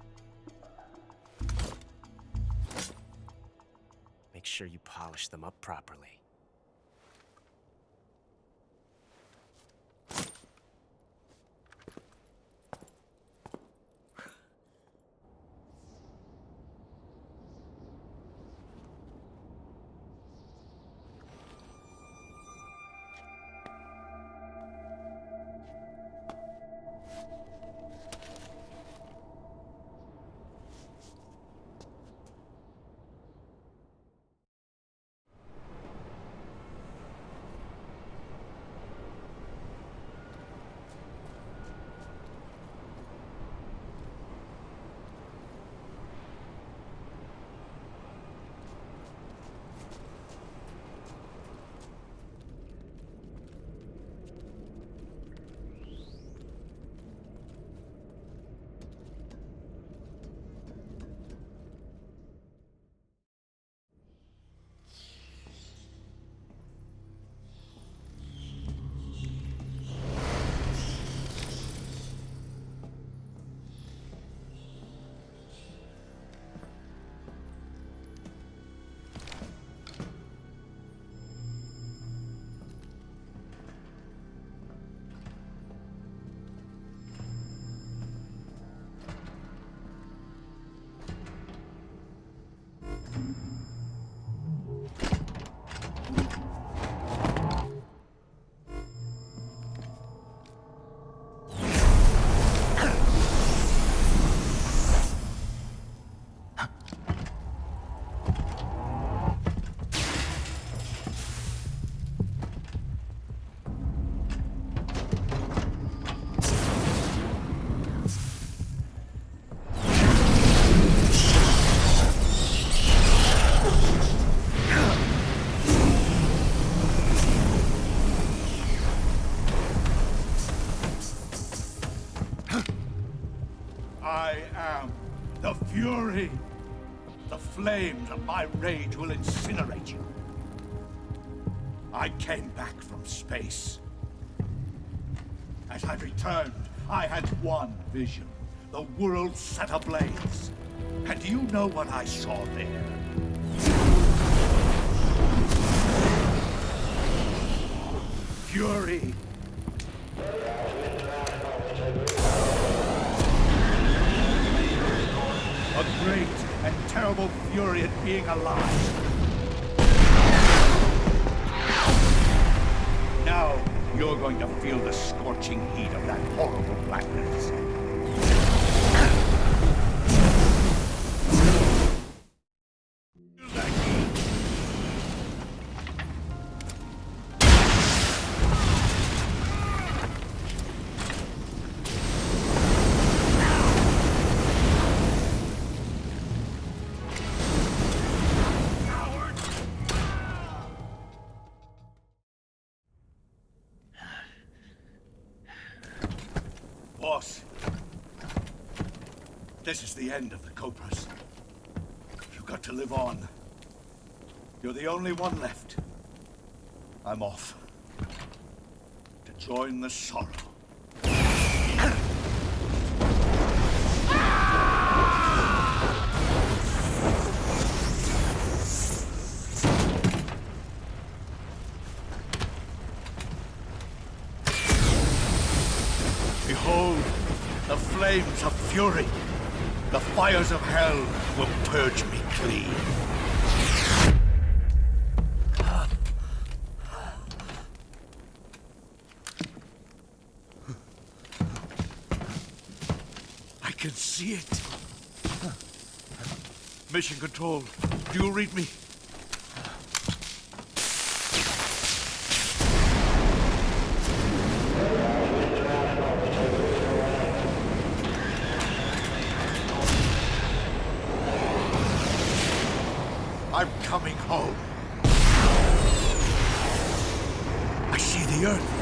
Make sure you polish them up properly. Fury! The flames of my rage will incinerate you. I came back from space. As I returned, I had one vision. The world set ablaze. And do you know what I saw there? Fury. A great and terrible fury at being alive. Now, you're going to feel the scorching heat of that horrible blackness. Boss, this is the end of the Cobras. You've got to live on. You're the only one left. I'm off. To join the sorrow. Behold, the flames of fury. The fires of hell will purge me clean. I can see it. Mission Control, do you read me? I'm coming home. I see the Earth.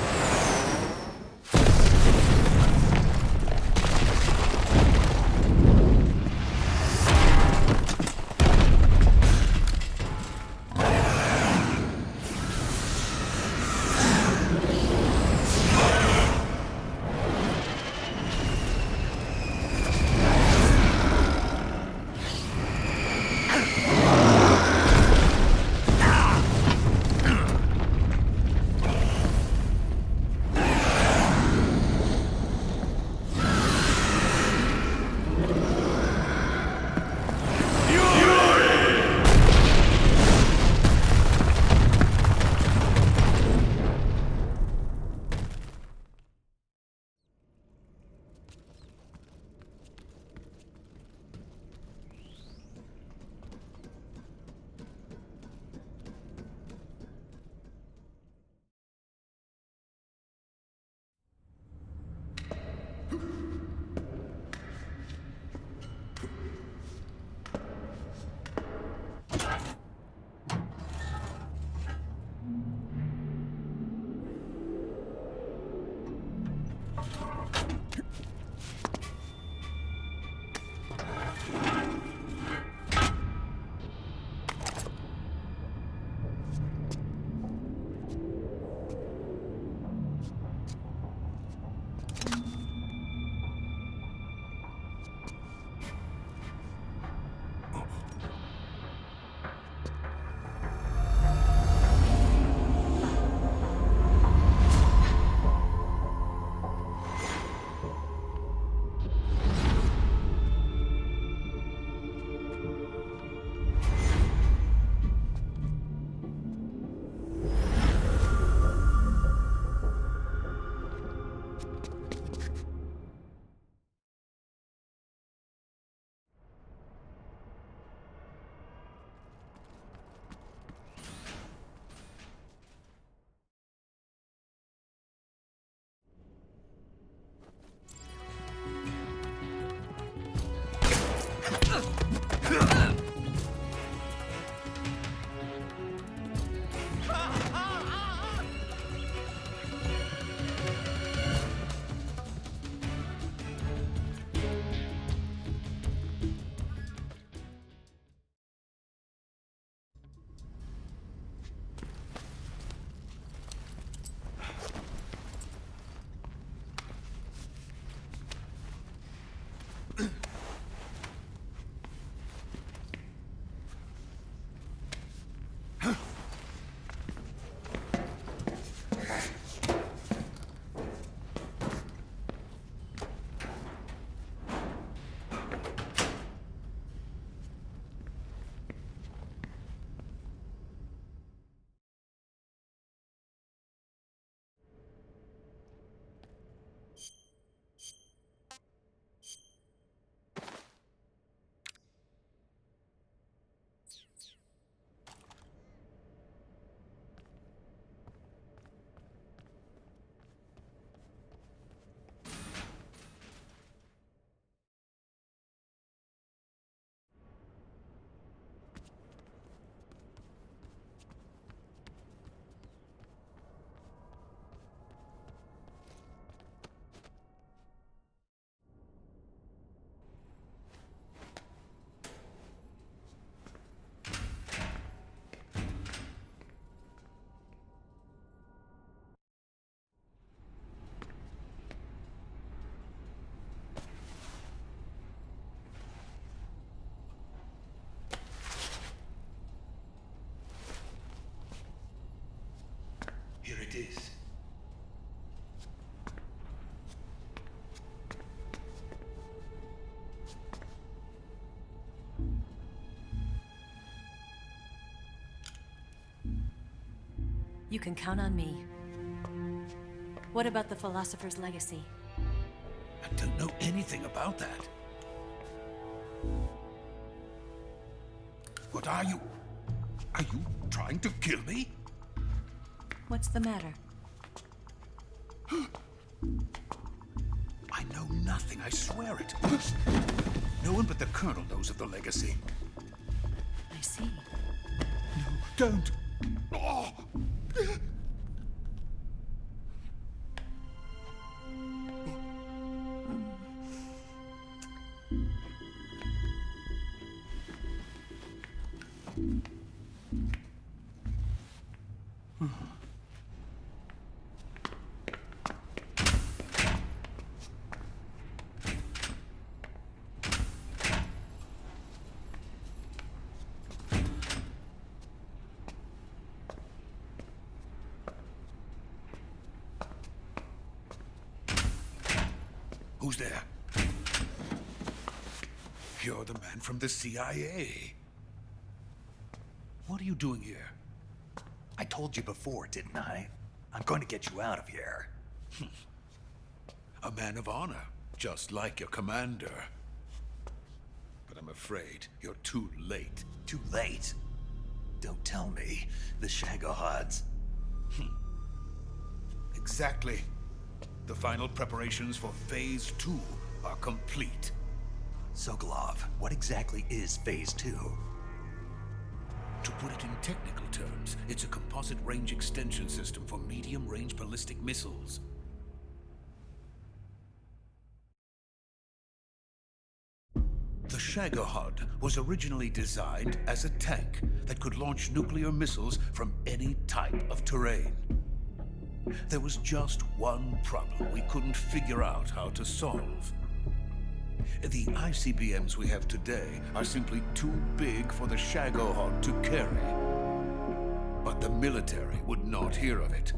You can count on me. What about the Philosopher's Legacy? I don't know anything about that. What are you? Are you trying to kill me? What's the matter? I know nothing, I swear it. No one but the Colonel knows of the legacy. I see. No, don't! Oh. Who's there? You're the man from the CIA. What are you doing here? I told you before, didn't I? I'm going to get you out of here. A man of honor, just like your commander. But I'm afraid you're too late. Too late? Don't tell me. The Shagohods. Exactly. The final preparations for Phase 2 are complete. Sokolov, what exactly is Phase 2? To put it in technical terms, it's a composite range extension system for medium-range ballistic missiles. The Shagohod was originally designed as a tank that could launch nuclear missiles from any type of terrain. There was just one problem we couldn't figure out how to solve. The ICBMs we have today are simply too big for the Shagohod to carry. But the military would not hear of it.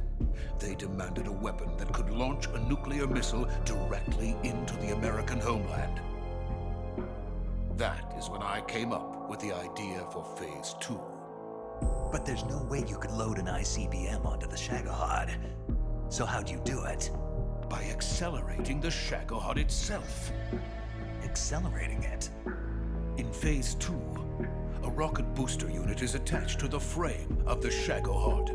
They demanded a weapon that could launch a nuclear missile directly into the American homeland. That is when I came up with the idea for Phase 2. But there's no way you could load an ICBM onto the Shagohod. So how'd you do it? By accelerating the Shagohod itself. Accelerating it? In Phase 2, a rocket booster unit is attached to the frame of the Shagohod.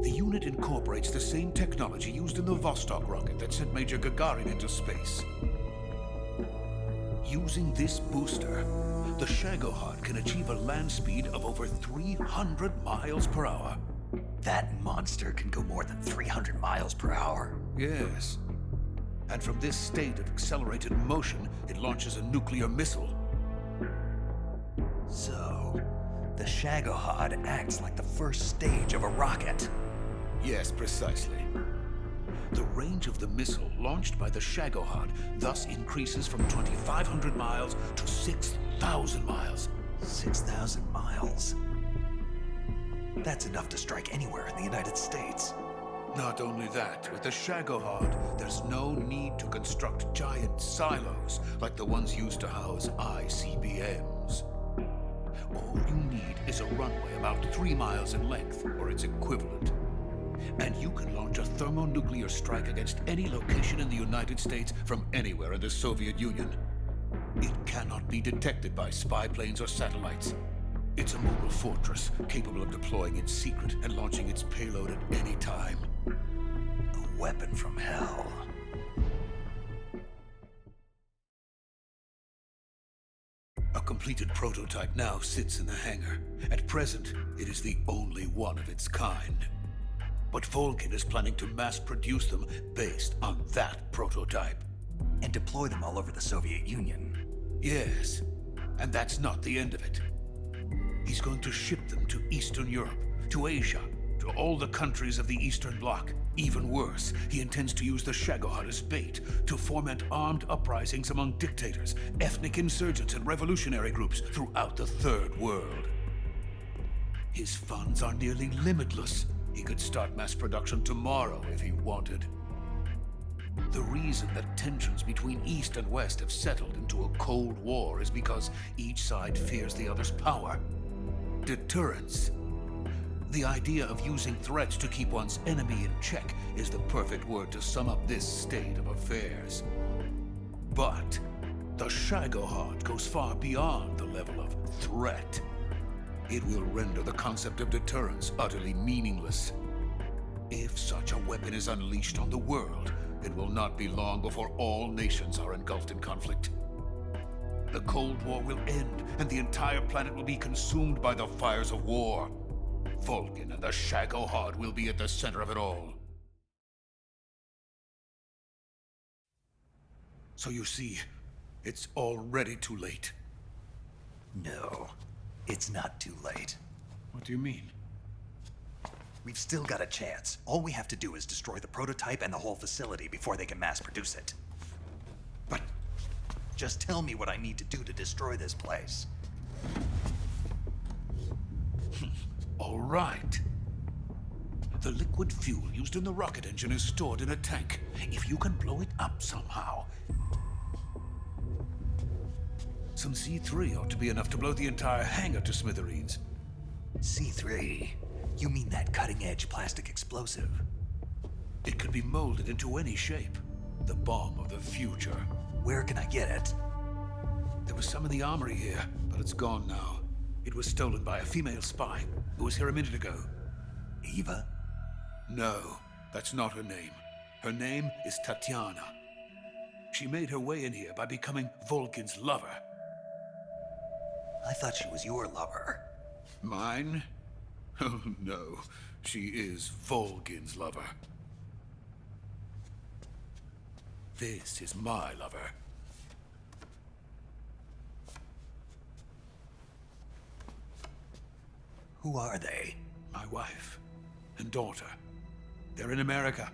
The unit incorporates the same technology used in the Vostok rocket that sent Major Gagarin into space. Using this booster, the Shagohod can achieve a land speed of over 300 miles per hour. That monster can go more than 300 miles per hour? Yes. And from this state of accelerated motion, it launches a nuclear missile. So, the Shagohod acts like the first stage of a rocket? Yes, precisely. The range of the missile launched by the Shagohod thus increases from 2,500 miles to 6,000 miles. 6,000 miles? That's enough to strike anywhere in the United States. Not only that, with the Shagohod, there's no need to construct giant silos like the ones used to house ICBMs. All you need is a runway about 3 miles in length, or its equivalent. And you can launch a thermonuclear strike against any location in the United States from anywhere in the Soviet Union. It cannot be detected by spy planes or satellites. It's a mobile fortress, capable of deploying in secret and launching its payload at any time. A weapon from hell. A completed prototype now sits in the hangar. At present, it is the only one of its kind. But Volkin is planning to mass-produce them based on that prototype. And deploy them all over the Soviet Union. Yes, and that's not the end of it. He's going to ship them to Eastern Europe, to Asia, to all the countries of the Eastern Bloc. Even worse, he intends to use the Shagohod as bait to foment armed uprisings among dictators, ethnic insurgents, and revolutionary groups throughout the Third World. His funds are nearly limitless. He could start mass production tomorrow if he wanted. The reason that tensions between East and West have settled into a Cold War is because each side fears the other's power. Deterrence. The idea of using threats to keep one's enemy in check is the perfect word to sum up this state of affairs. But the Shagohod goes far beyond the level of threat. It will render the concept of deterrence utterly meaningless. If such a weapon is unleashed on the world, it will not be long before all nations are engulfed in conflict. The Cold War will end, and the entire planet will be consumed by the fires of war. Vulcan and the Shagohod will be at the center of it all. So you see, it's already too late. No, it's not too late. What do you mean? We've still got a chance. All we have to do is destroy the prototype and the whole facility before they can mass produce it. But just tell me what I need to do to destroy this place. All right. The liquid fuel used in the rocket engine is stored in a tank. If you can blow it up somehow, some C3 ought to be enough to blow the entire hangar to smithereens. C3? You mean that cutting-edge plastic explosive? It could be molded into any shape. The bomb of the future. Where can I get it? There was some in the armory here, but it's gone now. It was stolen by a female spy who was here a minute ago. Eva? No, that's not her name. Her name is Tatiana. She made her way in here by becoming Vulcan's lover. I thought she was your lover. Mine? Oh, no. She is Vulcan's lover. This is my lover. Who are they? My wife and daughter. They're in America.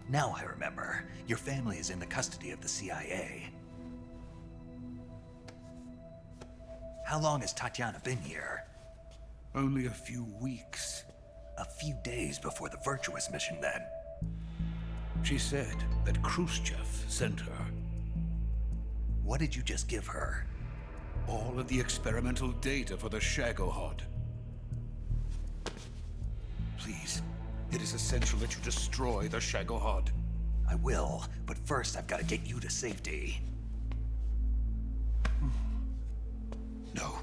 Now I remember. Your family is in the custody of the CIA. How long has Tatiana been here? Only a few weeks. A few days before the Virtuous mission, then. She said that Khrushchev sent her. What did you just give her? All of the experimental data for the Shagohod. Please, it is essential that you destroy the Shagohod. I will, but first I've got to get you to safety. No.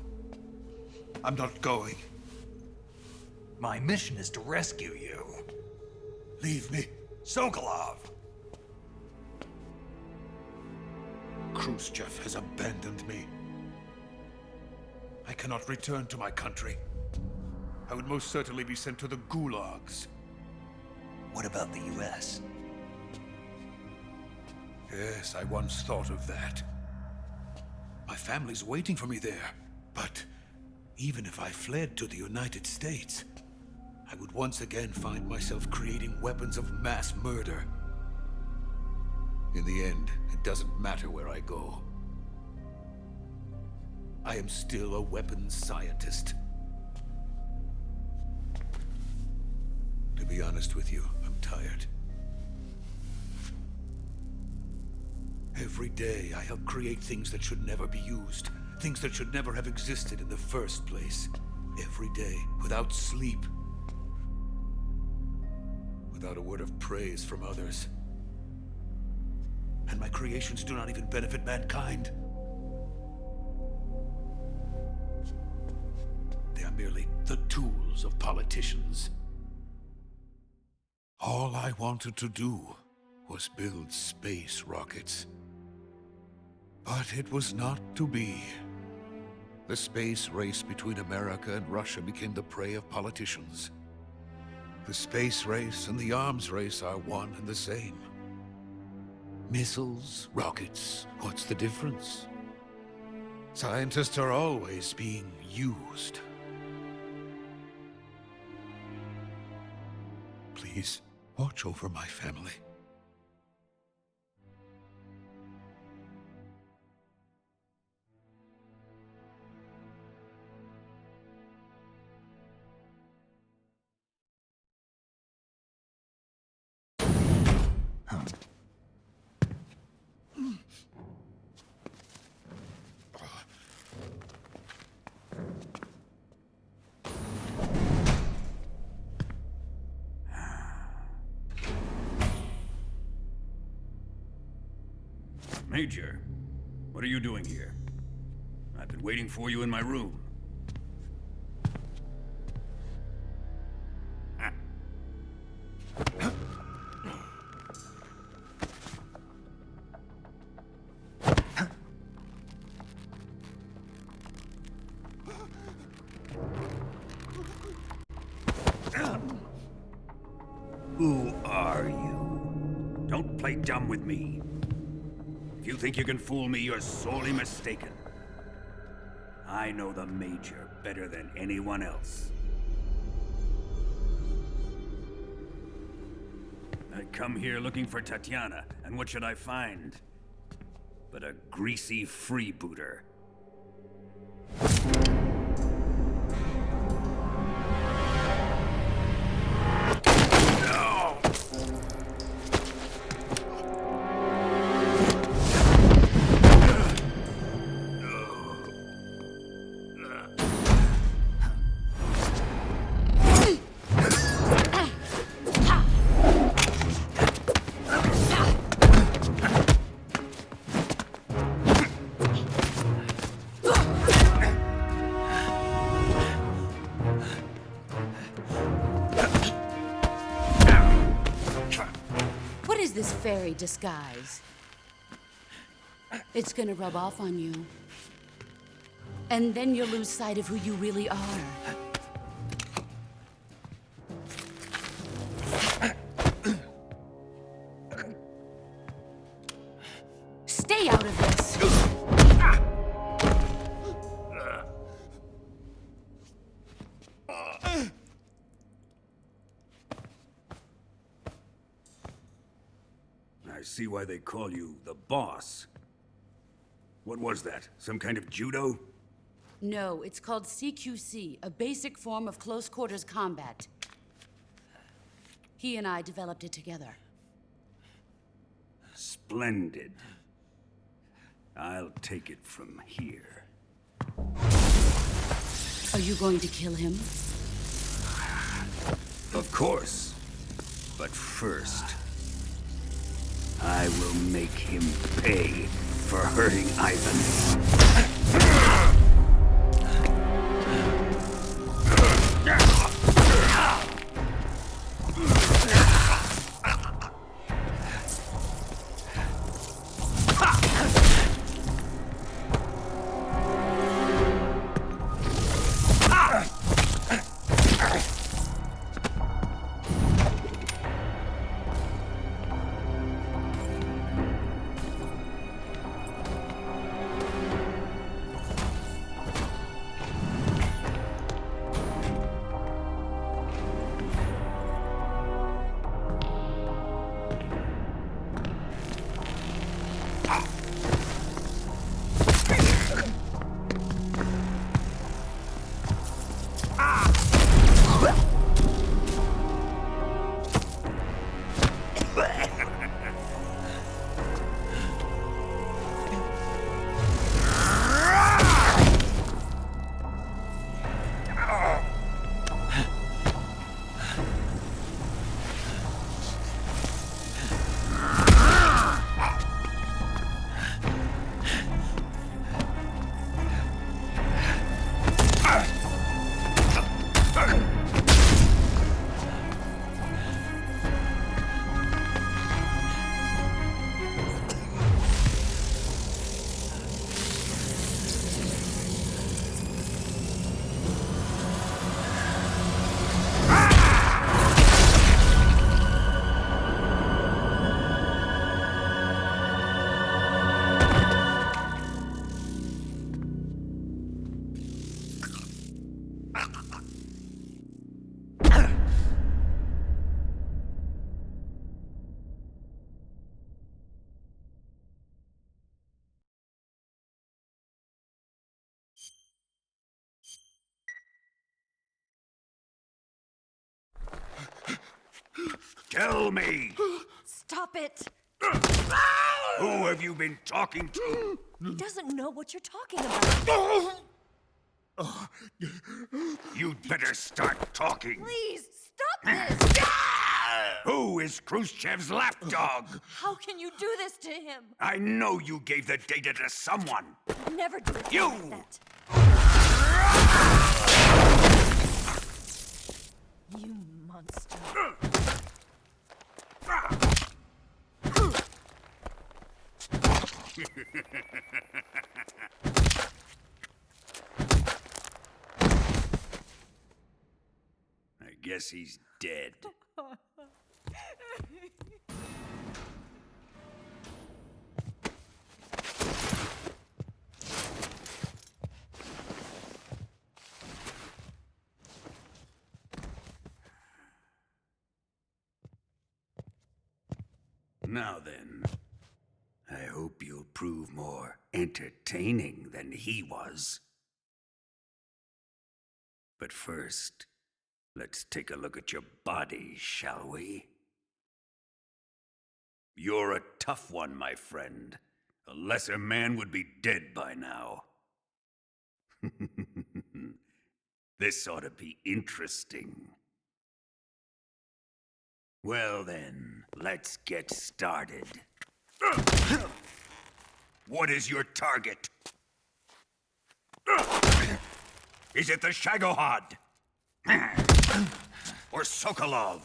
I'm not going. My mission is to rescue you. Leave me. Sokolov! Khrushchev has abandoned me. I cannot return to my country. I would most certainly be sent to the gulags. What about the US? Yes, I once thought of that. My family's waiting for me there. But even if I fled to the United States, I would once again find myself creating weapons of mass murder. In the end, it doesn't matter where I go. I am still a weapons scientist. To be honest with you, I'm tired. Every day, I help create things that should never be used. Things that should never have existed in the first place. Every day, without sleep. Without a word of praise from others. And my creations do not even benefit mankind. They are merely the tools of politicians. All I wanted to do was build space rockets. But it was not to be. The space race between America and Russia became the prey of politicians. The space race and the arms race are one and the same. Missiles, rockets, what's the difference? Scientists are always being used. Please, watch over my family. Major, what are you doing here? I've been waiting for you in my room. Who are you? Don't play dumb with me. If you think you can fool me, you're sorely mistaken. I know the Major better than anyone else. I come here looking for Tatiana, and what should I find? But a greasy freebooter. Fairy disguise. It's gonna rub off on you. And then you'll lose sight of who you really are. Stay out of this! I see why they call you the boss. What was that? Some kind of judo? No, it's called CQC, a basic form of close quarters combat. He and I developed it together. Splendid. I'll take it from here. Are you going to kill him? Of course. But first, I will make him pay for hurting Ivan. Tell me! Stop it! Who have you been talking to? He doesn't know what you're talking about. You'd better start talking. Please, stop this! Who is Khrushchev's lapdog? How can you do this to him? I know you gave the data to someone. Never do it You! like that. You monster. I guess he's dead. Now then, I hope you'll prove more entertaining than he was. But first, let's take a look at your body, shall we? You're a tough one, my friend. A lesser man would be dead by now. This ought to be interesting. Well then, let's get started. What is your target? Is it the Shagohod? Or Sokolov?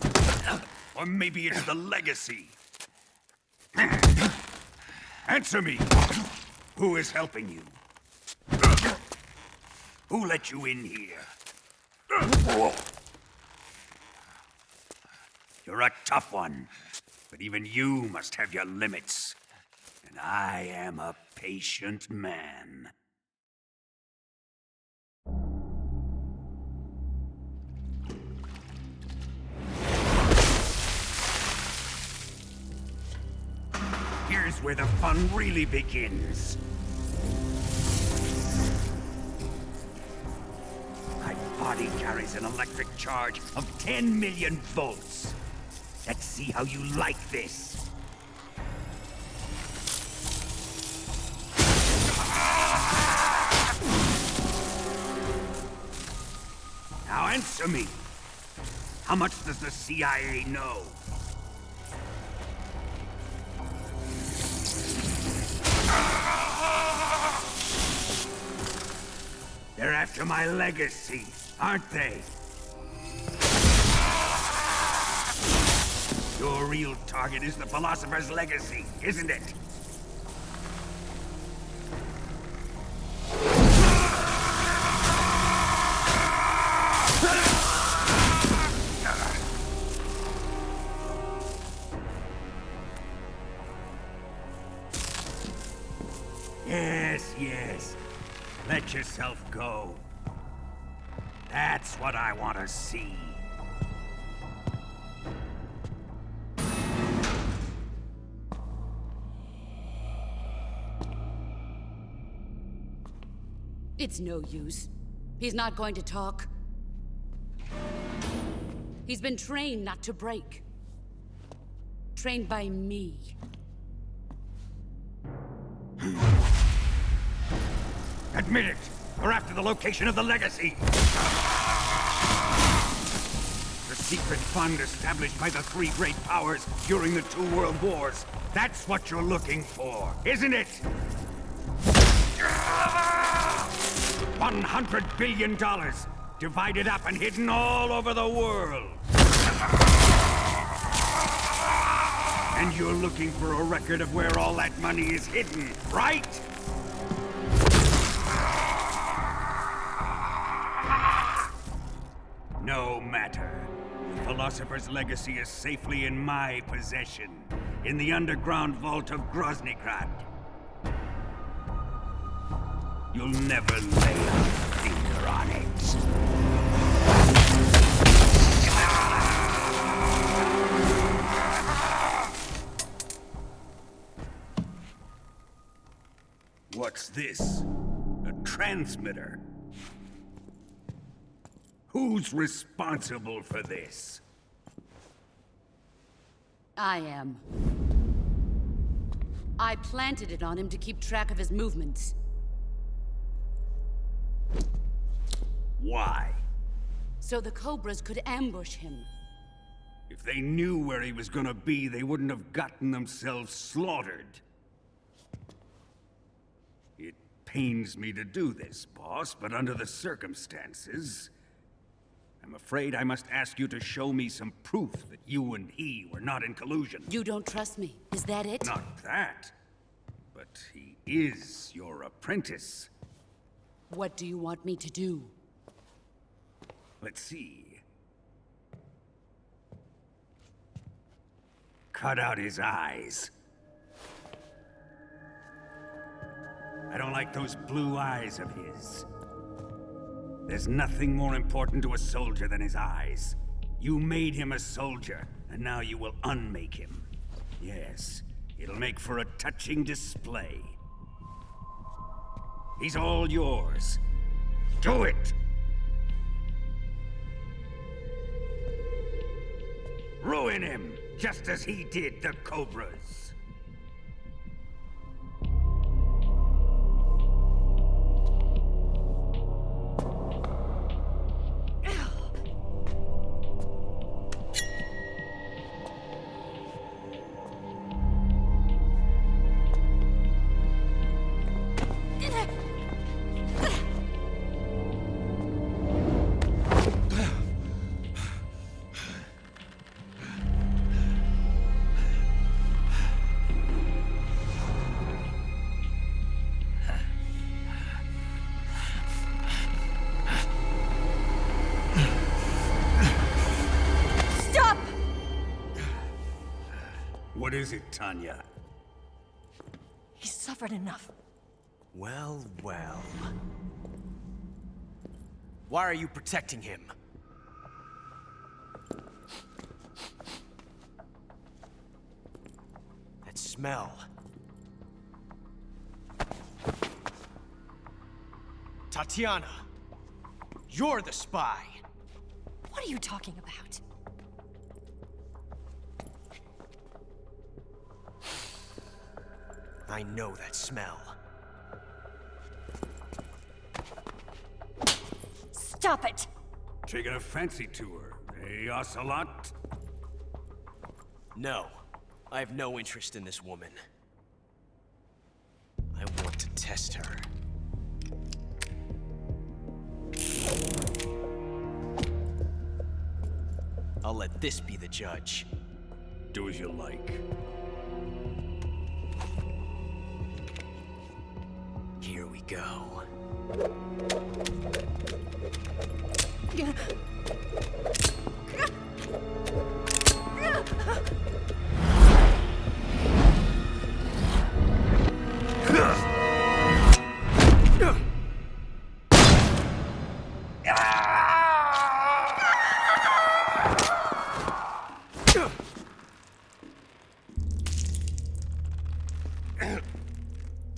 Or maybe it's the Legacy? Answer me! Who is helping you? Who let you in here? You're a tough one, but even you must have your limits. And I am a patient man. Here's where the fun really begins. My body carries an electric charge of 10 million volts. Let's see how you like this. Now answer me. How much does the CIA know? They're after my legacy, aren't they? Your real target is the Philosopher's Legacy, isn't it? Yes, yes. Let yourself go. That's what I want to see. It's no use. He's not going to talk. He's been trained not to break. Trained by me. Admit it! We're after the location of the Legacy! The secret fund established by the three great powers during the 2 world wars. That's what you're looking for, isn't it? $100 billion, divided up and hidden all over the world. And you're looking for a record of where all that money is hidden, right? No matter. The Philosopher's Legacy is safely in my possession, in the underground vault of Groznygrad. You'll never lay a finger on it. What's this? A transmitter? Who's responsible for this? I am. I planted it on him to keep track of his movements. Why? So the Cobras could ambush him. If they knew where he was gonna be, they wouldn't have gotten themselves slaughtered. It pains me to do this, boss, but under the circumstances, I'm afraid I must ask you to show me some proof that you and he were not in collusion. You don't trust me, is that it? Not that, but he is your apprentice. What do you want me to do? Let's see. Cut out his eyes. I don't like those blue eyes of his. There's nothing more important to a soldier than his eyes. You made him a soldier, and now you will unmake him. Yes, it'll make for a touching display. He's all yours. Do it! Ruin him, just as he did the Cobras. What is it, Tanya? He's suffered enough. Well, well. Why are you protecting him? That smell. Tatiana, you're the spy. What are you talking about? I know that smell. Stop it! Taking a fancy to her, eh, Ocelot? No, I have no interest in this woman. I want to test her. I'll let this be the judge. Do as you like. Here we go.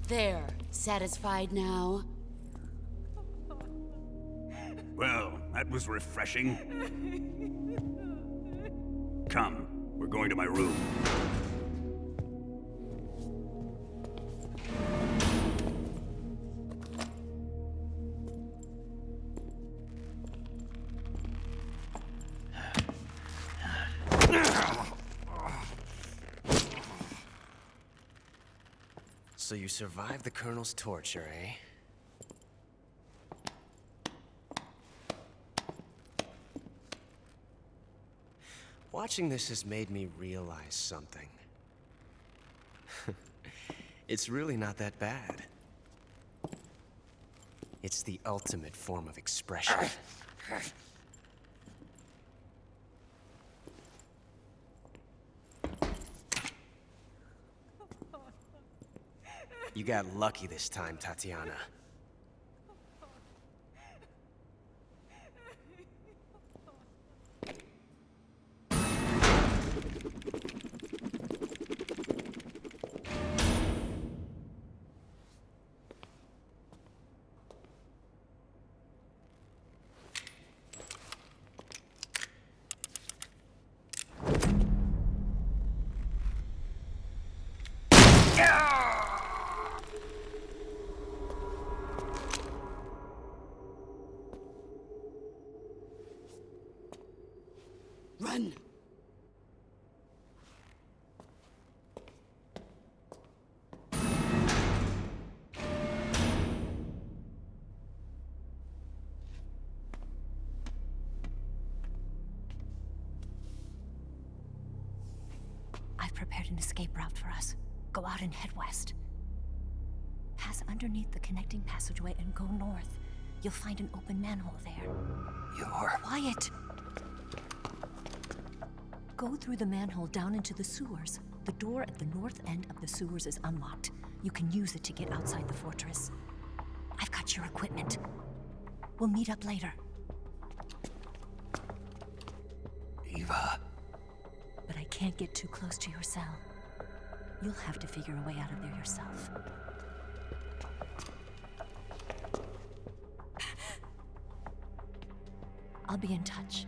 There. Satisfied now? Well, that was refreshing. Come, we're going to my room. So you survived the Colonel's torture, eh? Watching this has made me realize something. It's really not that bad. It's the ultimate form of expression. You got lucky this time, Tatiana. Run! I've prepared an escape route for us. Go out and head west. Pass underneath the connecting passageway and go north. You'll find an open manhole there. You're... Quiet! Go through the manhole down into the sewers. The door at the north end of the sewers is unlocked. You can use it to get outside the fortress. I've got your equipment. We'll meet up later. Eva. But I can't get too close to your cell. You'll have to figure a way out of there yourself. I'll be in touch.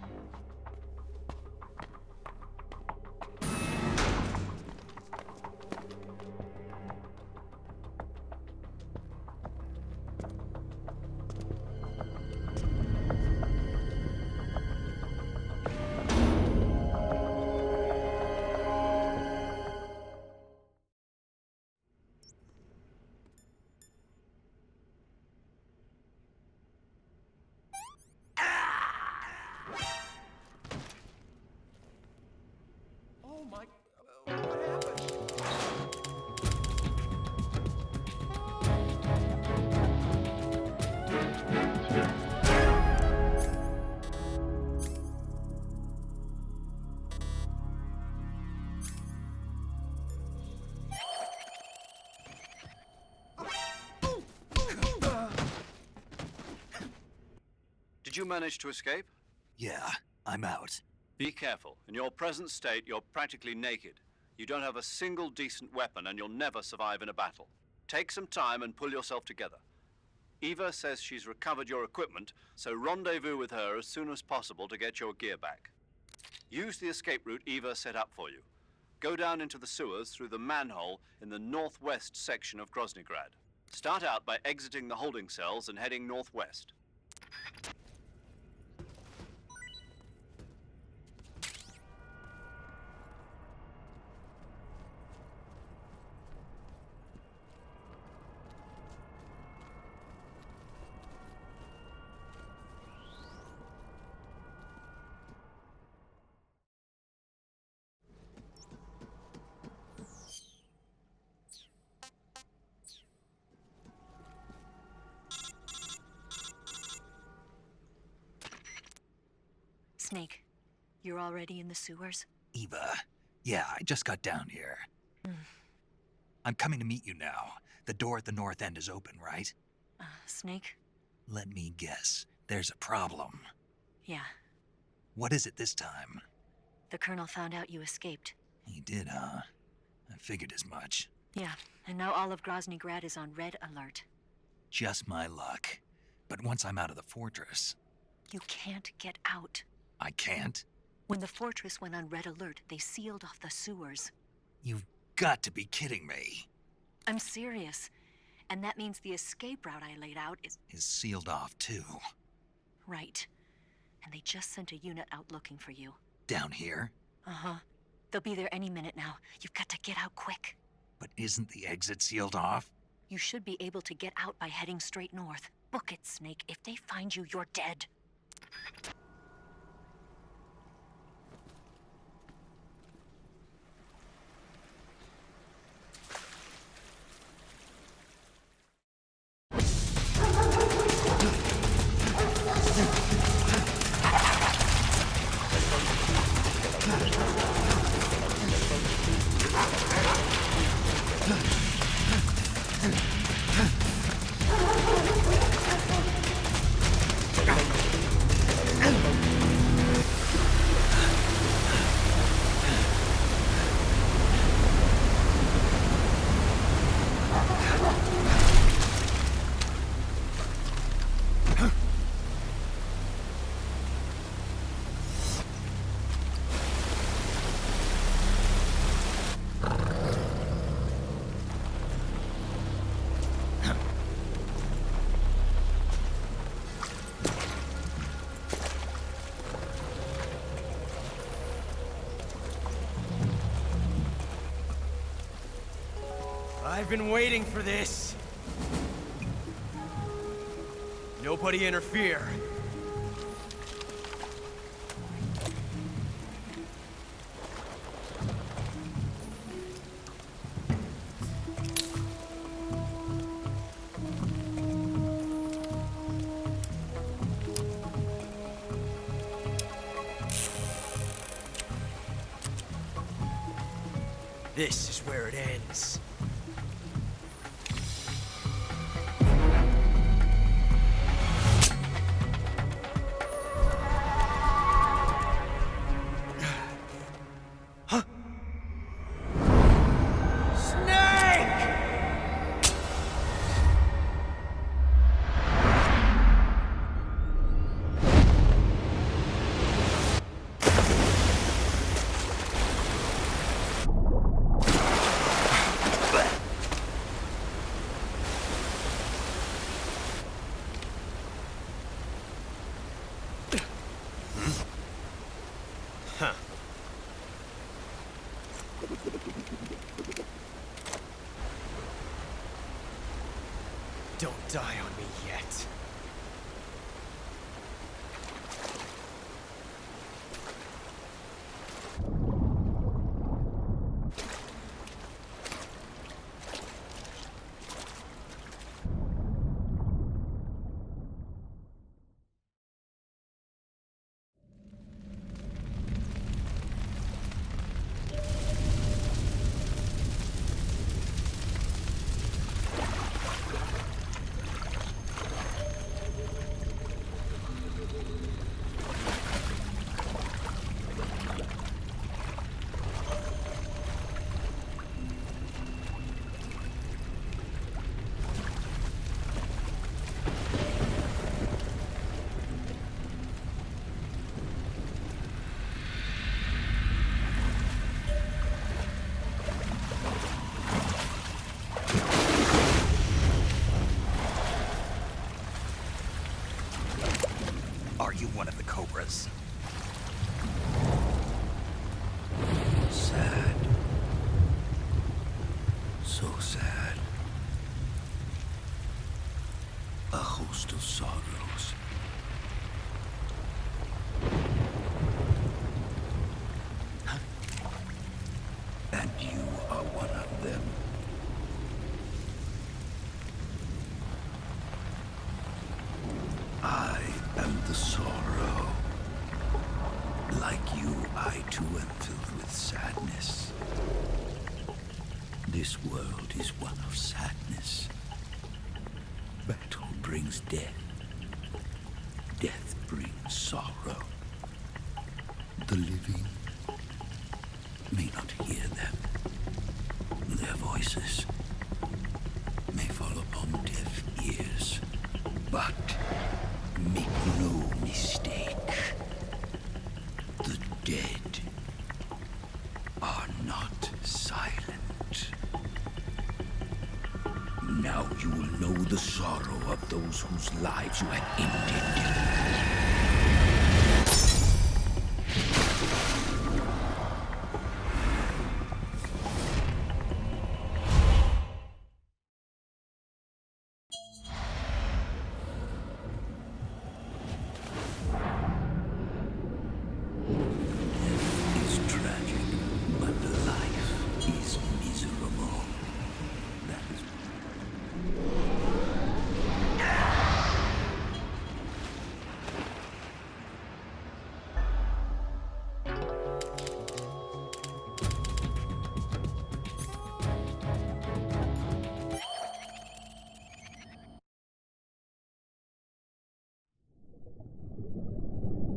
Did you manage to escape? Yeah, I'm out. Be careful. In your present state, you're practically naked. You don't have a single decent weapon, and you'll never survive in a battle. Take some time and pull yourself together. Eva says she's recovered your equipment, so rendezvous with her as soon as possible to get your gear back. Use the escape route Eva set up for you. Go down into the sewers through the manhole in the northwest section of Groznygrad. Start out by exiting the holding cells and heading northwest. Snake, you're already in the sewers? Eva. Yeah, I just got down here. I'm coming to meet you now. The door at the north end is open, right? Snake? Let me guess. There's a problem. Yeah. What is it this time? The Colonel found out you escaped. He did, huh? I figured as much. Yeah, and now all of Groznygrad is on red alert. Just my luck. But once I'm out of the fortress... You can't get out. I can't? When the fortress went on red alert, they sealed off the sewers. You've got to be kidding me. I'm serious. And that means the escape route I laid out is sealed off, too. Right. And they just sent a unit out looking for you. Down here? Uh-huh. They'll be there any minute now. You've got to get out quick. But isn't the exit sealed off? You should be able to get out by heading straight north. Book it, Snake. If they find you, you're dead. I've been waiting for this. Nobody interfere. This is where it ends. Don't die on me yet. Are you one of the Cobras? Sad. So sad. A host of sorrows. And you are one of them. I am the sorrow. Like you, I too am filled with sadness. This world is one of sadness. Battle brings death. Death brings sorrow. The living may not hear them. Their voices may fall upon deaf ears. But make no mistake, the dead are not silent. Now you will know the sorrow of those whose lives you had ended.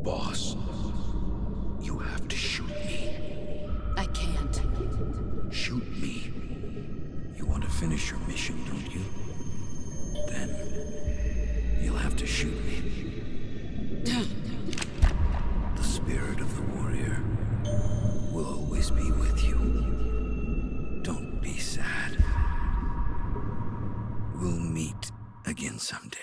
Boss, you have to shoot me. I can't. Shoot me. You want to finish your mission, don't you? Then you'll have to shoot me. The spirit of the warrior will always be with you. Don't be sad. We'll meet again someday.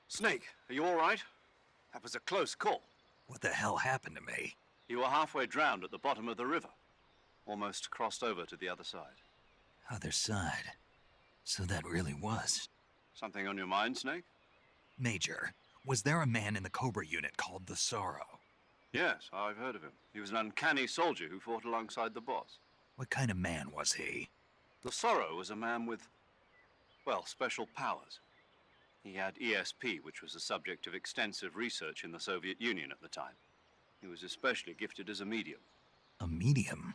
Snake, are you all right? That was a close call. What the hell happened to me? You were halfway drowned at the bottom of the river. Almost crossed over to the other side. Other side. So that really was. Something on your mind, Snake? Major, was there a man in the Cobra unit called the Sorrow? Yes, I've heard of him. He was an uncanny soldier who fought alongside the boss. What kind of man was he? The Sorrow was a man with, well, special powers. He had ESP, which was the subject of extensive research in the Soviet Union at the time. He was especially gifted as a medium. A medium?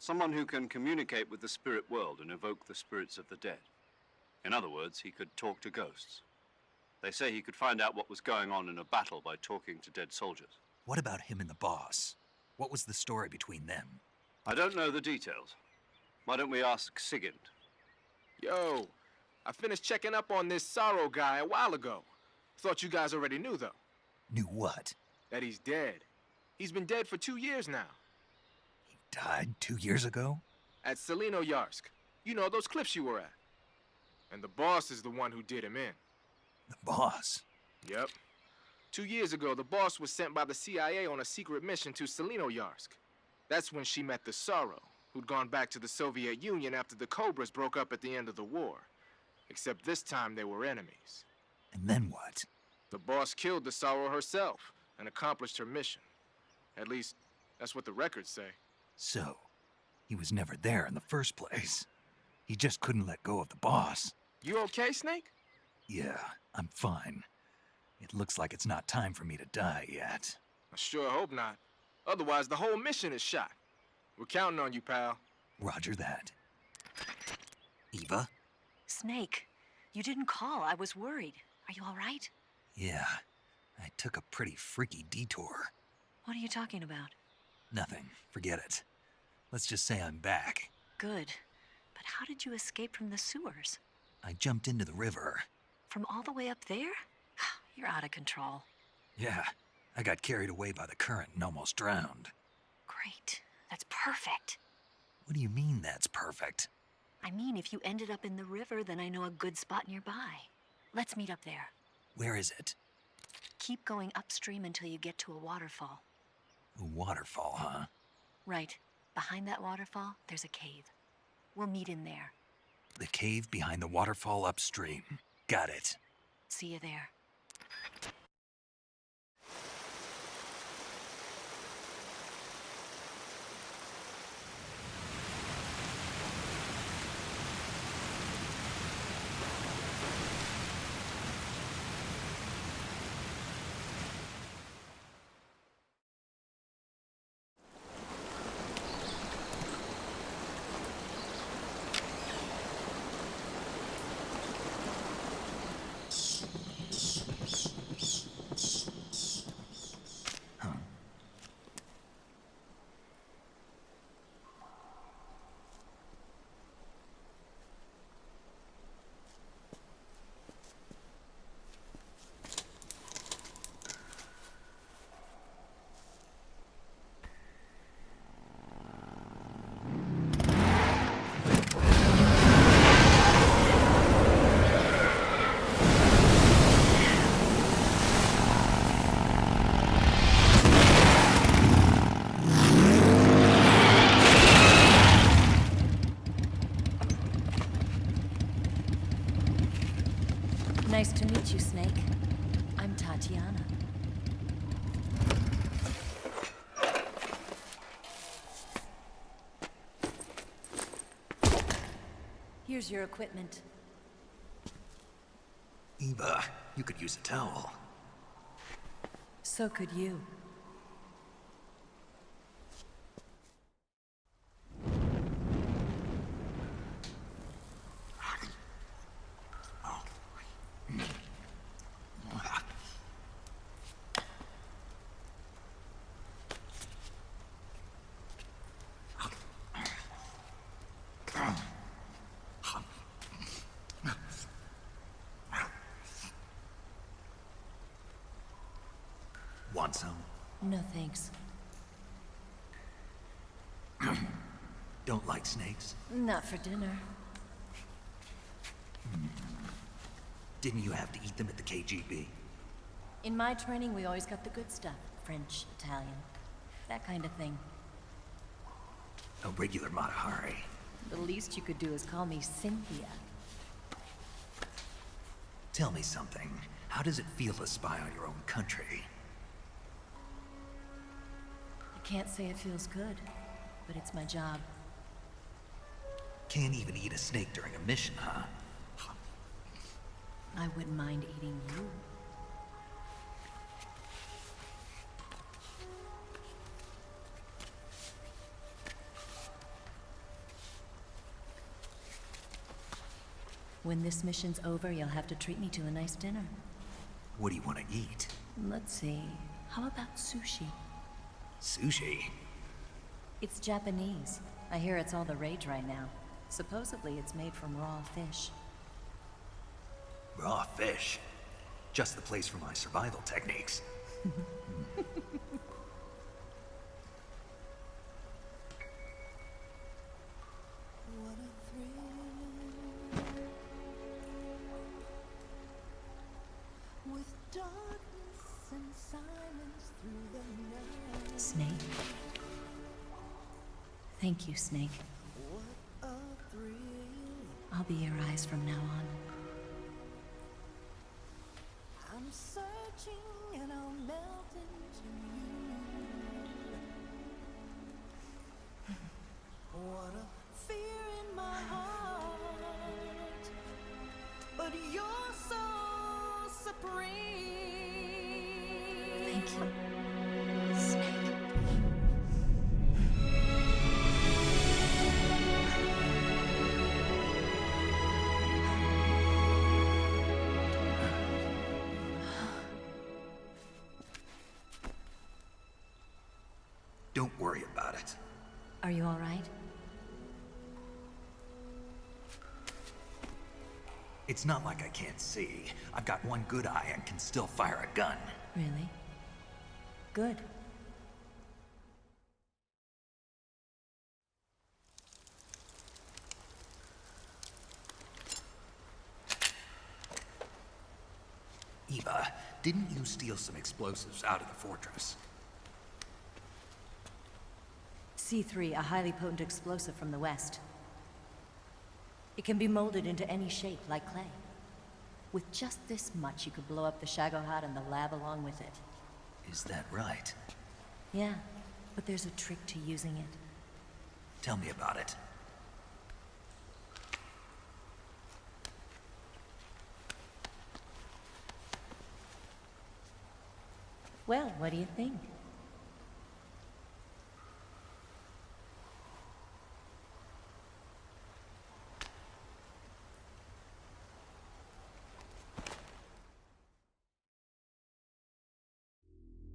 Someone who can communicate with the spirit world and evoke the spirits of the dead. In other words, he could talk to ghosts. They say he could find out what was going on in a battle by talking to dead soldiers. What about him and the boss? What was the story between them? I don't know the details. Why don't we ask Sigint? Yo, I finished checking up on this Sorrow guy a while ago. Thought you guys already knew, though. Knew what? That he's dead. He's been dead for 2 years now. He died 2 years ago? At Selino-Yarsk. You know, those cliffs you were at. And the boss is the one who did him in. The boss? Yep. 2 years ago, the boss was sent by the CIA on a secret mission to Selino-Yarsk. That's when she met the Sorrow, who'd gone back to the Soviet Union after the Cobras broke up at the end of the war. Except this time they were enemies. And then what? The boss killed the Sorrow herself and accomplished her mission. At least, that's what the records say. So, he was never there in the first place. He just couldn't let go of the boss. You okay, Snake? Yeah, I'm fine. It looks like it's not time for me to die yet. I sure hope not. Otherwise, the whole mission is shot. We're counting on you, pal. Roger that. Eva? Snake, you didn't call. I was worried. Are you all right? Yeah, I took a pretty freaky detour. What are you talking about? Nothing. Forget it. Let's just say I'm back. Good. But how did you escape from the sewers? I jumped into the river. From all the way up there? You're out of control. Yeah, I got carried away by the current and almost drowned. Great. That's perfect. What do you mean that's perfect? I mean, if you ended up in the river, then I know a good spot nearby. Let's meet up there. Where is it? Keep going upstream until you get to a waterfall. A waterfall, huh? Right. Behind that waterfall, there's a cave. We'll meet in there. The cave behind the waterfall upstream. Got it. See you there. Nice to meet you, Snake. I'm Tatiana. Here's your equipment. Eva, you could use a towel. So could you. Want some? No thanks. Don't like snakes? Not for dinner. Didn't you have to eat them at the KGB? In my training, we always got the good stuff. French, Italian, that kind of thing. A regular Matahari. The least you could do is call me Cynthia. Tell me something. How does it feel to spy on your own country? I can't say it feels good, but it's my job. Can't even eat a snake during a mission, huh? I wouldn't mind eating you. When this mission's over, you'll have to treat me to a nice dinner. What do you want to eat? Let's see. How about sushi? Sushi? It's Japanese. I hear it's all the rage right now. Supposedly it's made from raw fish. Raw fish? Just the place for my survival techniques. Snake. Thank you, Snake. I'll be your eyes from now on. I'm searching and I'll melt into you. What a fear in my heart, but you're so supreme. Thank you, Snake. Don't worry about it. Are you all right? It's not like I can't see. I've got one good eye and can still fire a gun. Really? Good. Eva, didn't you steal some explosives out of the fortress? C3, a highly potent explosive from the west. It can be molded into any shape, like clay. With just this much, you could blow up the Shagohod and the lab along with it. Is that right? Yeah, but there's a trick to using it. Tell me about it. Well, what do you think?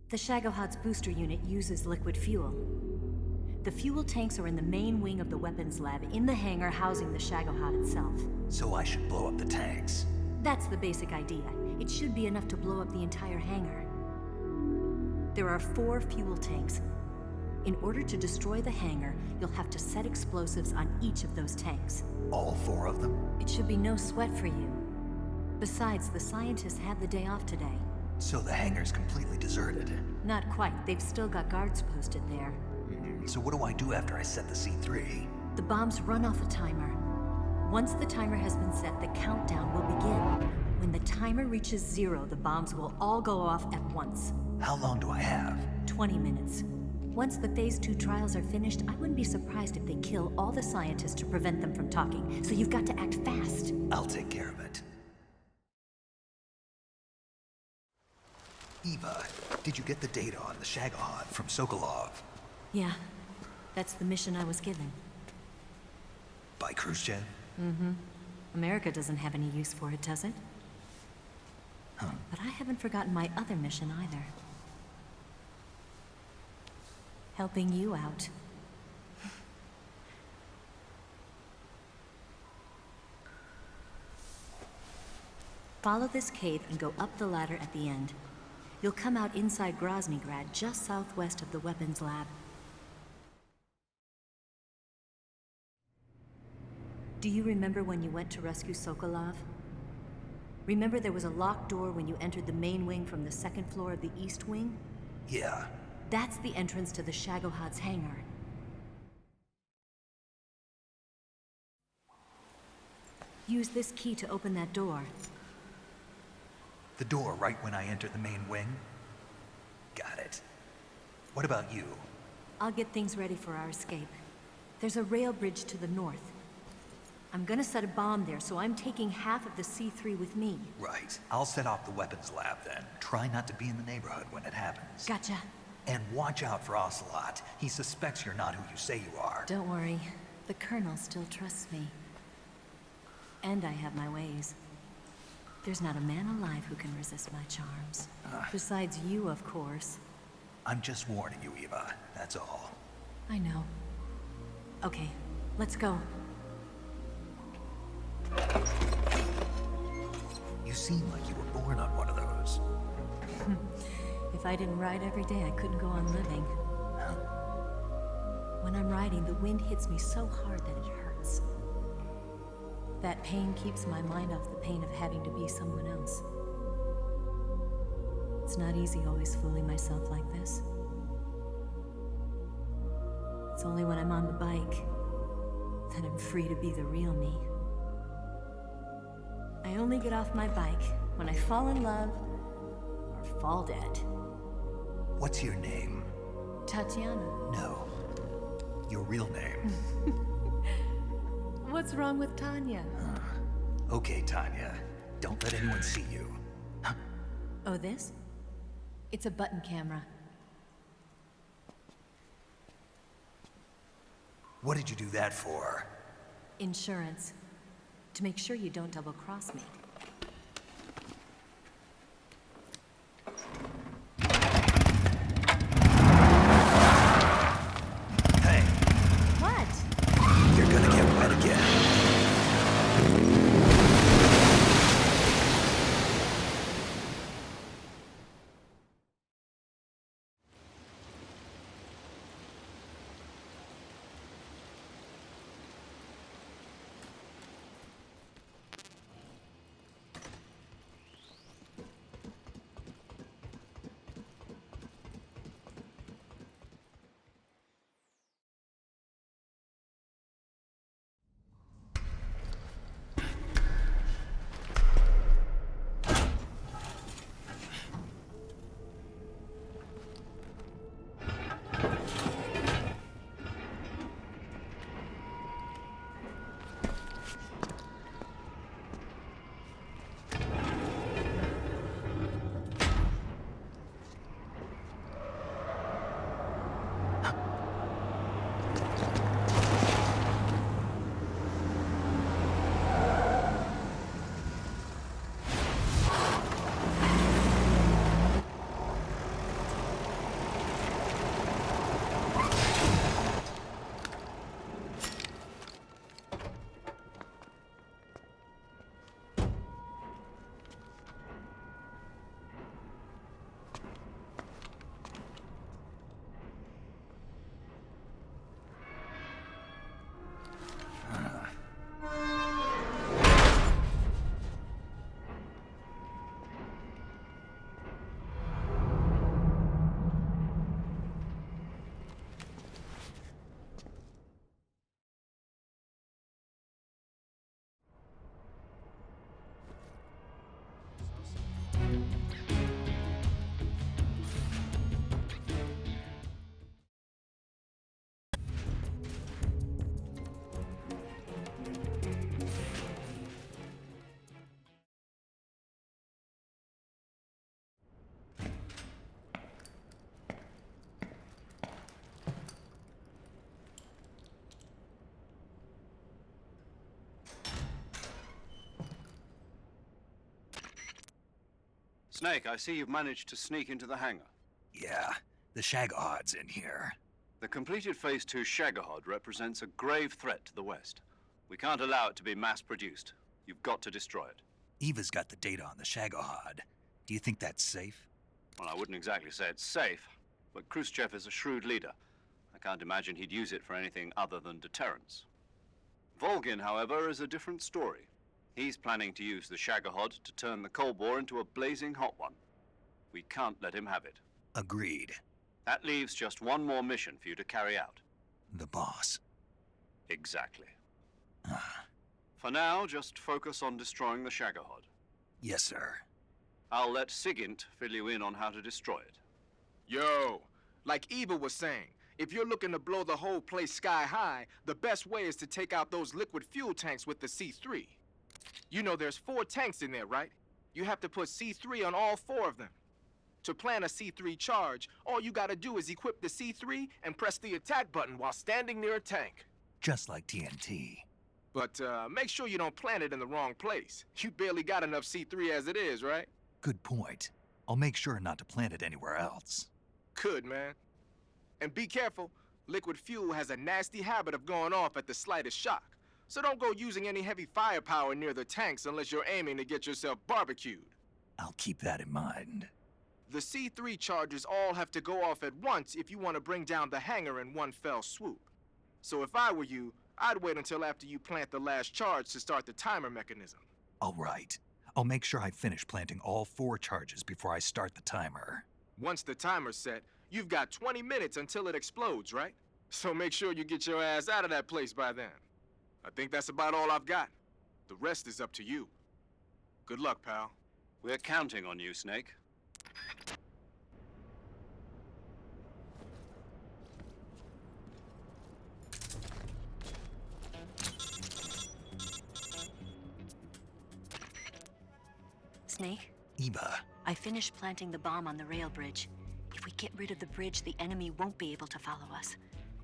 The Shagohod's booster unit uses liquid fuel. The fuel tanks are in the main wing of the weapons lab in the hangar housing the Shagohod itself. So I should blow up the tanks. That's the basic idea. It should be enough to blow up the entire hangar. There are 4 fuel tanks. In order to destroy the hangar, you'll have to set explosives on each of those tanks. All 4 of them? It should be no sweat for you. Besides, the scientists had the day off today. So the hangar's completely deserted. Not quite. They've still got guards posted there. So what do I do after I set the C3? The bombs run off a timer. Once the timer has been set, the countdown will begin. When the timer reaches 0, the bombs will all go off at once. How long do I have? 20 minutes. Once the Phase 2 trials are finished, I wouldn't be surprised if they kill all the scientists to prevent them from talking. So you've got to act fast. I'll take care of it. Eva, did you get the data on the Shagohod from Sokolov? Yeah, that's the mission I was given. By Khrushchev? Mm-hmm. America doesn't have any use for it, does it? Huh. But I haven't forgotten my other mission either. Helping you out. Follow this cave and go up the ladder at the end. You'll come out inside Groznygrad, just southwest of the weapons lab. Do you remember when you went to rescue Sokolov? Remember there was a locked door when you entered the main wing from the second floor of the east wing? Yeah. That's the entrance to the Shagohod's hangar. Use this key to open that door. The door right when I enter the main wing? Got it. What about you? I'll get things ready for our escape. There's a rail bridge to the north. I'm gonna set a bomb there, so I'm taking half of the C3 with me. Right. I'll set off the weapons lab then. Try not to be in the neighborhood when it happens. Gotcha. And watch out for Ocelot. He suspects you're not who you say you are. Don't worry. The Colonel still trusts me. And I have my ways. There's not a man alive who can resist my charms. Besides you, of course. I'm just warning you, Eva. That's all. I know. Okay, let's go. You seem like you were born on one of those. If I didn't ride every day, I couldn't go on living. When I'm riding, the wind hits me so hard that it hurts. That pain keeps my mind off the pain of having to be someone else. It's not easy always fooling myself like this. It's only when I'm on the bike that I'm free to be the real me. I only get off my bike when I fall in love or fall dead. What's your name? Tatiana. No. Your real name. What's wrong with Tanya? Okay, Tanya. Don't let anyone see you. Oh, this? It's a button camera. What did you do that for? Insurance. To make sure you don't double-cross me. Hey. What? You're gonna get wet again. Snake, I see you've managed to sneak into the hangar. Yeah, the Shagohod's in here. The completed Phase 2 Shagahod represents a grave threat to the West. We can't allow it to be mass-produced. You've got to destroy it. Eva's got the data on the Shagohod. Do you think that's safe? Well, I wouldn't exactly say it's safe, but Khrushchev is a shrewd leader. I can't imagine he'd use it for anything other than deterrence. Volgin, however, is a different story. He's planning to use the Shagohod to turn the Cold War into a blazing hot one. We can't let him have it. Agreed. That leaves just one more mission for you to carry out. The boss. Exactly. For now, just focus on destroying the Shagohod. Yes, sir. I'll let Sigint fill you in on how to destroy it. Yo, like Eva was saying, if you're looking to blow the whole place sky high, the best way is to take out those liquid fuel tanks with the C3. You know there's 4 tanks in there, right? You have to put C3 on all 4 of them. To plan a C3 charge, all you gotta do is equip the C3 and press the attack button while standing near a tank. Just like TNT. But make sure you don't plant it in the wrong place. You barely got enough C3 as it is, right? Good point. I'll make sure not to plant it anywhere else. Good, man. And be careful. Liquid fuel has a nasty habit of going off at the slightest shock. So don't go using any heavy firepower near the tanks unless you're aiming to get yourself barbecued. I'll keep that in mind. The C3 charges all have to go off at once if you want to bring down the hangar in one fell swoop. So if I were you, I'd wait until after you plant the last charge to start the timer mechanism. All right. I'll make sure I finish planting all 4 charges before I start the timer. Once the timer's set, you've got 20 minutes until it explodes, right? So make sure you get your ass out of that place by then. I think that's about all I've got. The rest is up to you. Good luck, pal. We're counting on you, Snake. Snake? Eva. I finished planting the bomb on the rail bridge. If we get rid of the bridge, the enemy won't be able to follow us.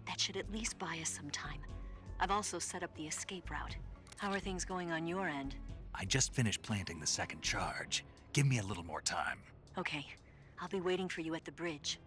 That should at least buy us some time. I've also set up the escape route. How are things going on your end? I just finished planting the 2nd charge. Give me a little more time. Okay. I'll be waiting for you at the bridge.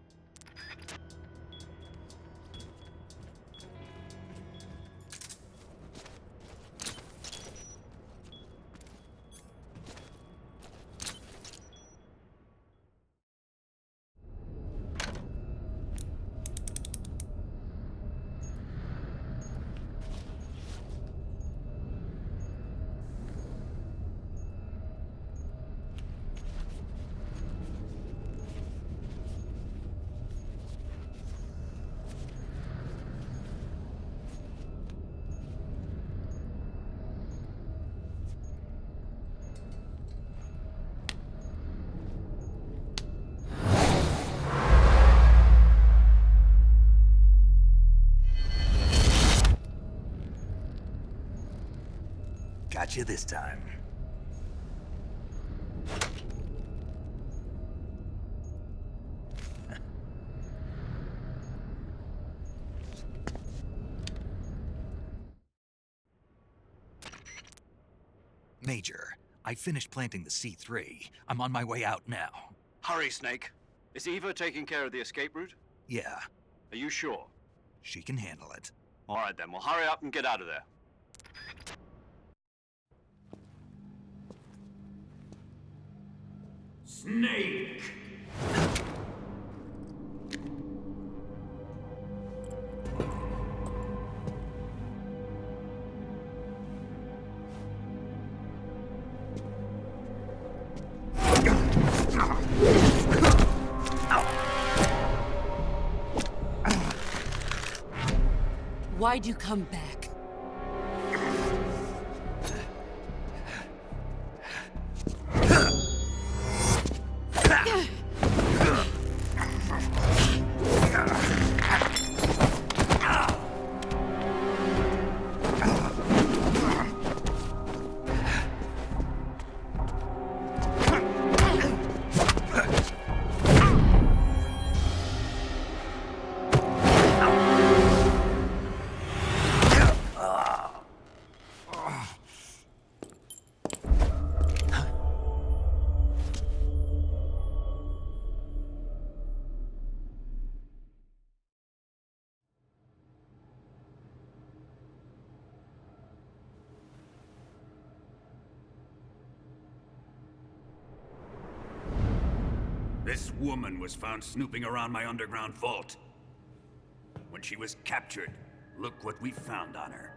Got you this time. Major, I finished planting the C3. I'm on my way out now. Hurry, Snake. Is Eva taking care of the escape route? Yeah. Are you sure? She can handle it. All right, then. Well, hurry up and get out of there. Snake! Why'd you come back? This woman was found snooping around my underground vault. When she was captured, look what we found on her.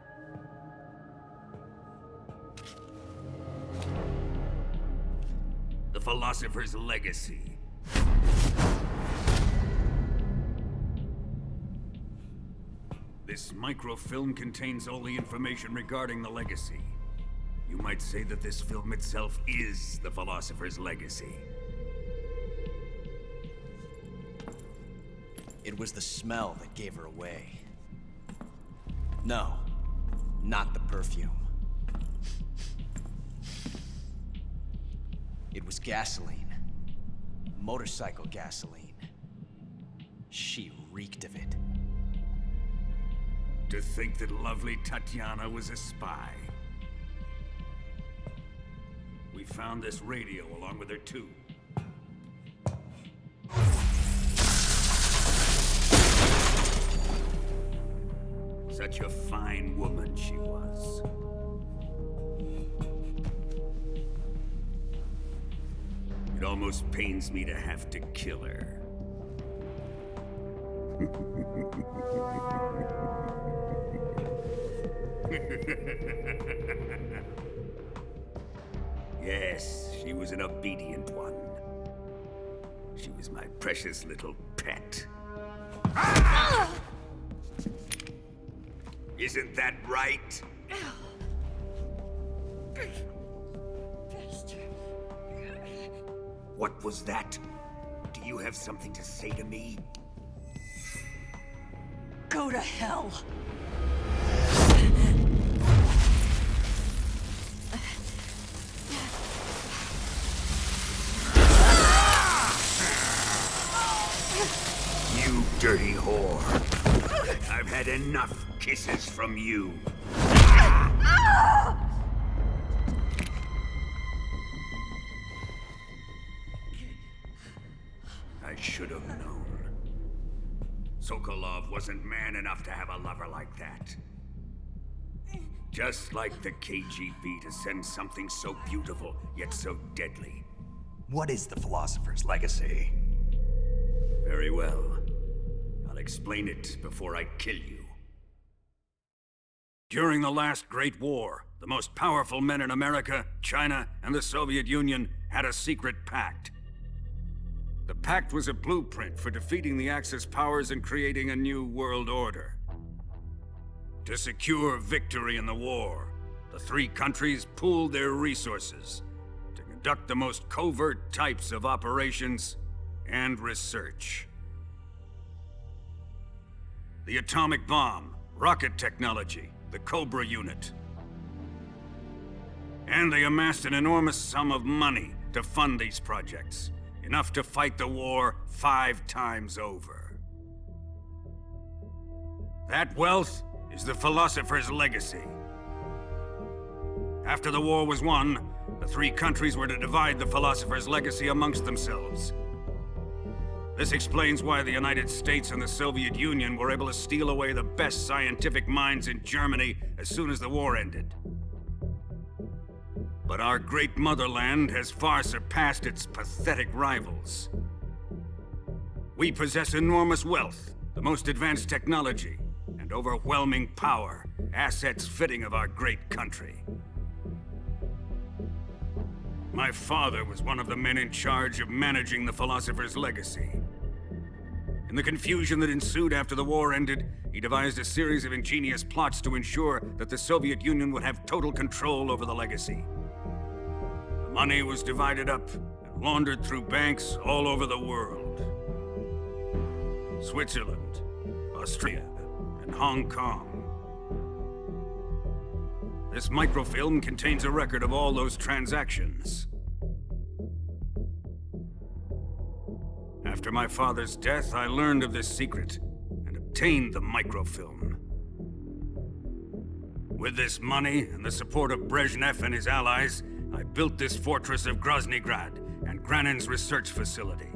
The Philosopher's Legacy. This microfilm contains all the information regarding the legacy. You might say that this film itself is the Philosopher's Legacy. It was the smell that gave her away. No, not the perfume. It was gasoline. Motorcycle gasoline. She reeked of it. To think that lovely Tatiana was a spy. We found this radio along with her too. Such a fine woman she was. It almost pains me to have to kill her. Yes, she was an obedient one. She was my precious little pet. Ah! Isn't that right? What was that? Do you have something to say to me? Go to hell. You dirty whore. I've had enough kisses from you. I should have known. Sokolov wasn't man enough to have a lover like that. Just like the KGB to send something so beautiful, yet so deadly. What is the Philosopher's Legacy? Very well. I'll explain it before I kill you. During the last Great War, the most powerful men in America, China, and the Soviet Union had a secret pact. The pact was a blueprint for defeating the Axis powers and creating a new world order. To secure victory in the war, the three countries pooled their resources to conduct the most covert types of operations and research. The atomic bomb, rocket technology, the Cobra unit. And they amassed an enormous sum of money to fund these projects. Enough to fight the war 5 times over. That wealth is the Philosopher's Legacy. After the war was won, the three countries were to divide the Philosopher's Legacy amongst themselves. This explains why the United States and the Soviet Union were able to steal away the best scientific minds in Germany as soon as the war ended. But our great motherland has far surpassed its pathetic rivals. We possess enormous wealth, the most advanced technology, and overwhelming power, assets fitting of our great country. My father was one of the men in charge of managing the Philosopher's Legacy. In the confusion that ensued after the war ended, he devised a series of ingenious plots to ensure that the Soviet Union would have total control over the legacy. The money was divided up and laundered through banks all over the world. Switzerland, Australia, and Hong Kong. This microfilm contains a record of all those transactions. After my father's death, I learned of this secret and obtained the microfilm. With this money and the support of Brezhnev and his allies, I built this fortress of Groznygrad and Granin's research facility.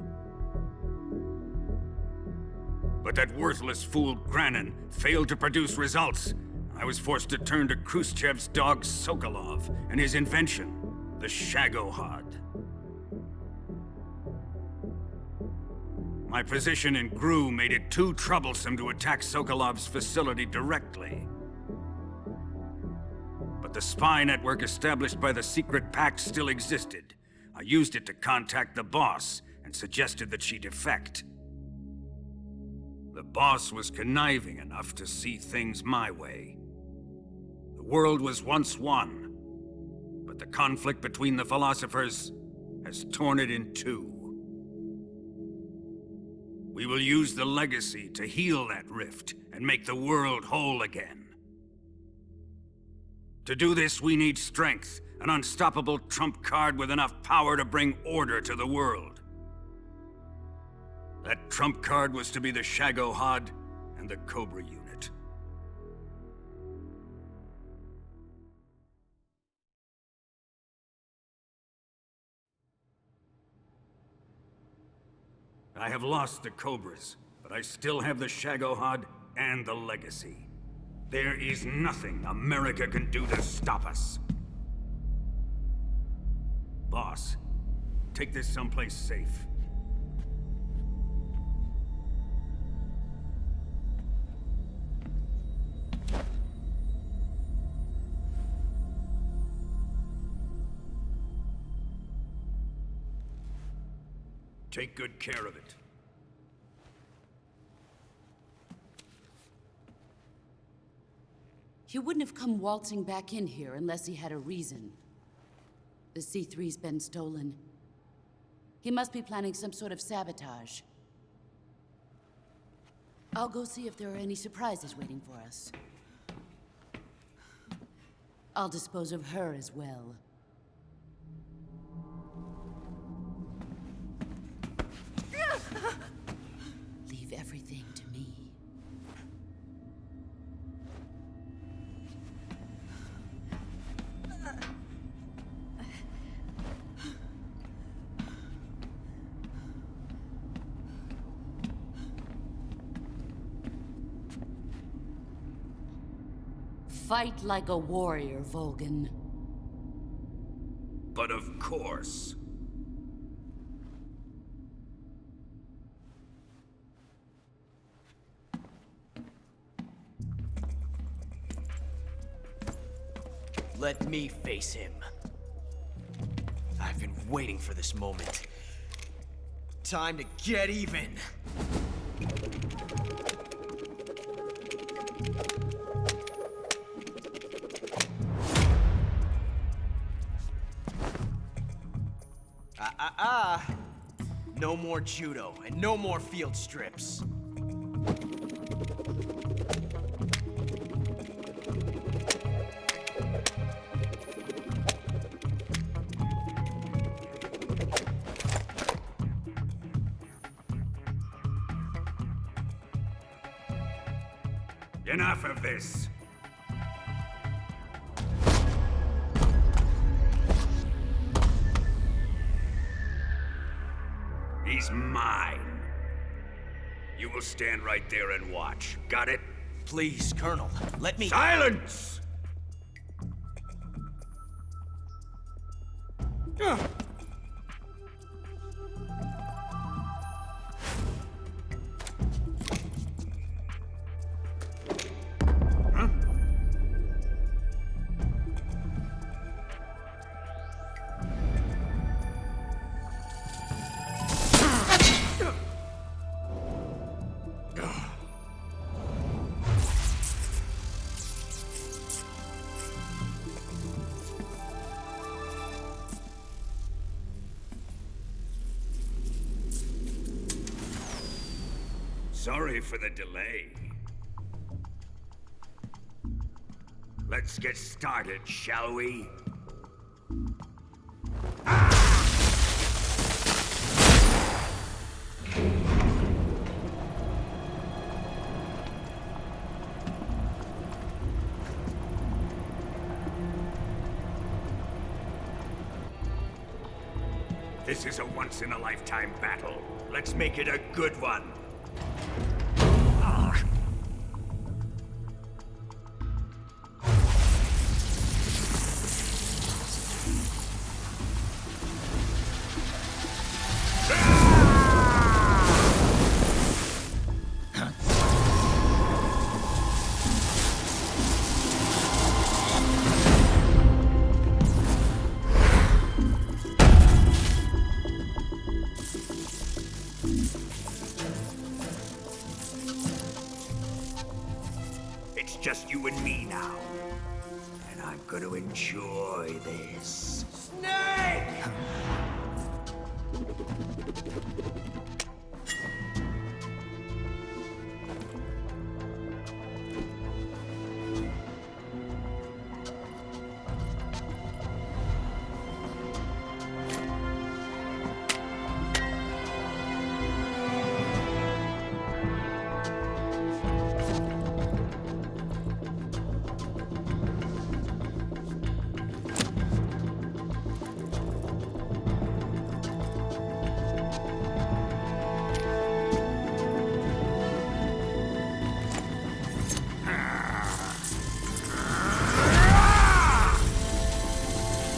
But that worthless fool Granin failed to produce results. I was forced to turn to Khrushchev's dog Sokolov and his invention, the Shagohod. My position in GRU made it too troublesome to attack Sokolov's facility directly. But the spy network established by the secret pact still existed. I used it to contact the boss and suggested that she defect. The boss was conniving enough to see things my way. The world was once one, but the conflict between the philosophers has torn it in two. We will use the legacy to heal that rift and make the world whole again. To do this, we need strength, an unstoppable trump card with enough power to bring order to the world. That trump card was to be the Shagohod and the Cobra unit. I have lost the Cobras, but I still have the Shagohod and the legacy. There is nothing America can do to stop us. Boss, take this someplace safe. Take good care of it. He wouldn't have come waltzing back in here unless he had a reason. The C3's been stolen. He must be planning some sort of sabotage. I'll go see if there are any surprises waiting for us. I'll dispose of her as well. Leave everything to me. Fight like a warrior, Volgan. But of course. Let me face him. I've been waiting for this moment. Time to get even. No more judo, and no more field strips. Enough of this. He's mine. You will stand right there and watch. Got it? Please, Colonel, let me— Silence! Sorry for the delay. Let's get started, shall we? This is a once-in-a-lifetime battle. Let's make it a good one. just you and me now. And I'm gonna enjoy this. Snake!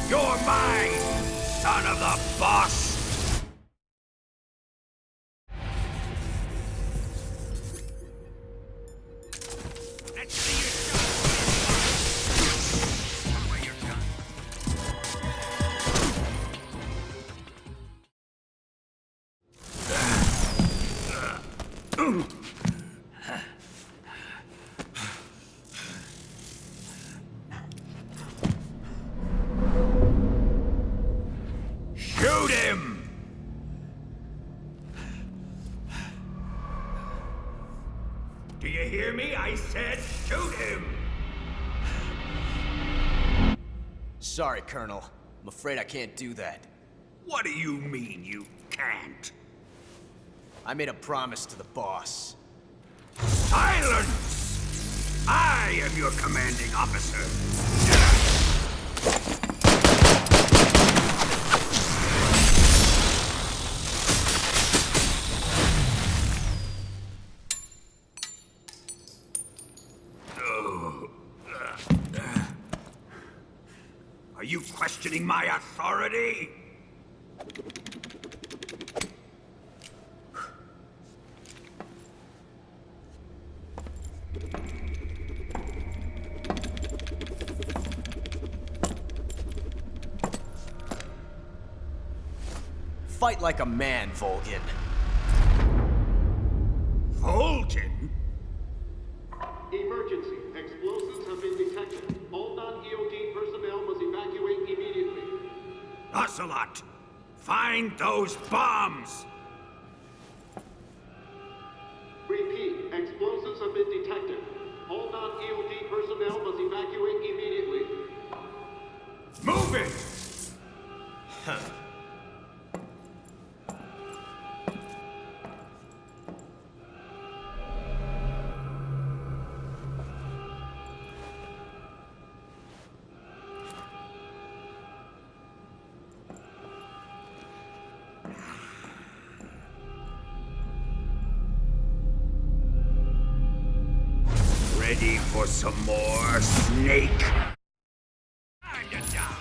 You're mine, son of the boss! Let's see your shot. Put away your gun. Shoot him! Do you hear me? I said shoot him! Sorry, Colonel. I'm afraid I can't do that. What do you mean you can't? I made a promise to the boss. Silence! I am your commanding officer. Are you questioning my authority? Fight like a man, Volgin. Volgin? Emergency. Explosives have been detected. All non-EOD personnel must evacuate immediately. Ocelot, find those bombs! Repeat. Explosives have been detected. All non-EOD personnel must evacuate immediately. Move it! Ready for some more, Snake? Time to die!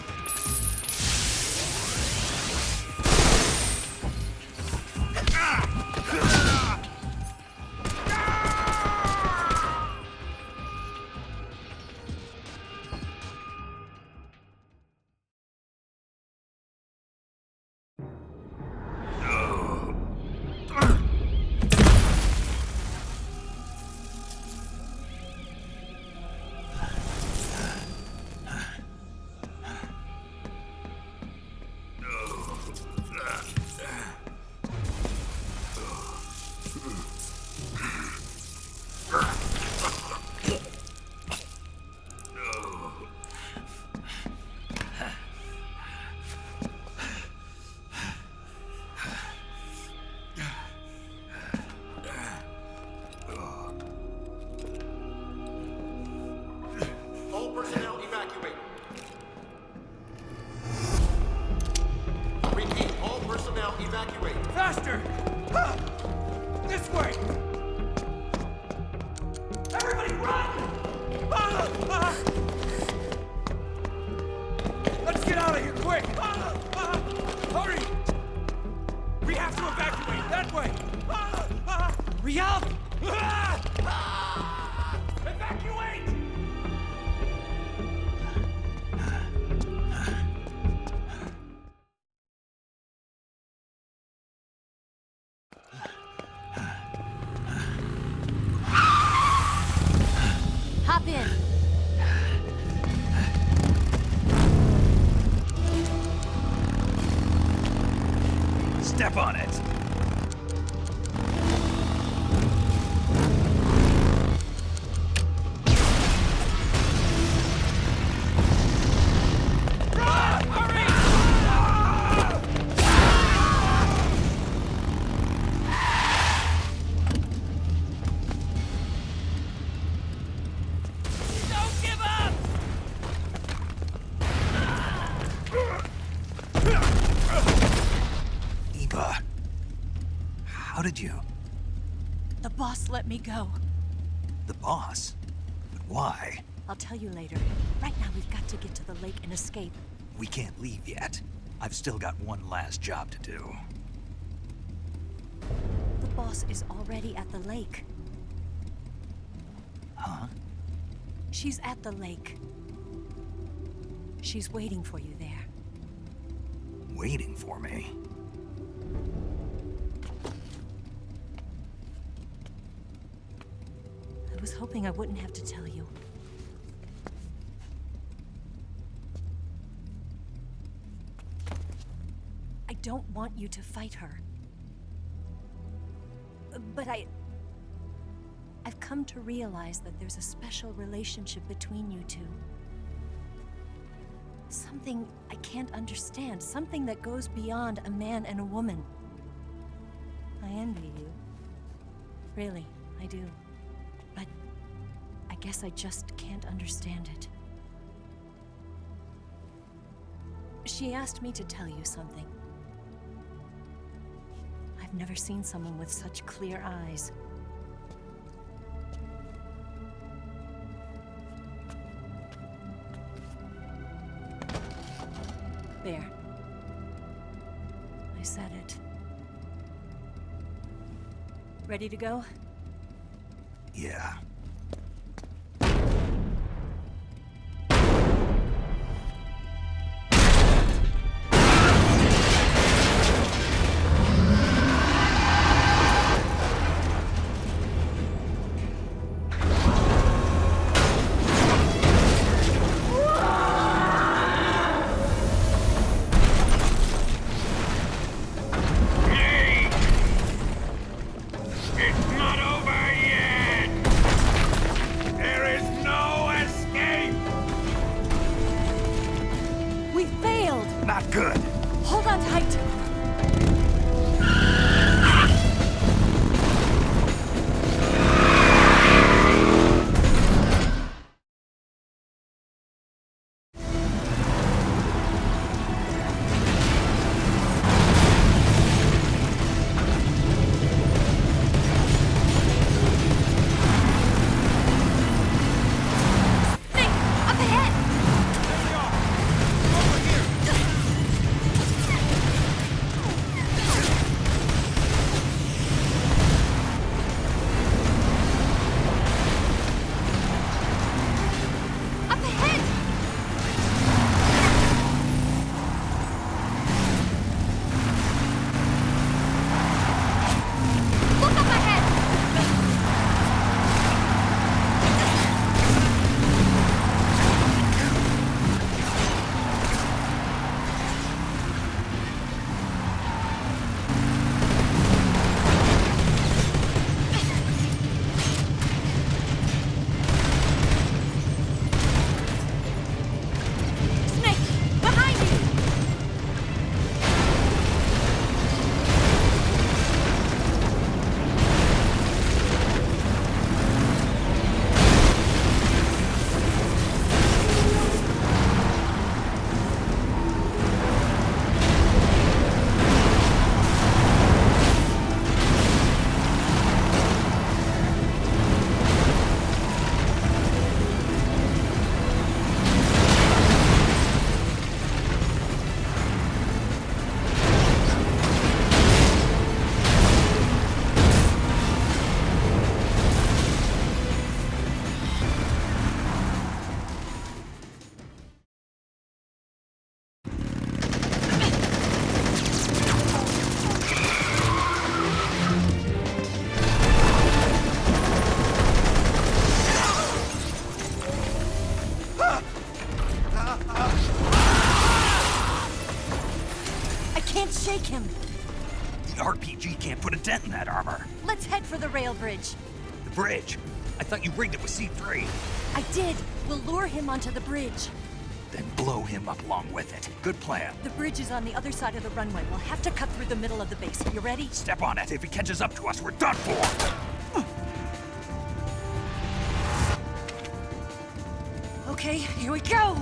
All personnel evacuate. Repeat. All personnel evacuate. Faster! This way! Everybody run! Let's get out of here, quick! Hurry! We have to evacuate that way! Hurry up! Evacuate! Hop in. How did you? The boss let me go. The boss? But why? I'll tell you later. Right now, we've got to get to the lake and escape. We can't leave yet. I've still got one last job to do. The boss is already at the lake. Huh? She's at the lake. She's waiting for you there. Waiting for me? I was hoping I wouldn't have to tell you. I don't want you to fight her. But I've come to realize that there's a special relationship between you two. Something I can't understand, something that goes beyond a man and a woman. I envy you. Really, I do. But I guess I just can't understand it. She asked me to tell you something. I've never seen someone with such clear eyes. There. I said it. Ready to go? Yeah. Shake him. The RPG can't put a dent in that armor. Let's head for the rail bridge. The bridge? I thought you rigged it with C3. I did. We'll lure him onto the bridge. Then blow him up along with it. Good plan. The bridge is on the other side of the runway. We'll have to cut through the middle of the base. You ready? Step on it. If he catches up to us, we're done for. Okay, here we go.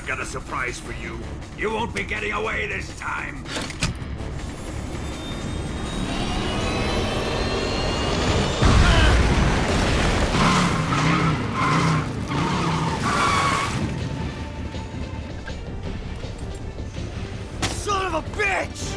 got a surprise for you. You won't be getting away this time. Son of a bitch!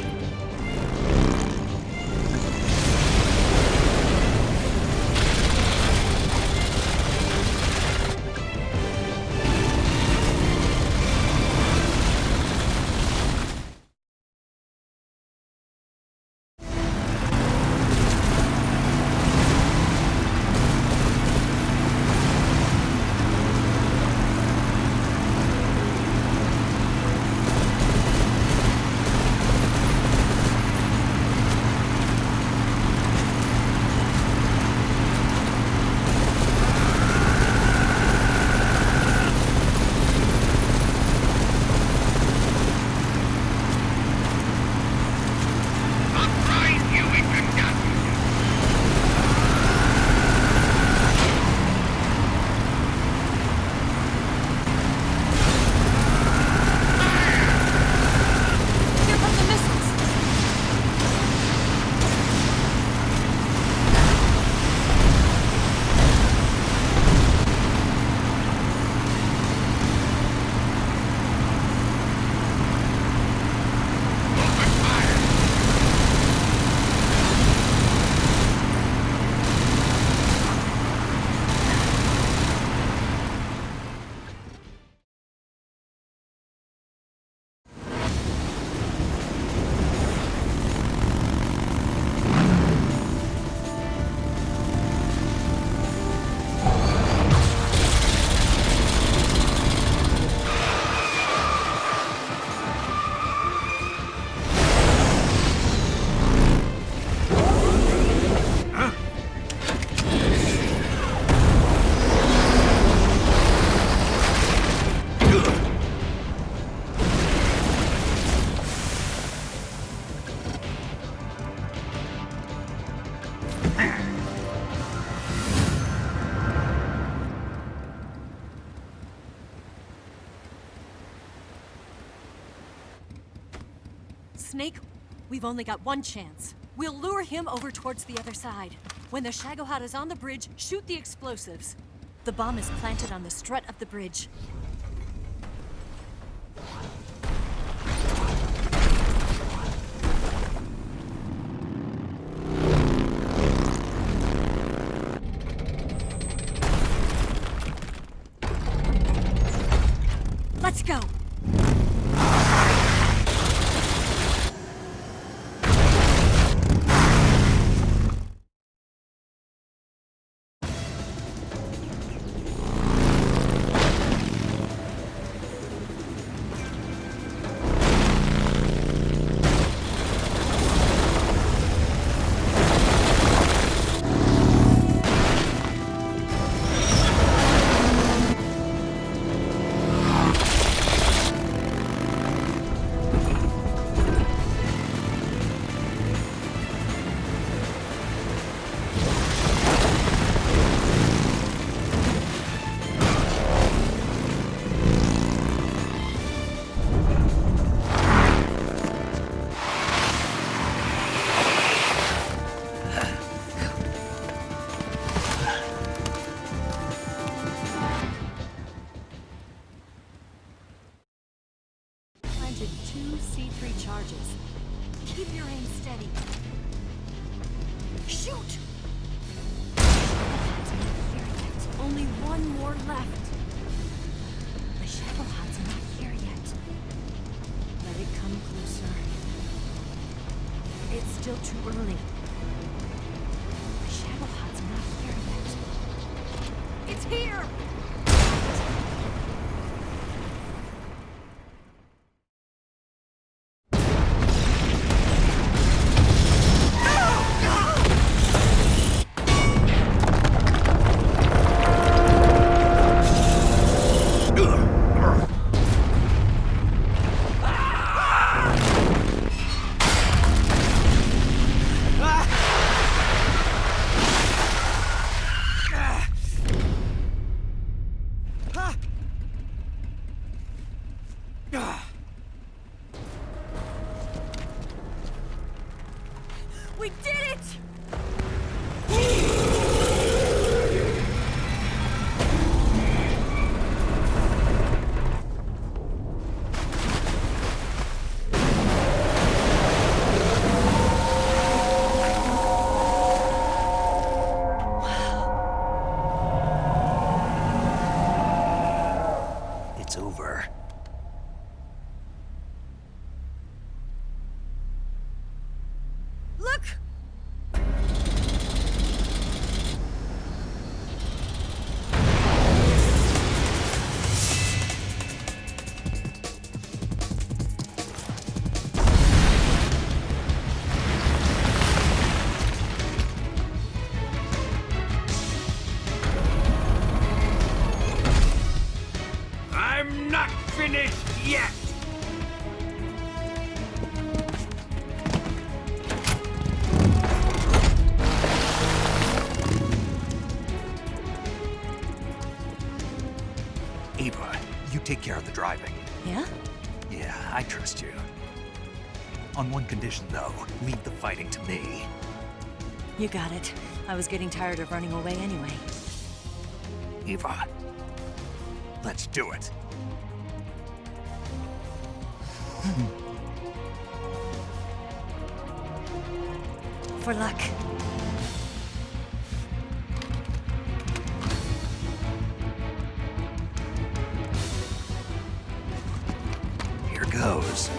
Snake, we've only got one chance. We'll lure him over towards the other side. When the Shagohod is on the bridge, shoot the explosives. The bomb is planted on the strut of the bridge. Let's go! Two C3 charges. Keep your aim steady. Shoot! Only one more left. The Shagohod's not here yet. Let it come closer. It's still too early. The Shagohod's not here yet. It's here! We did it! It's over. Look! I'm not finished yet! Eva, you take care of the driving. Yeah? Yeah, I trust you. On one condition, though, leave the fighting to me. You got it. I was getting tired of running away anyway. Eva, let's do it. For luck. Here goes.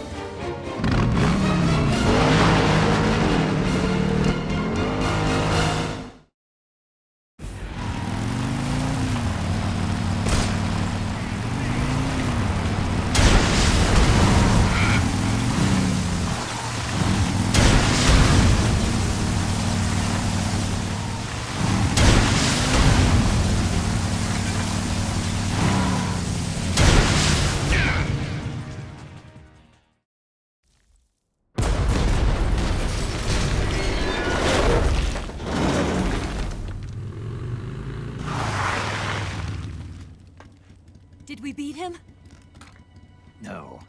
Did we beat him? No.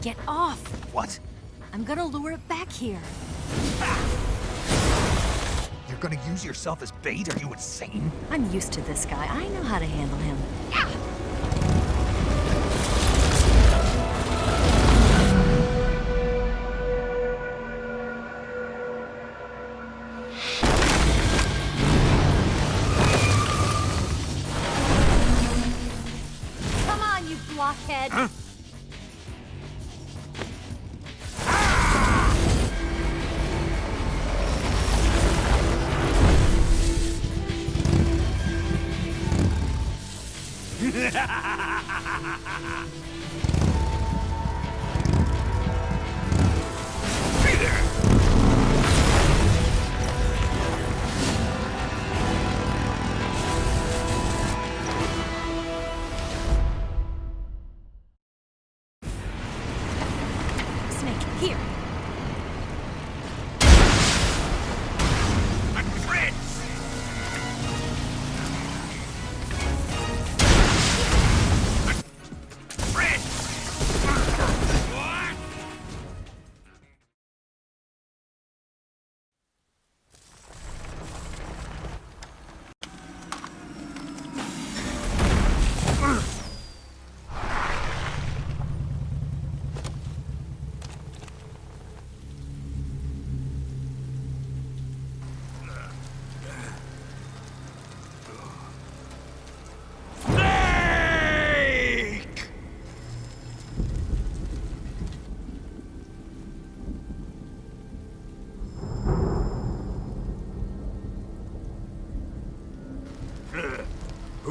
Get off! What? I'm gonna lure it back here. You're gonna use yourself as bait? Are you insane? I'm used to this guy. I know how to handle him. Come on, you blockhead! Huh? Snake, here.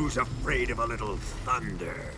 Who's afraid of a little thunder?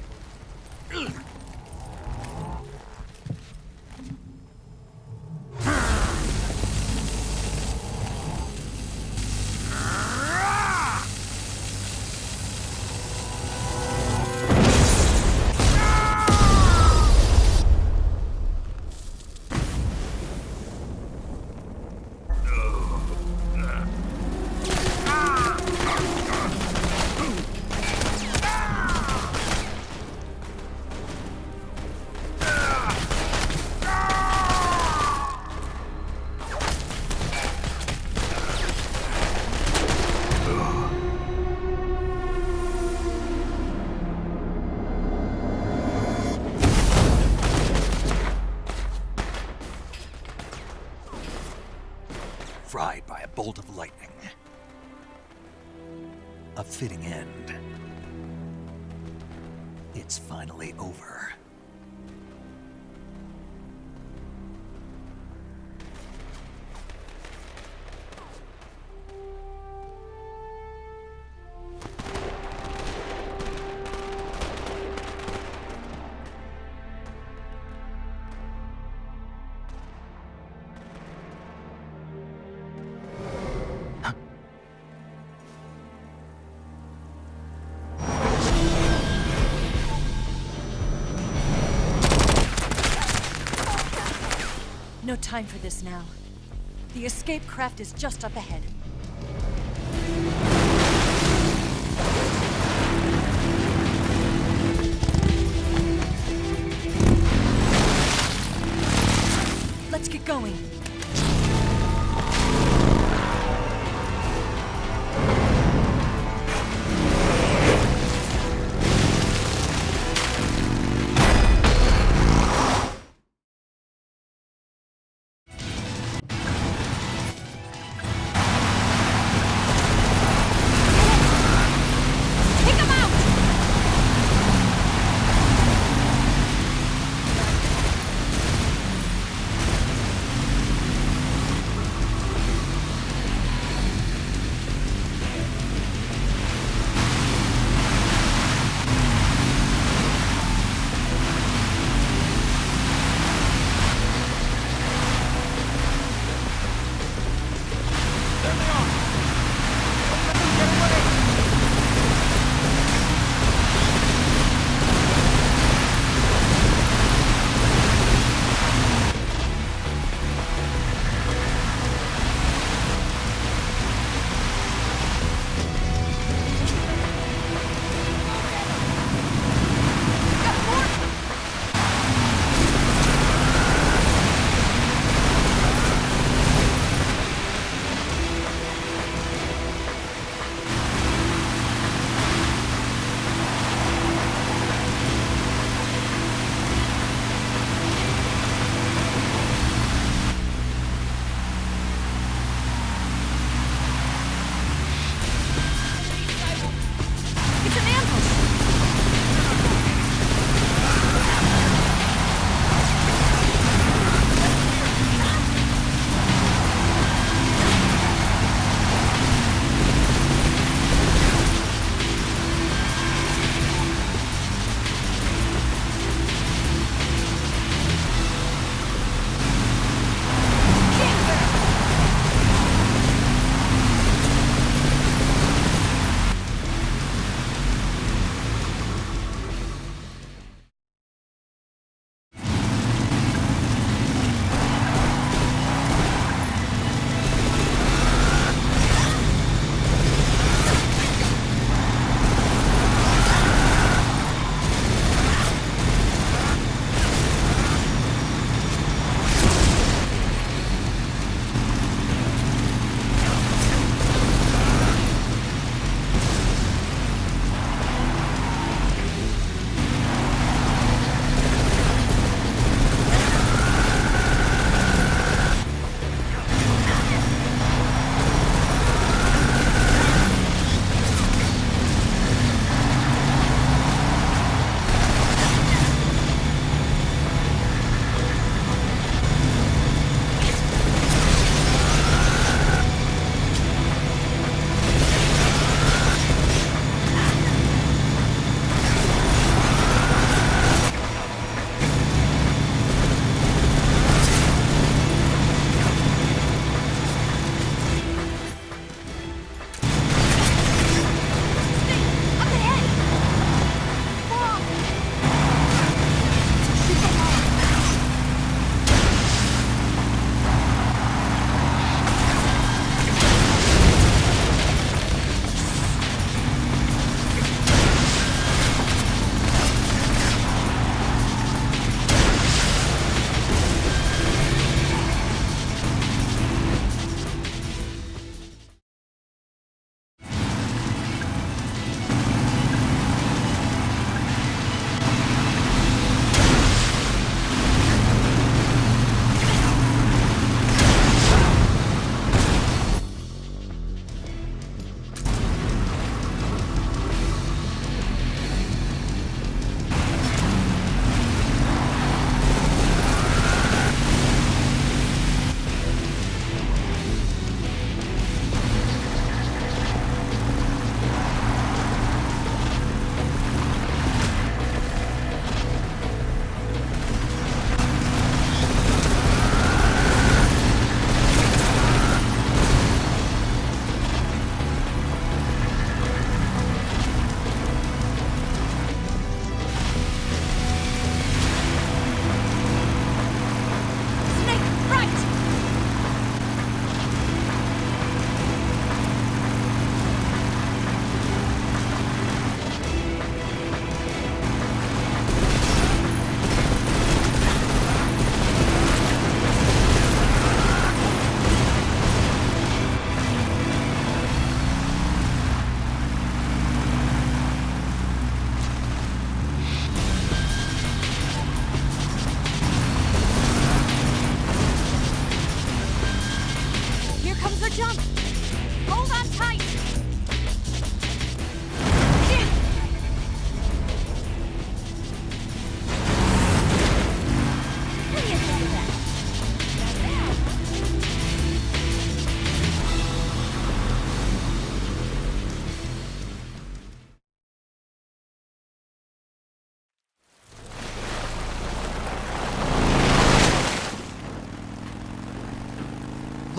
Fried by a bolt of lightning. A fitting end. It's finally over. No time for this now. The escape craft is just up ahead. Let's get going.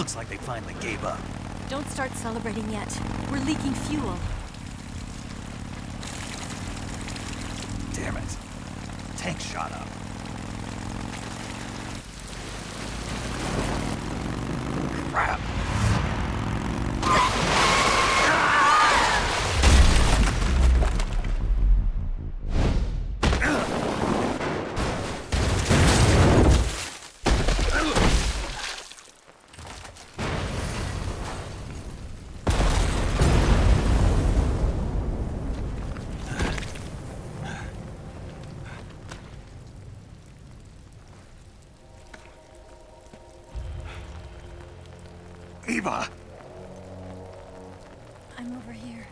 Looks like they finally gave up. Don't start celebrating yet. We're leaking fuel. Damn it. Tank shot up. Crap. Eva! I'm over here.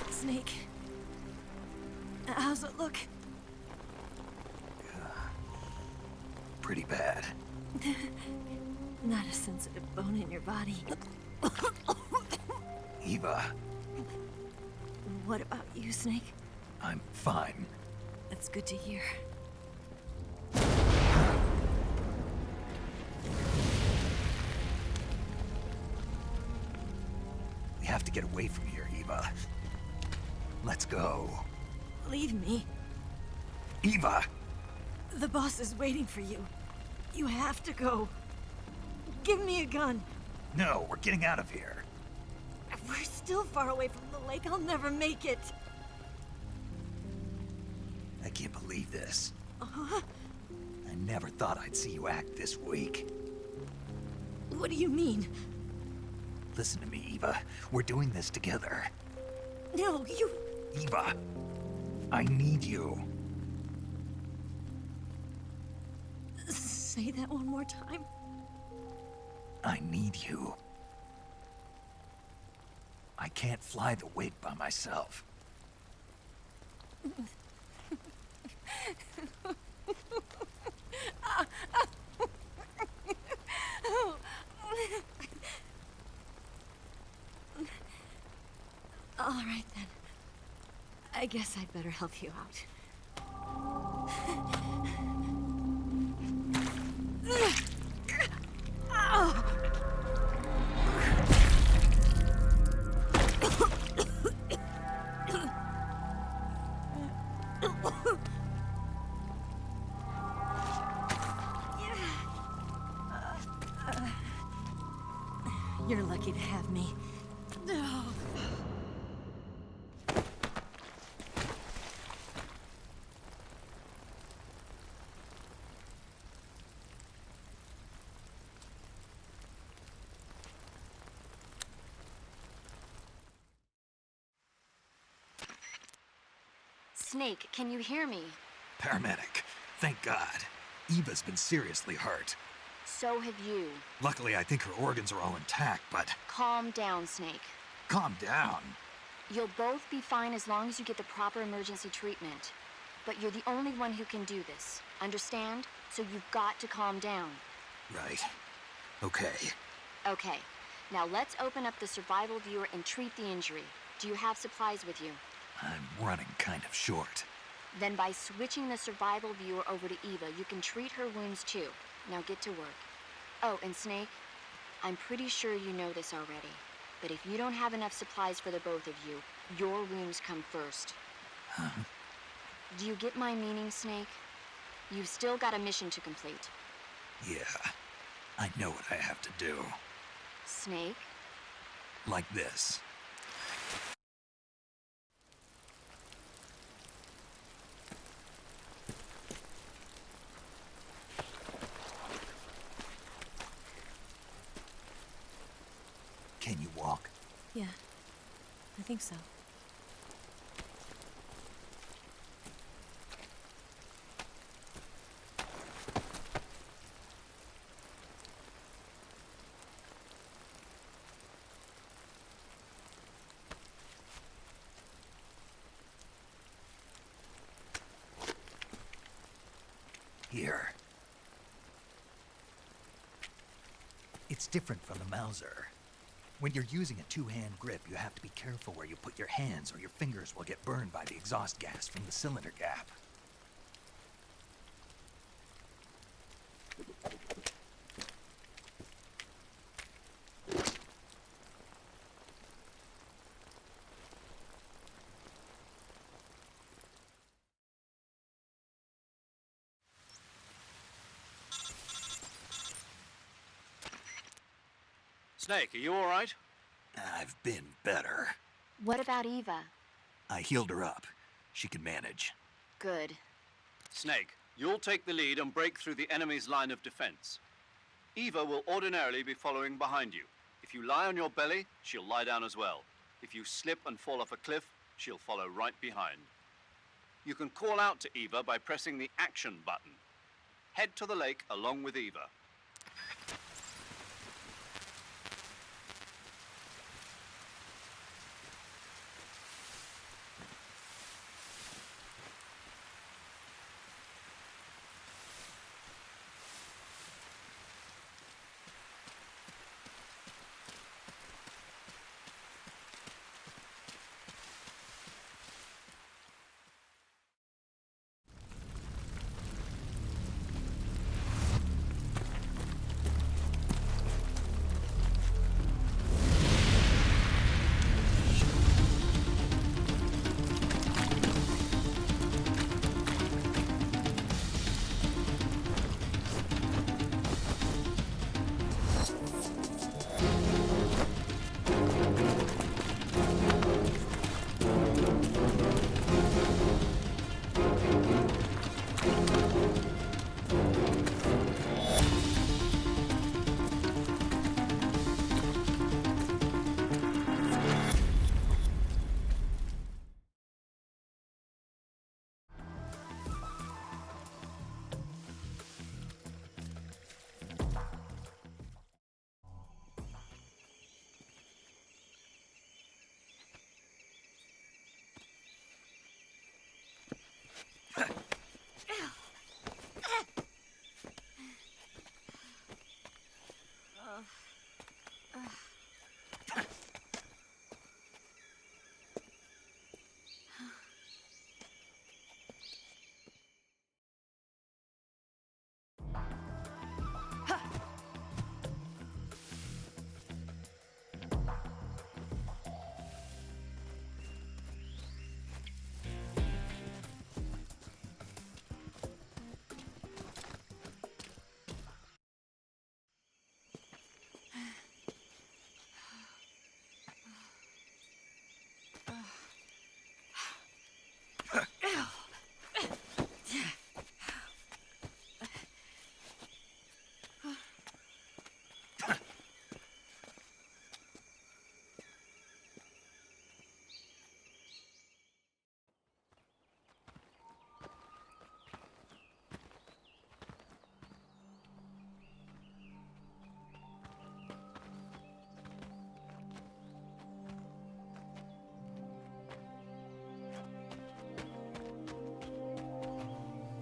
Snake. How's it look? Pretty bad. Not a sensitive bone in your body. Eva, What about you, Snake? I'm fine. That's good to hear. We have to get away from here, Eva. Let's go. Leave me. Eva! The boss is waiting for you. You have to go. Give me a gun. No, we're getting out of here. We're still far away from the lake. I'll never make it. I can't believe this. Uh-huh. I never thought I'd see you act this weak. What do you mean? Listen to me, Eva. We're doing this together. No, you... Eva, I need you. Say that one more time. I need you. I can't fly the wig by myself. All right, then. I guess I'd better help you out. You're lucky to have me. Snake, can you hear me? Paramedic, thank God. Eva's been seriously hurt. So have you. Luckily, I think her organs are all intact, but... Calm down, Snake. Calm down. You'll both be fine as long as you get the proper emergency treatment. But you're the only one who can do this. Understand? So you've got to calm down. Right. Okay. Okay. Now let's open up the survival viewer and treat the injury. Do you have supplies with you? I'm running kind of short. Then by switching the survival viewer over to Eva, you can treat her wounds too. Now get to work. Oh, and Snake, I'm pretty sure you know this already, but if you don't have enough supplies for the both of you, your wounds come first. Huh? Do you get my meaning, Snake? You've still got a mission to complete. Yeah, I know what I have to do. Snake? Like this. Can you walk? Yeah, I think so. Here. It's different from the Mauser. When you're using a two-hand grip, you have to be careful where you put your hands or your fingers will get burned by the exhaust gas from the cylinder gap. Snake, are you all right? I've been better. What about Eva? I healed her up. She can manage. Good. Snake, you'll take the lead and break through the enemy's line of defense. Eva will ordinarily be following behind you. If you lie on your belly, she'll lie down as well. If you slip and fall off a cliff, she'll follow right behind. You can call out to Eva by pressing the action button. Head to the lake along with Eva.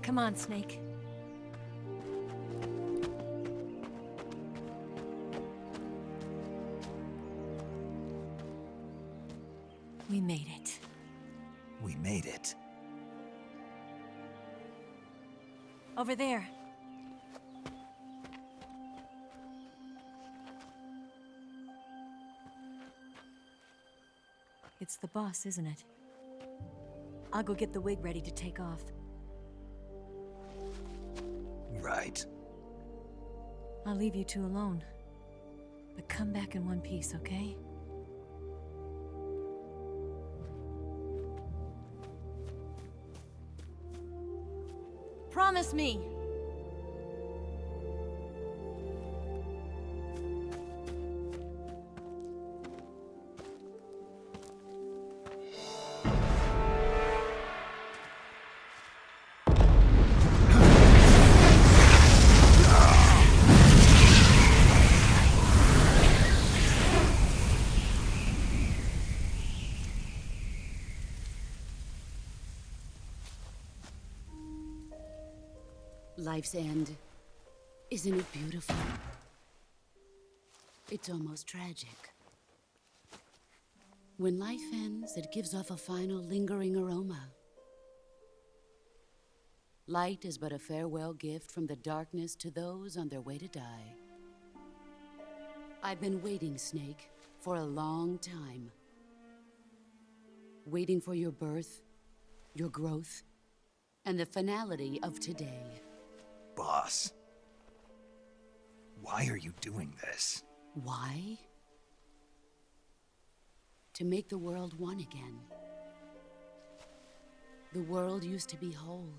Come on, Snake. We made it. We made it. Over there. It's the boss, isn't it? I'll go get the wig ready to take off. Right. I'll leave you two alone. But come back in one piece, okay? Promise me! Life's end. Isn't it beautiful? It's almost tragic. When life ends, it gives off a final lingering aroma. Light is but a farewell gift from the darkness to those on their way to die. I've been waiting, Snake, for a long time. Waiting for your birth, your growth, and the finality of today. Boss, why are you doing this? Why? To make the world one again. The world used to be whole.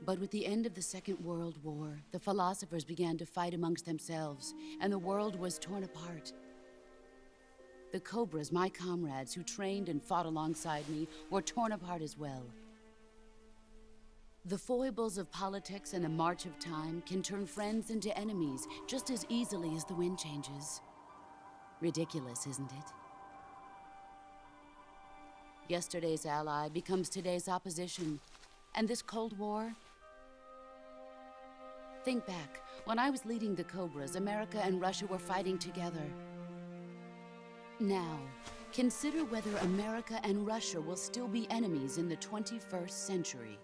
But with the end of the Second World War, the philosophers began to fight amongst themselves, and the world was torn apart. The Cobras, my comrades who trained and fought alongside me, were torn apart as well. The foibles of politics and the march of time can turn friends into enemies just as easily as the wind changes. Ridiculous, isn't it? Yesterday's ally becomes today's opposition, and this Cold War. Think back, when I was leading the Cobras, America and Russia were fighting together. Now, consider whether America and Russia will still be enemies in the 21st century.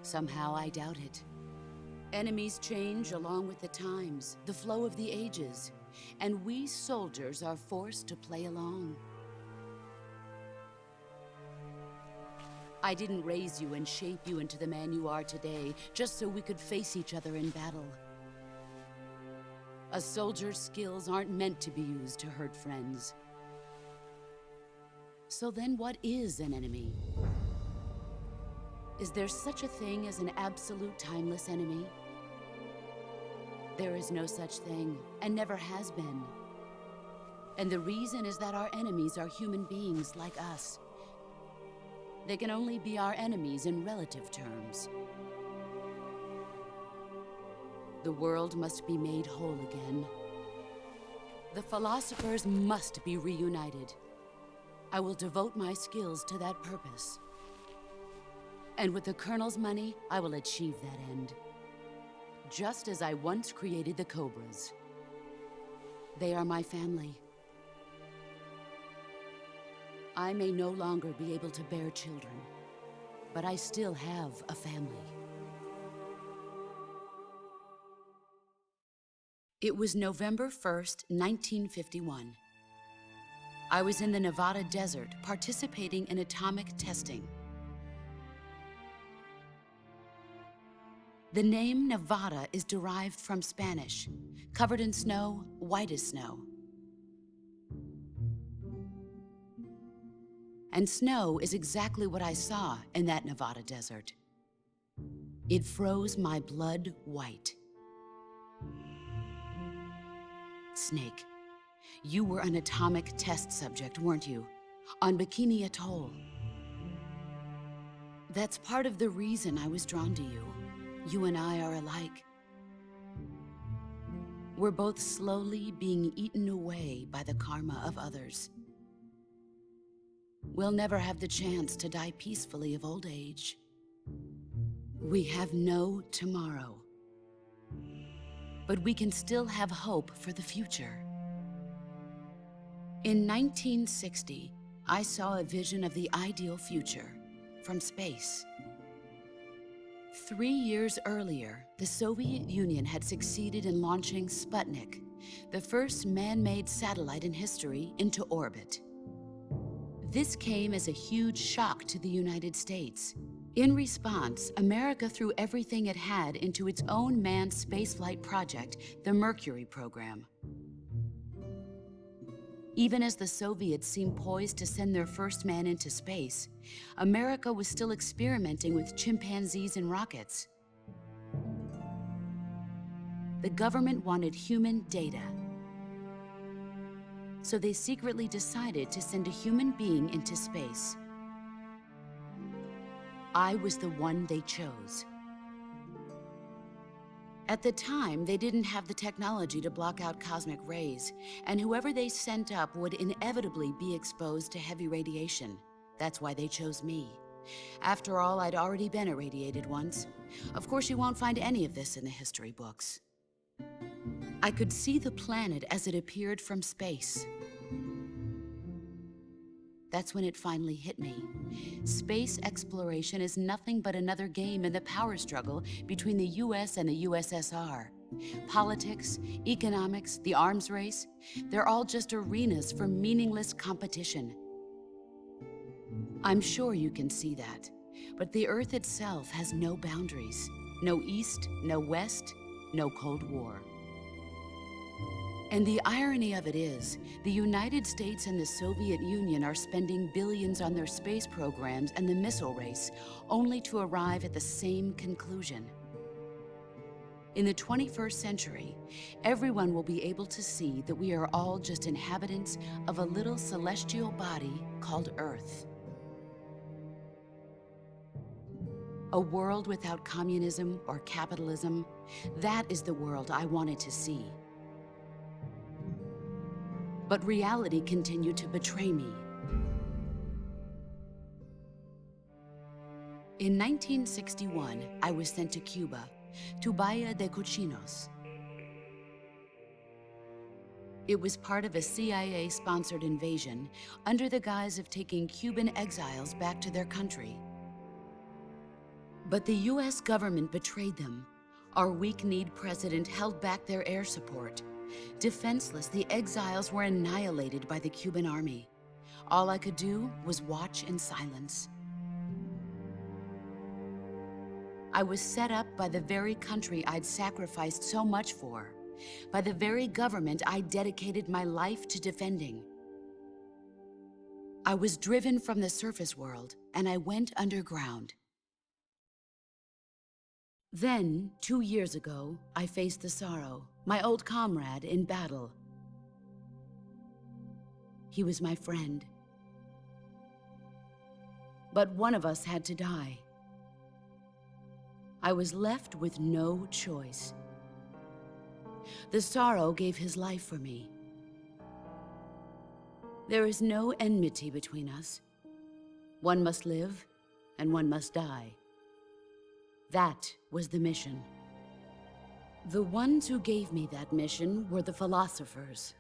Somehow I doubt it. Enemies change along with the times, the flow of the ages, and we soldiers are forced to play along. I didn't raise you and shape you into the man you are today just so we could face each other in battle. A soldier's skills aren't meant to be used to hurt friends. So then what is an enemy? Is there such a thing as an absolute timeless enemy? There is no such thing, and never has been. And the reason is that our enemies are human beings like us. They can only be our enemies in relative terms. The world must be made whole again. The philosophers must be reunited. I will devote my skills to that purpose. And with the Colonel's money, I will achieve that end. Just as I once created the Cobras. They are my family. I may no longer be able to bear children, but I still have a family. It was November 1st, 1951. I was in the Nevada desert participating in atomic testing. The name Nevada is derived from Spanish, covered in snow, white as snow. And snow is exactly what I saw in that Nevada desert. It froze my blood white. Snake, you were an atomic test subject, weren't you? On Bikini Atoll. That's part of the reason I was drawn to you. You and I are alike. We're both slowly being eaten away by the karma of others. We'll never have the chance to die peacefully of old age. We have no tomorrow. But we can still have hope for the future. In 1960, I saw a vision of the ideal future from space. 3 years earlier, the Soviet Union had succeeded in launching Sputnik, the first man-made satellite in history, into orbit. This came as a huge shock to the United States. In response, America threw everything it had into its own manned spaceflight project, the Mercury program. Even as the Soviets seemed poised to send their first man into space, America was still experimenting with chimpanzees and rockets. The government wanted human data. So they secretly decided to send a human being into space. I was the one they chose. At the time, they didn't have the technology to block out cosmic rays, and whoever they sent up would inevitably be exposed to heavy radiation. That's why they chose me, After all, I'd already been irradiated once. Of course, you won't find any of this in the history books. I could see the planet as it appeared from space. That's when it finally hit me. Space exploration is nothing but another game in the power struggle between the US and the USSR. Politics, economics, the arms race, they're all just arenas for meaningless competition. I'm sure you can see that, but the Earth itself has no boundaries. No East, no West, no Cold War. And the irony of it is, the United States and the Soviet Union are spending billions on their space programs and the missile race, only to arrive at the same conclusion. In the 21st century, everyone will be able to see that we are all just inhabitants of a little celestial body called Earth. A world without communism or capitalism, that is the world I wanted to see. But reality continued to betray me. In 1961, I was sent to Cuba, to Bahia de Cochinos. It was part of a CIA-sponsored invasion under the guise of taking Cuban exiles back to their country. But the US government betrayed them. Our weak-kneed president held back their air support. Defenseless, the exiles were annihilated by the Cuban army. All I could do was watch in silence. I was set up by the very country I'd sacrificed so much for, by the very government I dedicated my life to defending. I was driven from the surface world, and I went underground. Then, 2 years ago, I faced the Sorrow, my old comrade in battle. He was my friend. But one of us had to die. I was left with no choice. The Sorrow gave his life for me. There is no enmity between us. One must live, and one must die. That was the mission. The ones who gave me that mission were the philosophers.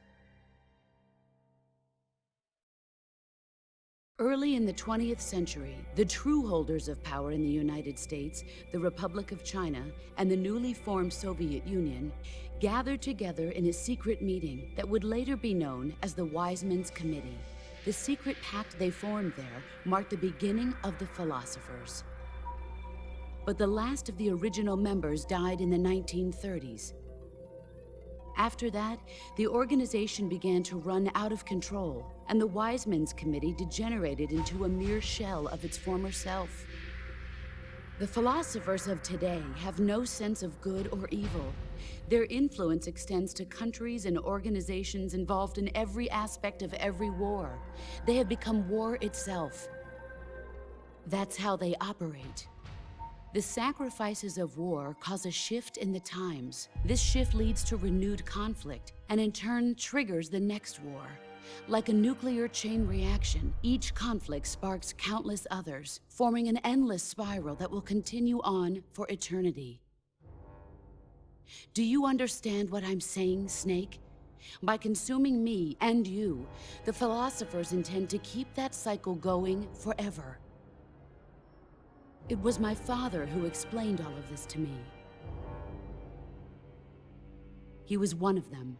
Early in the 20th century, the true holders of power in the United States, the Republic of China, and the newly formed Soviet Union gathered together in a secret meeting that would later be known as the Wise Men's Committee. The secret pact they formed there marked the beginning of the philosophers. But the last of the original members died in the 1930s. After that, the organization began to run out of control, and the Wise Men's Committee degenerated into a mere shell of its former self. The philosophers of today have no sense of good or evil. Their influence extends to countries and organizations involved in every aspect of every war. They have become war itself. That's how they operate. The sacrifices of war cause a shift in the times. This shift leads to renewed conflict, and in turn triggers the next war. Like a nuclear chain reaction, each conflict sparks countless others, forming an endless spiral that will continue on for eternity. Do you understand what I'm saying, Snake? By consuming me and you, the philosophers intend to keep that cycle going forever. It was my father who explained all of this to me. He was one of them.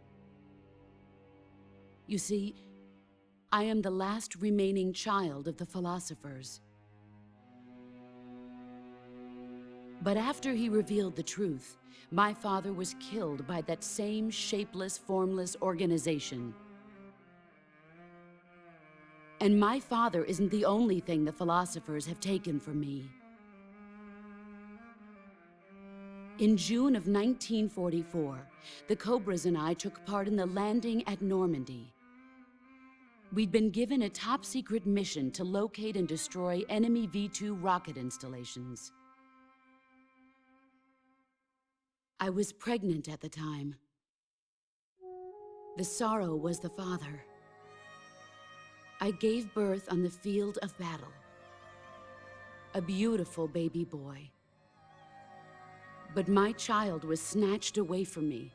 You see, I am the last remaining child of the philosophers. But after he revealed the truth, my father was killed by that same shapeless, formless organization. And my father isn't the only thing the philosophers have taken from me. In June of 1944, the Cobras and I took part in the landing at Normandy. We'd been given a top-secret mission to locate and destroy enemy V-2 rocket installations. I was pregnant at the time. The Sorrow was the father. I gave birth on the field of battle. a beautiful baby boy. But my child was snatched away from me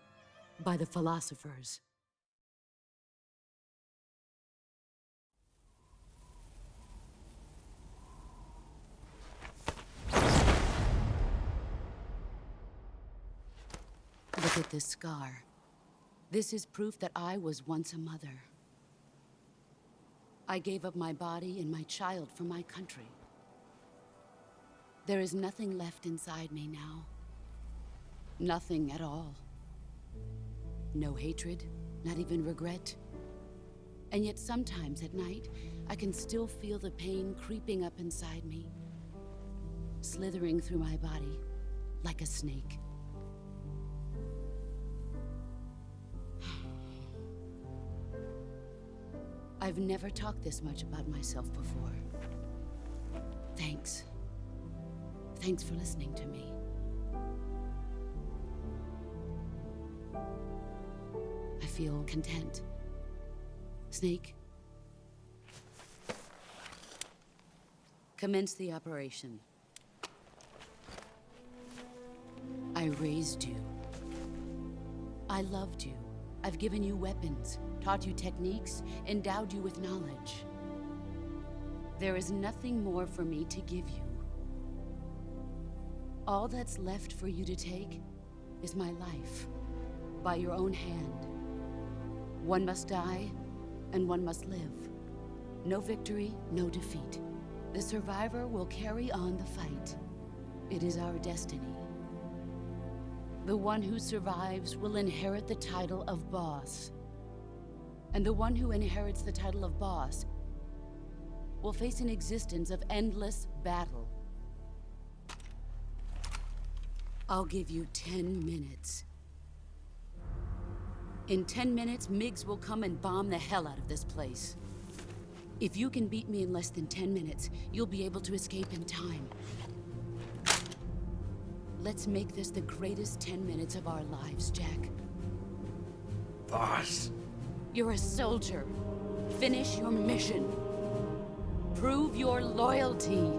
by the philosophers. Look at this scar. This is proof that I was once a mother. I gave up my body and my child for my country. There is nothing left inside me now. Nothing at all. No hatred, not even regret. And yet sometimes at night, I can still feel the pain creeping up inside me, slithering through my body like a snake. I've never talked this much about myself before. Thanks. Thanks for listening to me. I feel content. Snake? Commence the operation. I raised you. I loved you. I've given you weapons, taught you techniques, endowed you with knowledge. There is nothing more for me to give you. All that's left for you to take is my life, by your own hand. One must die, and one must live. No victory, no defeat. The survivor will carry on the fight. It is our destiny. The one who survives will inherit the title of boss. And the one who inherits the title of boss will face an existence of endless battle. I'll give you 10 minutes. In 10 minutes, MiGs will come and bomb the hell out of this place. If you can beat me in less than 10 minutes, you'll be able to escape in time. Let's make this the greatest 10 minutes of our lives, Jack. Boss. You're a soldier. Finish your mission. Prove your loyalty.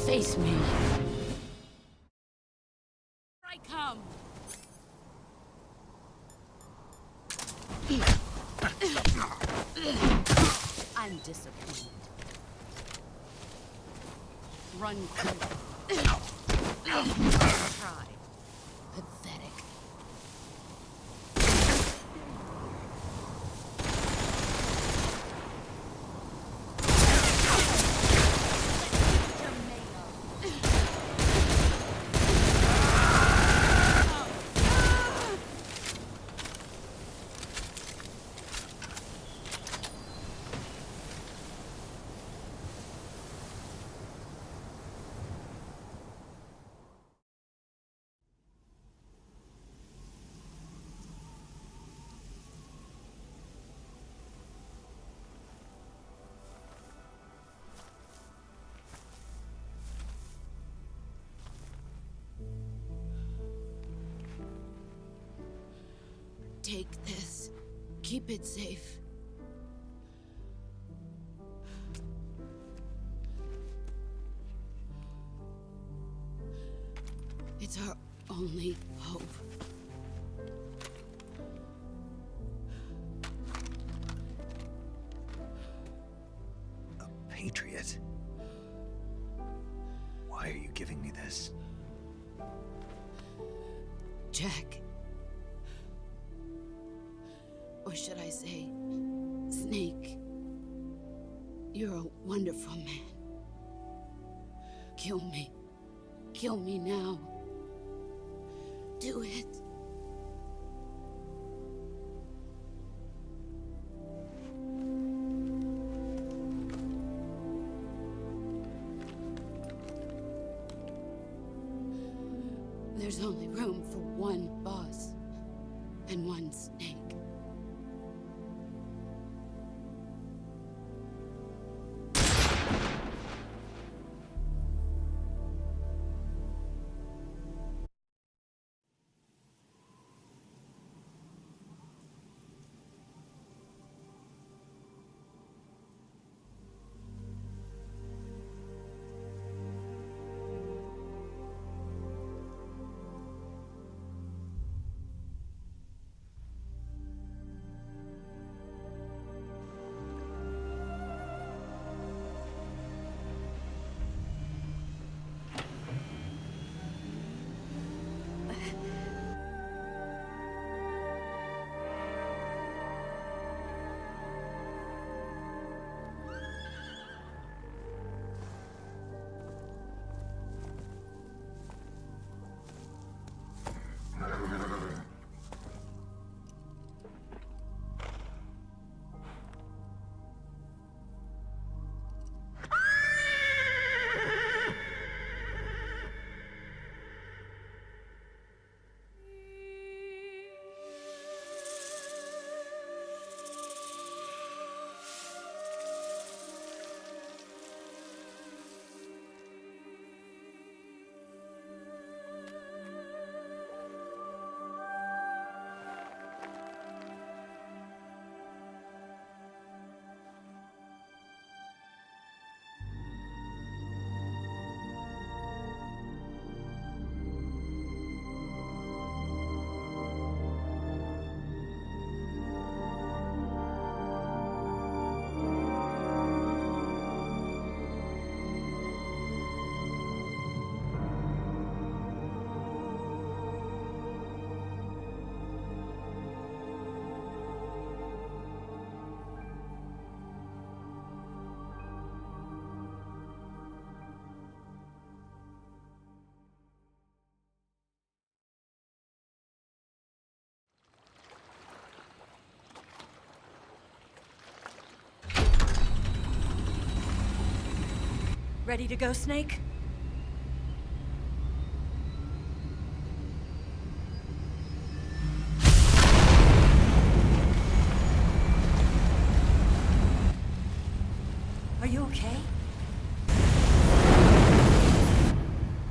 Face me. Here I come. I'm disappointed. Run quick. Try. Pathetic. Take this. Keep it safe. It's our only hope. A patriot? Why are you giving me this? Jack. Or should I say, Snake? You're a wonderful man. Kill me. Kill me now. Do it. There's only room for one boss and one Snake. Ready to go, Snake? Are you okay?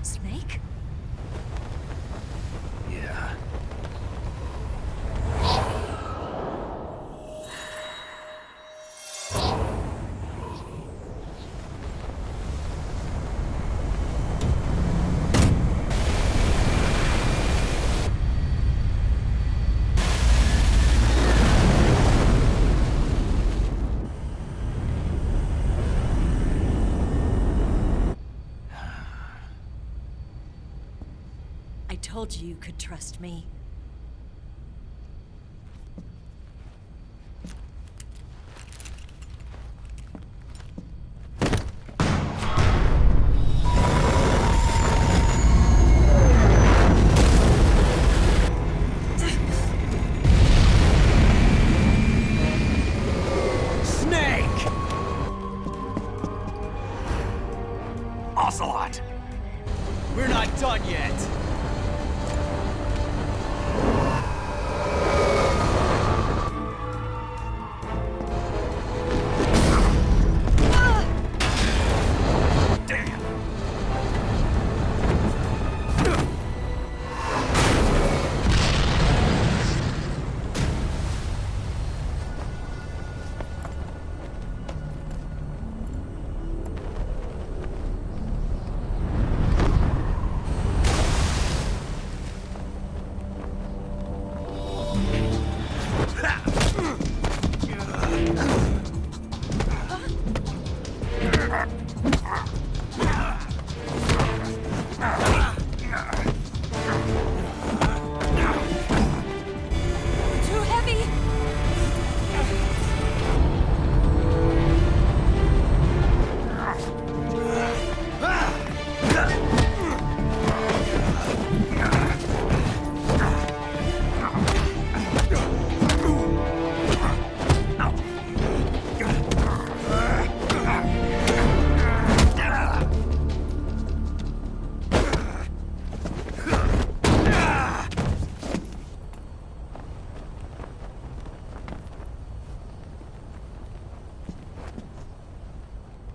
Snake? Yeah. I told you you could trust me. Snake! Ocelot! We're not done yet! Too heavy!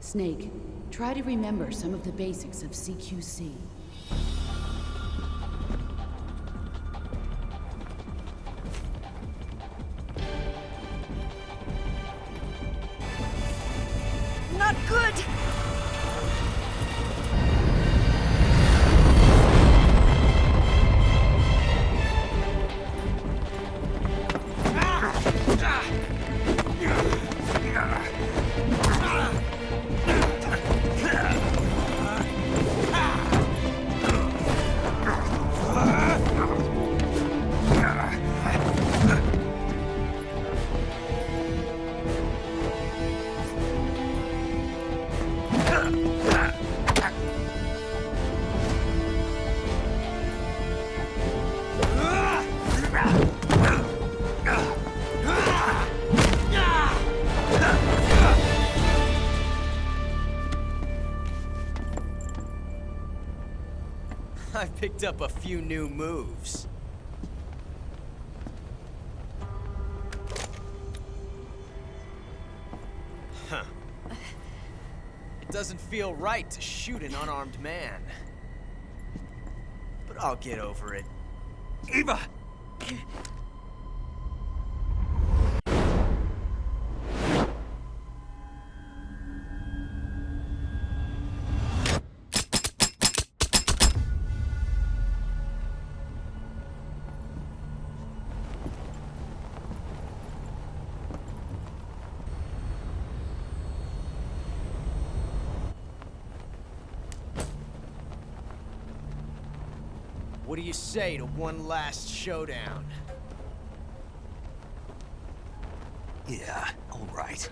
Snake, try to remember some of the basics of CQC. Not good! I picked up a few new moves. Huh. It doesn't feel right to shoot an unarmed man. But I'll get over it. Eva! What do you say to one last showdown? Yeah, all right.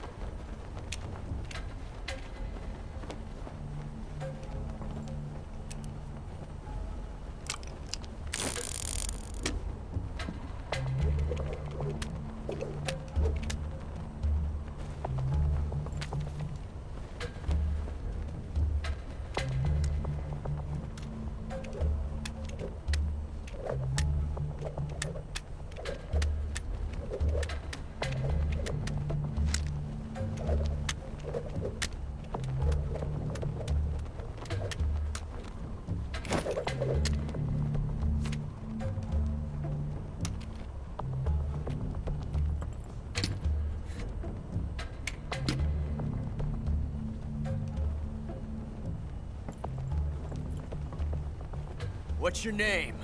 What's your name?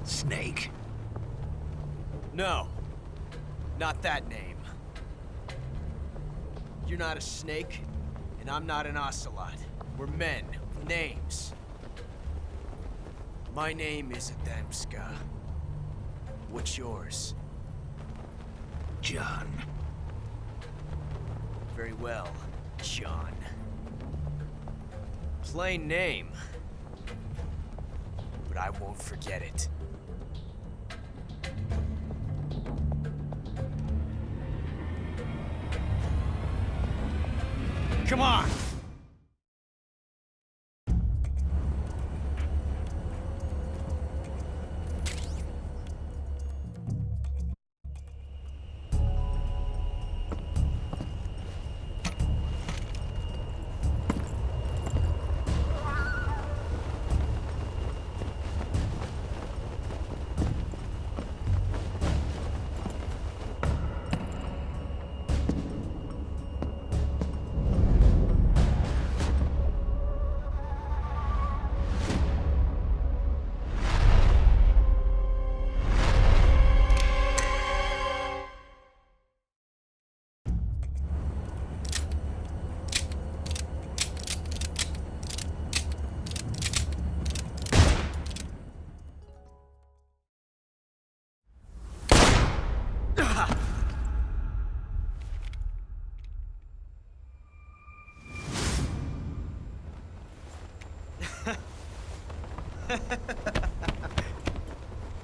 Snake. No. Not that name. You're not a snake, and I'm not an ocelot. We're men with names. My name is Adamska. What's yours? John. Very well, John. Plain name. But I won't forget it. Come on!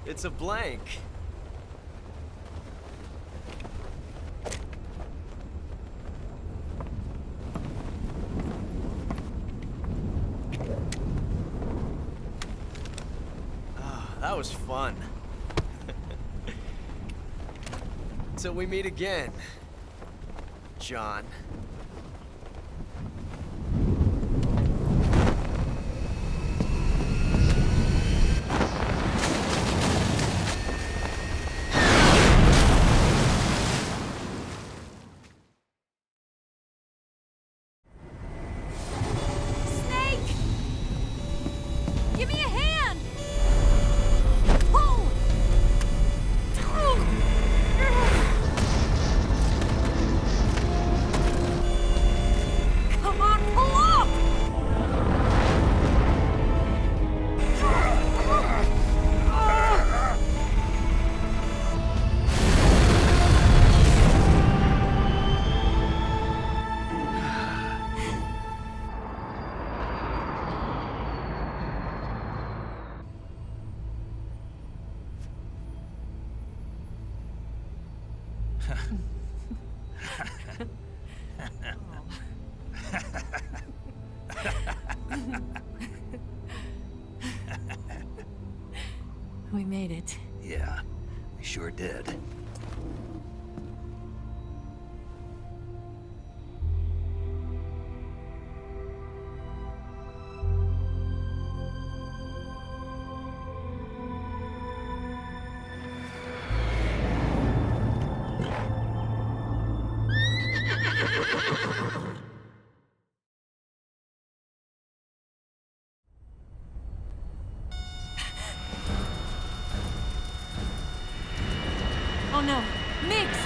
It's a blank. That was fun. Till we meet again, John. We made it. Yeah, we sure did. Oh no, Migs!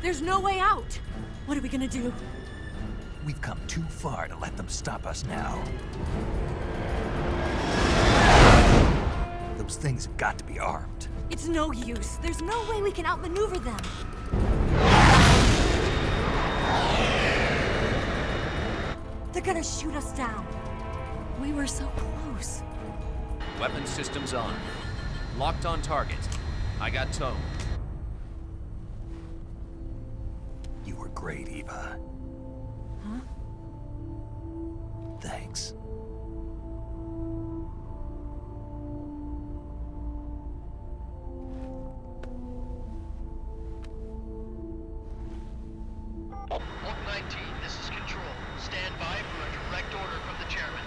There's no way out! What are we gonna do? We've come too far to let them stop us now. Those things have got to be armed. It's no use. There's no way we can outmaneuver them. They're gonna shoot us down. We were so close. Weapon systems on. Locked on target. I got towed. You were great, Eva. Huh? Thanks. Oak 19, this is Control. Stand by for a direct order from the chairman.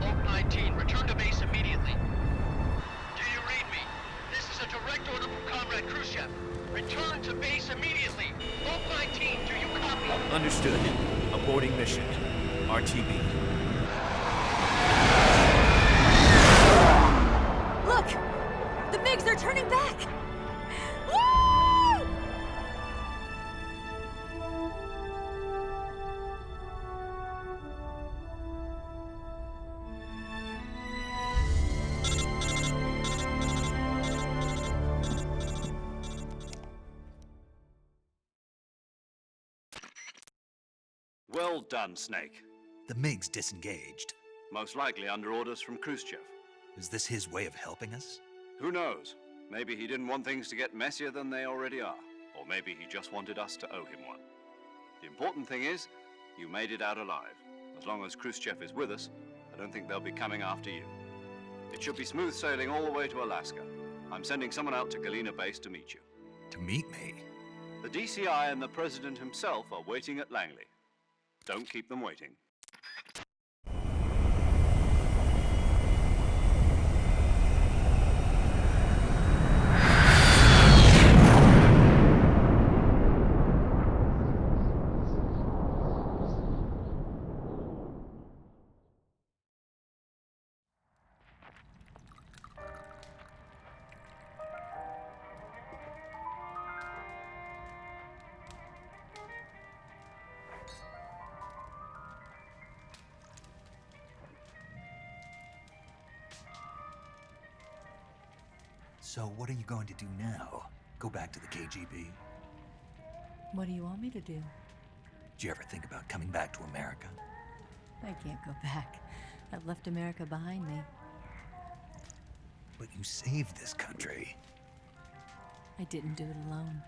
Oak 19, return to base immediately. Do you read me? This is a direct order from pilot Khrushchev. Return to base immediately. Vault 19, do you copy? Understood. Aborting mission. RTB. Look! The MiGs are turning back! Woo! Well done, Snake. The MiGs disengaged. Most likely under orders from Khrushchev. Is this his way of helping us? Who knows? Maybe he didn't want things to get messier than they already are. Or maybe he just wanted us to owe him one. The important thing is, you made it out alive. As long as Khrushchev is with us, I don't think they'll be coming after you. It should be smooth sailing all the way to Alaska. I'm sending someone out to Galena Base to meet you. To meet me? The DCI and the President himself are waiting at Langley. Don't keep them waiting. So what are you going to do now? Go back to the KGB? What do you want me to do? Did you ever think about coming back to America? I can't go back. I've left America behind me. But you saved this country. I didn't do it alone.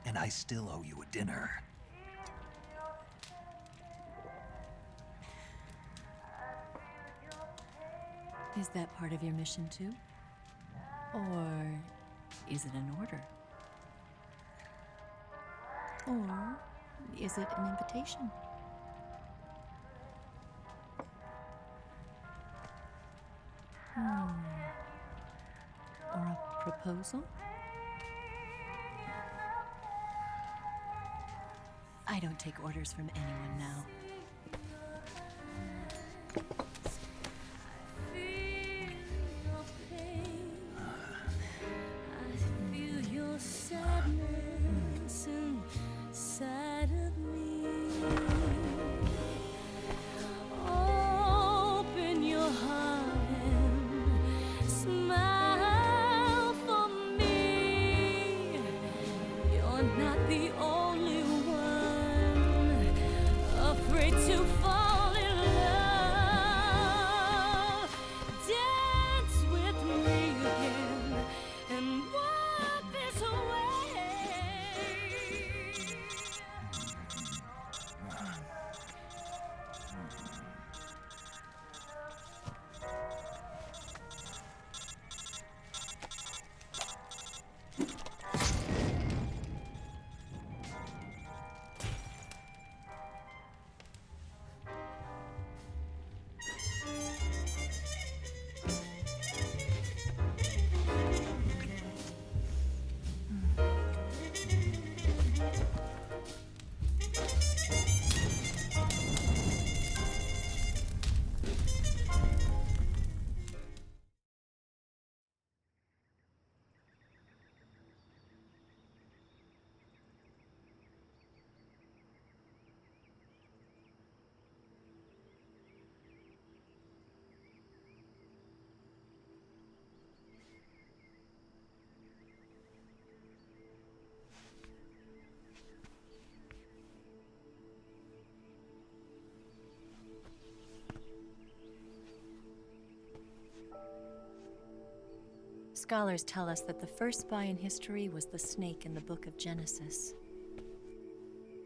And I still owe you a dinner. Is that part of your mission too? Or is it an order? Or is it an invitation? Or a proposal? I don't take orders from anyone now. Scholars tell us that the first spy in history was the snake in the book of Genesis.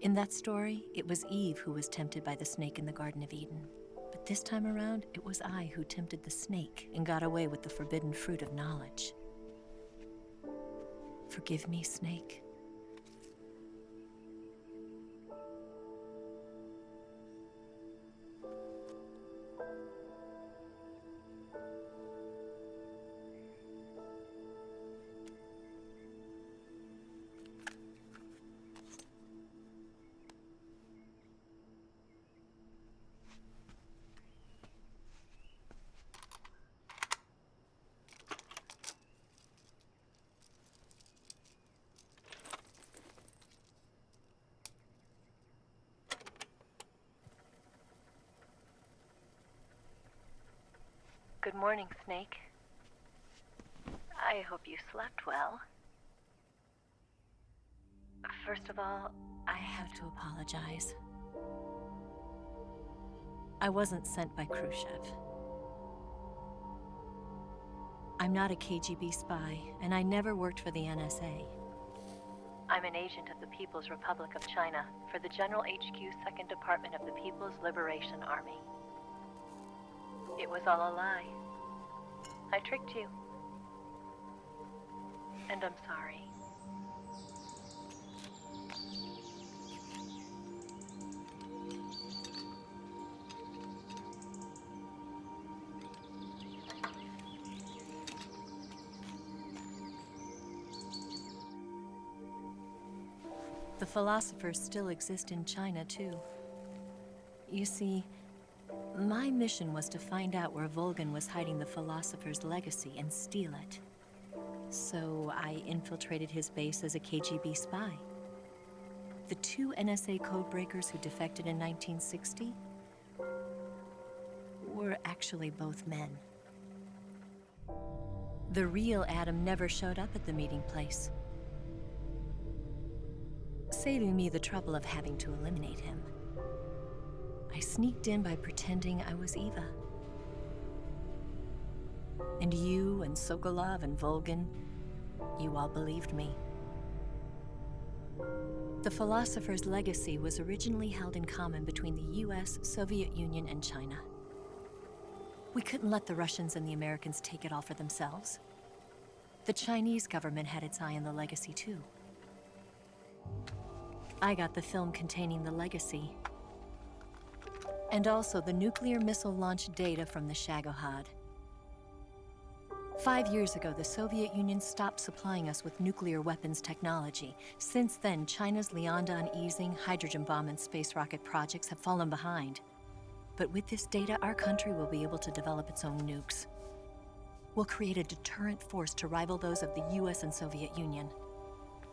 In that story, it was Eve who was tempted by the snake in the Garden of Eden. But this time around, it was I who tempted the snake and got away with the forbidden fruit of knowledge. Forgive me, Snake. Good morning, Snake. I hope you slept well. First of all, I have to apologize. I wasn't sent by Khrushchev. I'm not a KGB spy, and I never worked for the NSA. I'm an agent of the People's Republic of China for the General HQ 2nd Department of the People's Liberation Army. It was all a lie. I tricked you. And I'm sorry. The philosophers still exist in China, too. You see, my mission was to find out where Volgan was hiding the philosopher's legacy and steal it. So I infiltrated his base as a KGB spy. The 2 NSA codebreakers who defected in 1960 were actually both men. The real Adam never showed up at the meeting place, saving me the trouble of having to eliminate him. I sneaked in by pretending I was Eva. And you and Sokolov and Volgan, you all believed me. The philosopher's legacy was originally held in common between the US, Soviet Union, and China. We couldn't let the Russians and the Americans take it all for themselves. The Chinese government had its eye on the legacy, too. I got the film containing the legacy, and also the nuclear missile launch data from the Shagohod. 5 years ago, the Soviet Union stopped supplying us with nuclear weapons technology. Since then, China's Liaodong easing, hydrogen bomb, and space rocket projects have fallen behind. But with this data, our country will be able to develop its own nukes. We'll create a deterrent force to rival those of the US and Soviet Union.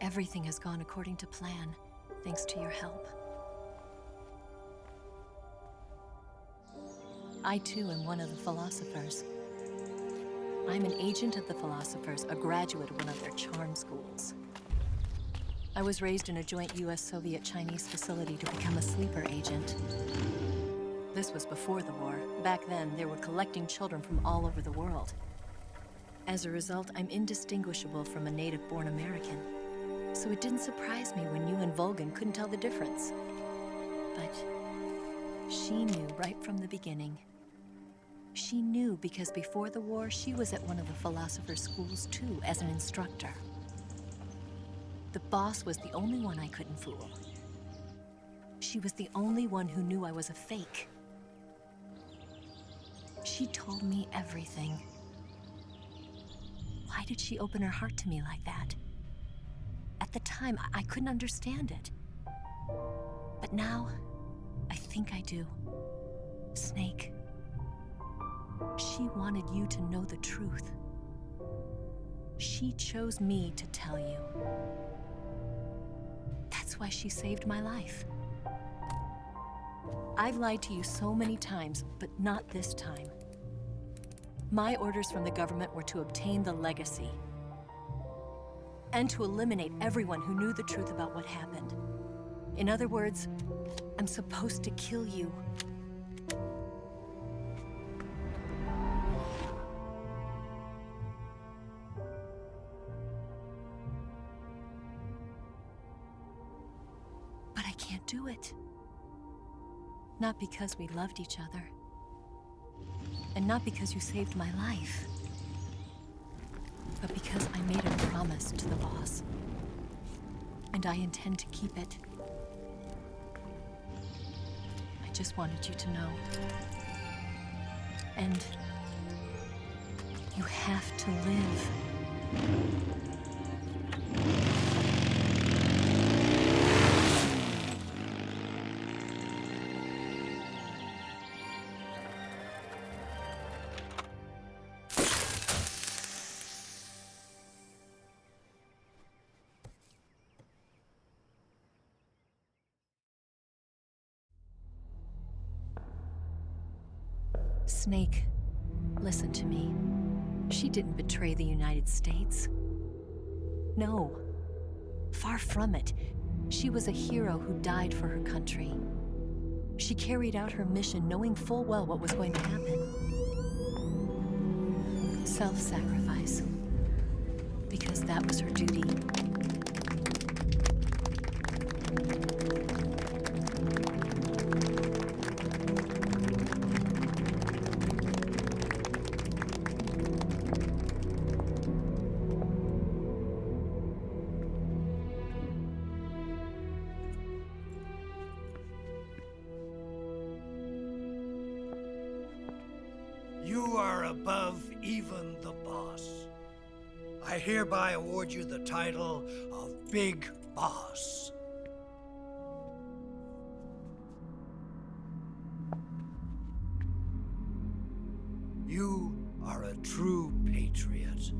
Everything has gone according to plan, thanks to your help. I, too, am one of the philosophers. I'm an agent of the philosophers, a graduate of one of their charm schools. I was raised in a joint US-Soviet-Chinese facility to become a sleeper agent. This was before the war. Back then, they were collecting children from all over the world. As a result, I'm indistinguishable from a native-born American. So it didn't surprise me when you and Volgan couldn't tell the difference. But she knew right from the beginning. She knew because before the war, she was at one of the philosopher's schools too, as an instructor. The boss was the only one I couldn't fool. She was the only one who knew I was a fake. She told me everything. Why did she open her heart to me like that? At the time, I couldn't understand it. But now, I think I do. Snake. She wanted you to know the truth. She chose me to tell you. That's why she saved my life. I've lied to you so many times, but not this time. My orders from the government were to obtain the legacy and to eliminate everyone who knew the truth about what happened. In other words, I'm supposed to kill you. But I can't do it. Not because we loved each other. And not because you saved my life. But because I made a promise to the boss. And I intend to keep it. I just wanted you to know. And you have to live. Snake, Listen to me. She didn't betray the United States. No. Far from it. She was a hero who died for her country. She carried out her mission knowing full well what was going to happen. Self-sacrifice. Because that was her duty. You are above even the boss. I hereby award you the title of Big Boss. You are a true patriot.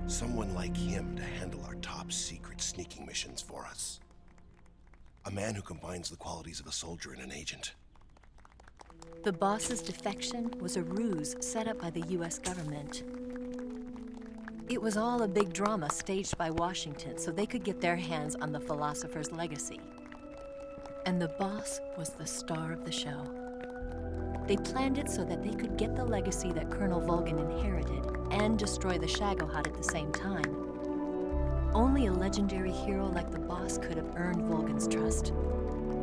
Someone like him to handle our top secret sneaking missions for us. A man who combines the qualities of a soldier and an agent. The boss's defection was a ruse set up by the US government. It was all a big drama staged by Washington so they could get their hands on the philosopher's legacy. And the boss was the star of the show. They planned it so that they could get the legacy that Colonel Volgin inherited and destroy the Shagohod at the same time. Only a legendary hero like the boss could have earned Volgin's trust.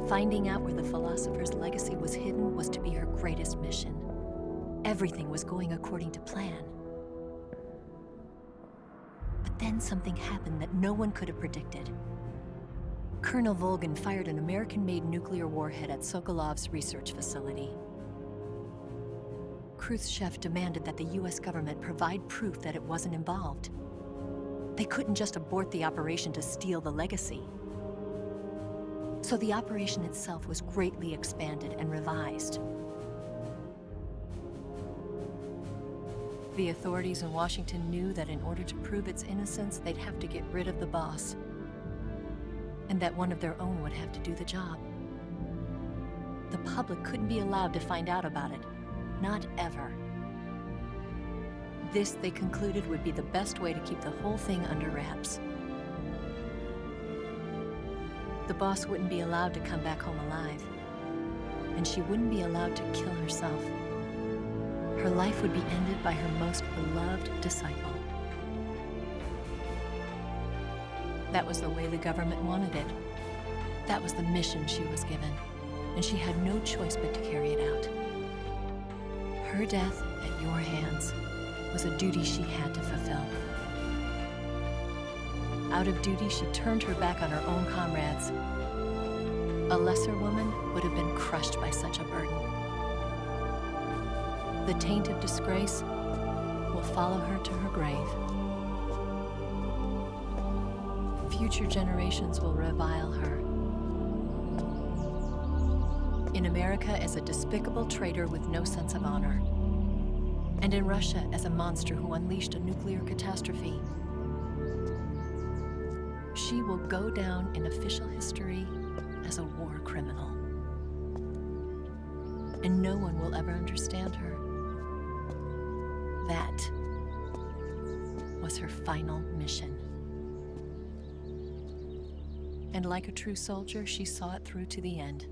Finding out where the philosopher's legacy was hidden was to be her greatest mission. Everything was going according to plan. But then something happened that no one could have predicted. Colonel Volgin fired an American-made nuclear warhead at Sokolov's research facility. Khrushchev demanded that the US government provide proof that it wasn't involved. They couldn't just abort the operation to steal the legacy. So the operation itself was greatly expanded and revised. The authorities in Washington knew that in order to prove its innocence, they'd have to get rid of the boss, and that one of their own would have to do the job. The public couldn't be allowed to find out about it. Not ever. This, they concluded, would be the best way to keep the whole thing under wraps. The boss wouldn't be allowed to come back home alive, and she wouldn't be allowed to kill herself. Her life would be ended by her most beloved disciple. That was the way the government wanted it. That was the mission she was given, and she had no choice but to carry it out. Her death at your hands was a duty she had to fulfill. Out of duty, she turned her back on her own comrades. A lesser woman would have been crushed by such a burden. The taint of disgrace will follow her to her grave. Future generations will revile her. In America as a despicable traitor with no sense of honor. And in Russia as a monster who unleashed a nuclear catastrophe. She will go down in official history as a war criminal. And no one will ever understand her. That was her final mission. And like a true soldier, she saw it through to the end.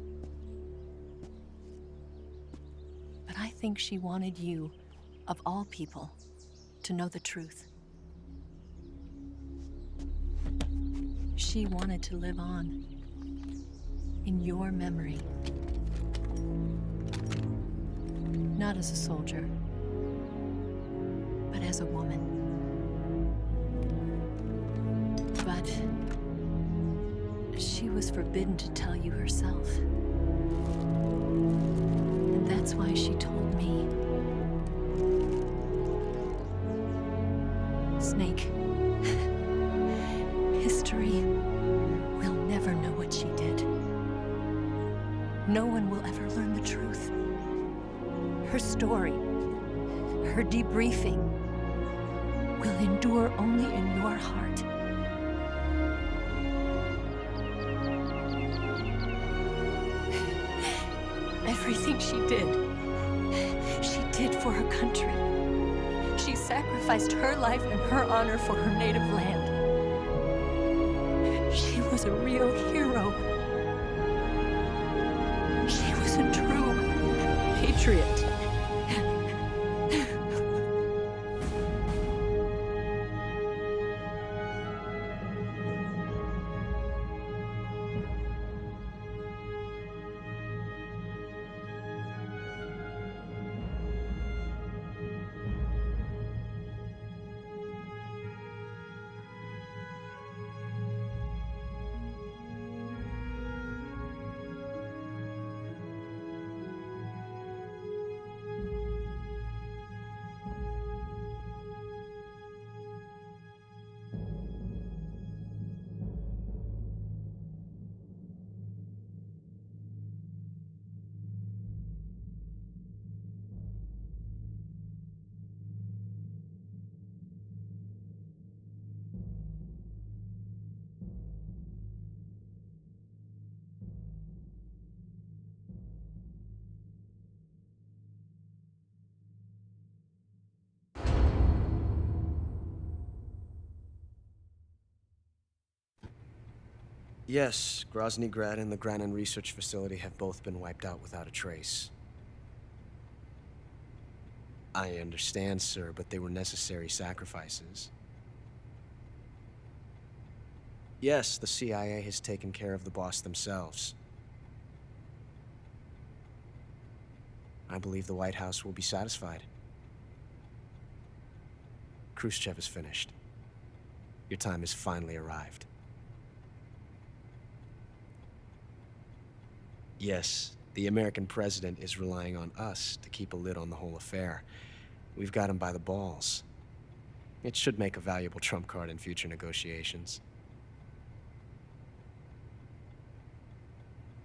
But I think she wanted you of all people, to know the truth. She wanted to live on, in your memory. Not as a soldier, but as a woman. But she was forbidden to tell you herself. And that's why she told me. Snake, history will never know what she did. No one will ever learn the truth. Her story, her debriefing, will endure only in your heart. Everything she did for her country. She sacrificed her life and her honor for her native land. She was a real hero. She was a true patriot. Yes, Grozny Grad and the Granin Research Facility have both been wiped out without a trace. I understand, sir, but they were necessary sacrifices. Yes, the CIA has taken care of the boss themselves. I believe the White House will be satisfied. Khrushchev is finished. Your time has finally arrived. Yes, the American president is relying on us to keep a lid on the whole affair. We've got him by the balls. It should make a valuable trump card in future negotiations.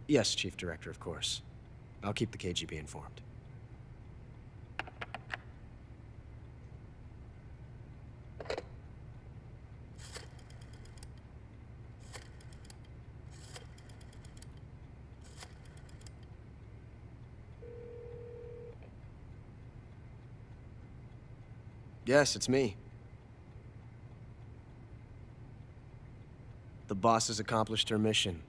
Yes, Chief Director, of course. I'll keep the KGB informed. Yes, it's me. The boss has accomplished her mission.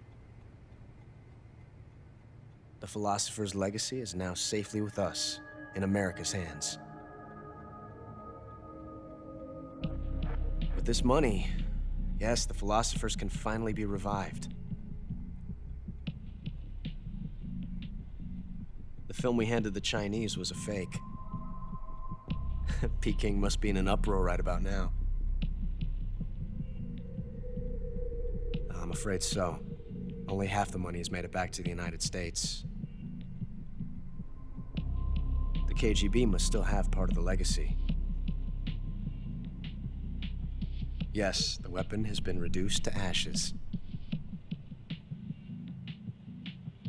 The philosopher's legacy is now safely with us, in America's hands. With this money, yes, the philosophers can finally be revived. The film we handed the Chinese was a fake. Peking must be in an uproar right about now. I'm afraid so. Only half the money has made it back to the United States. The KGB must still have part of the legacy. Yes, the weapon has been reduced to ashes.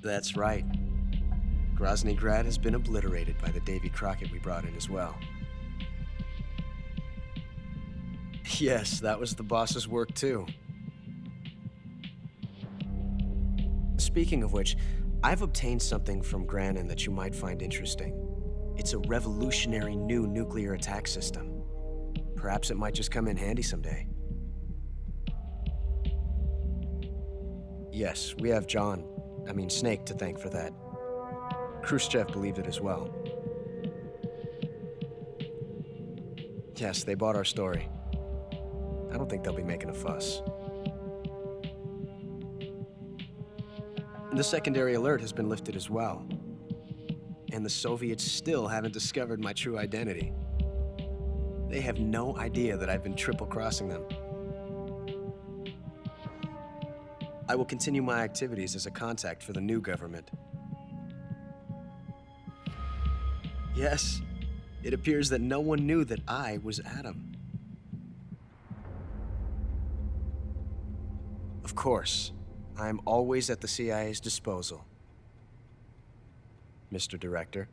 That's right. Grozny Grad has been obliterated by the Davy Crockett we brought in as well. Yes, that was the boss's work too. Speaking of which, I've obtained something from Granin that you might find interesting. It's a revolutionary new nuclear attack system. Perhaps it might just come in handy someday. Yes, we have Snake to thank for that. Khrushchev believed it as well. Yes, they bought our story. I don't think they'll be making a fuss. The secondary alert has been lifted as well. And the Soviets still haven't discovered my true identity. They have no idea that I've been triple-crossing them. I will continue my activities as a contact for the new government. Yes, it appears that no one knew that I was Adam. Of course, I am always at the CIA's disposal, Mr. Director.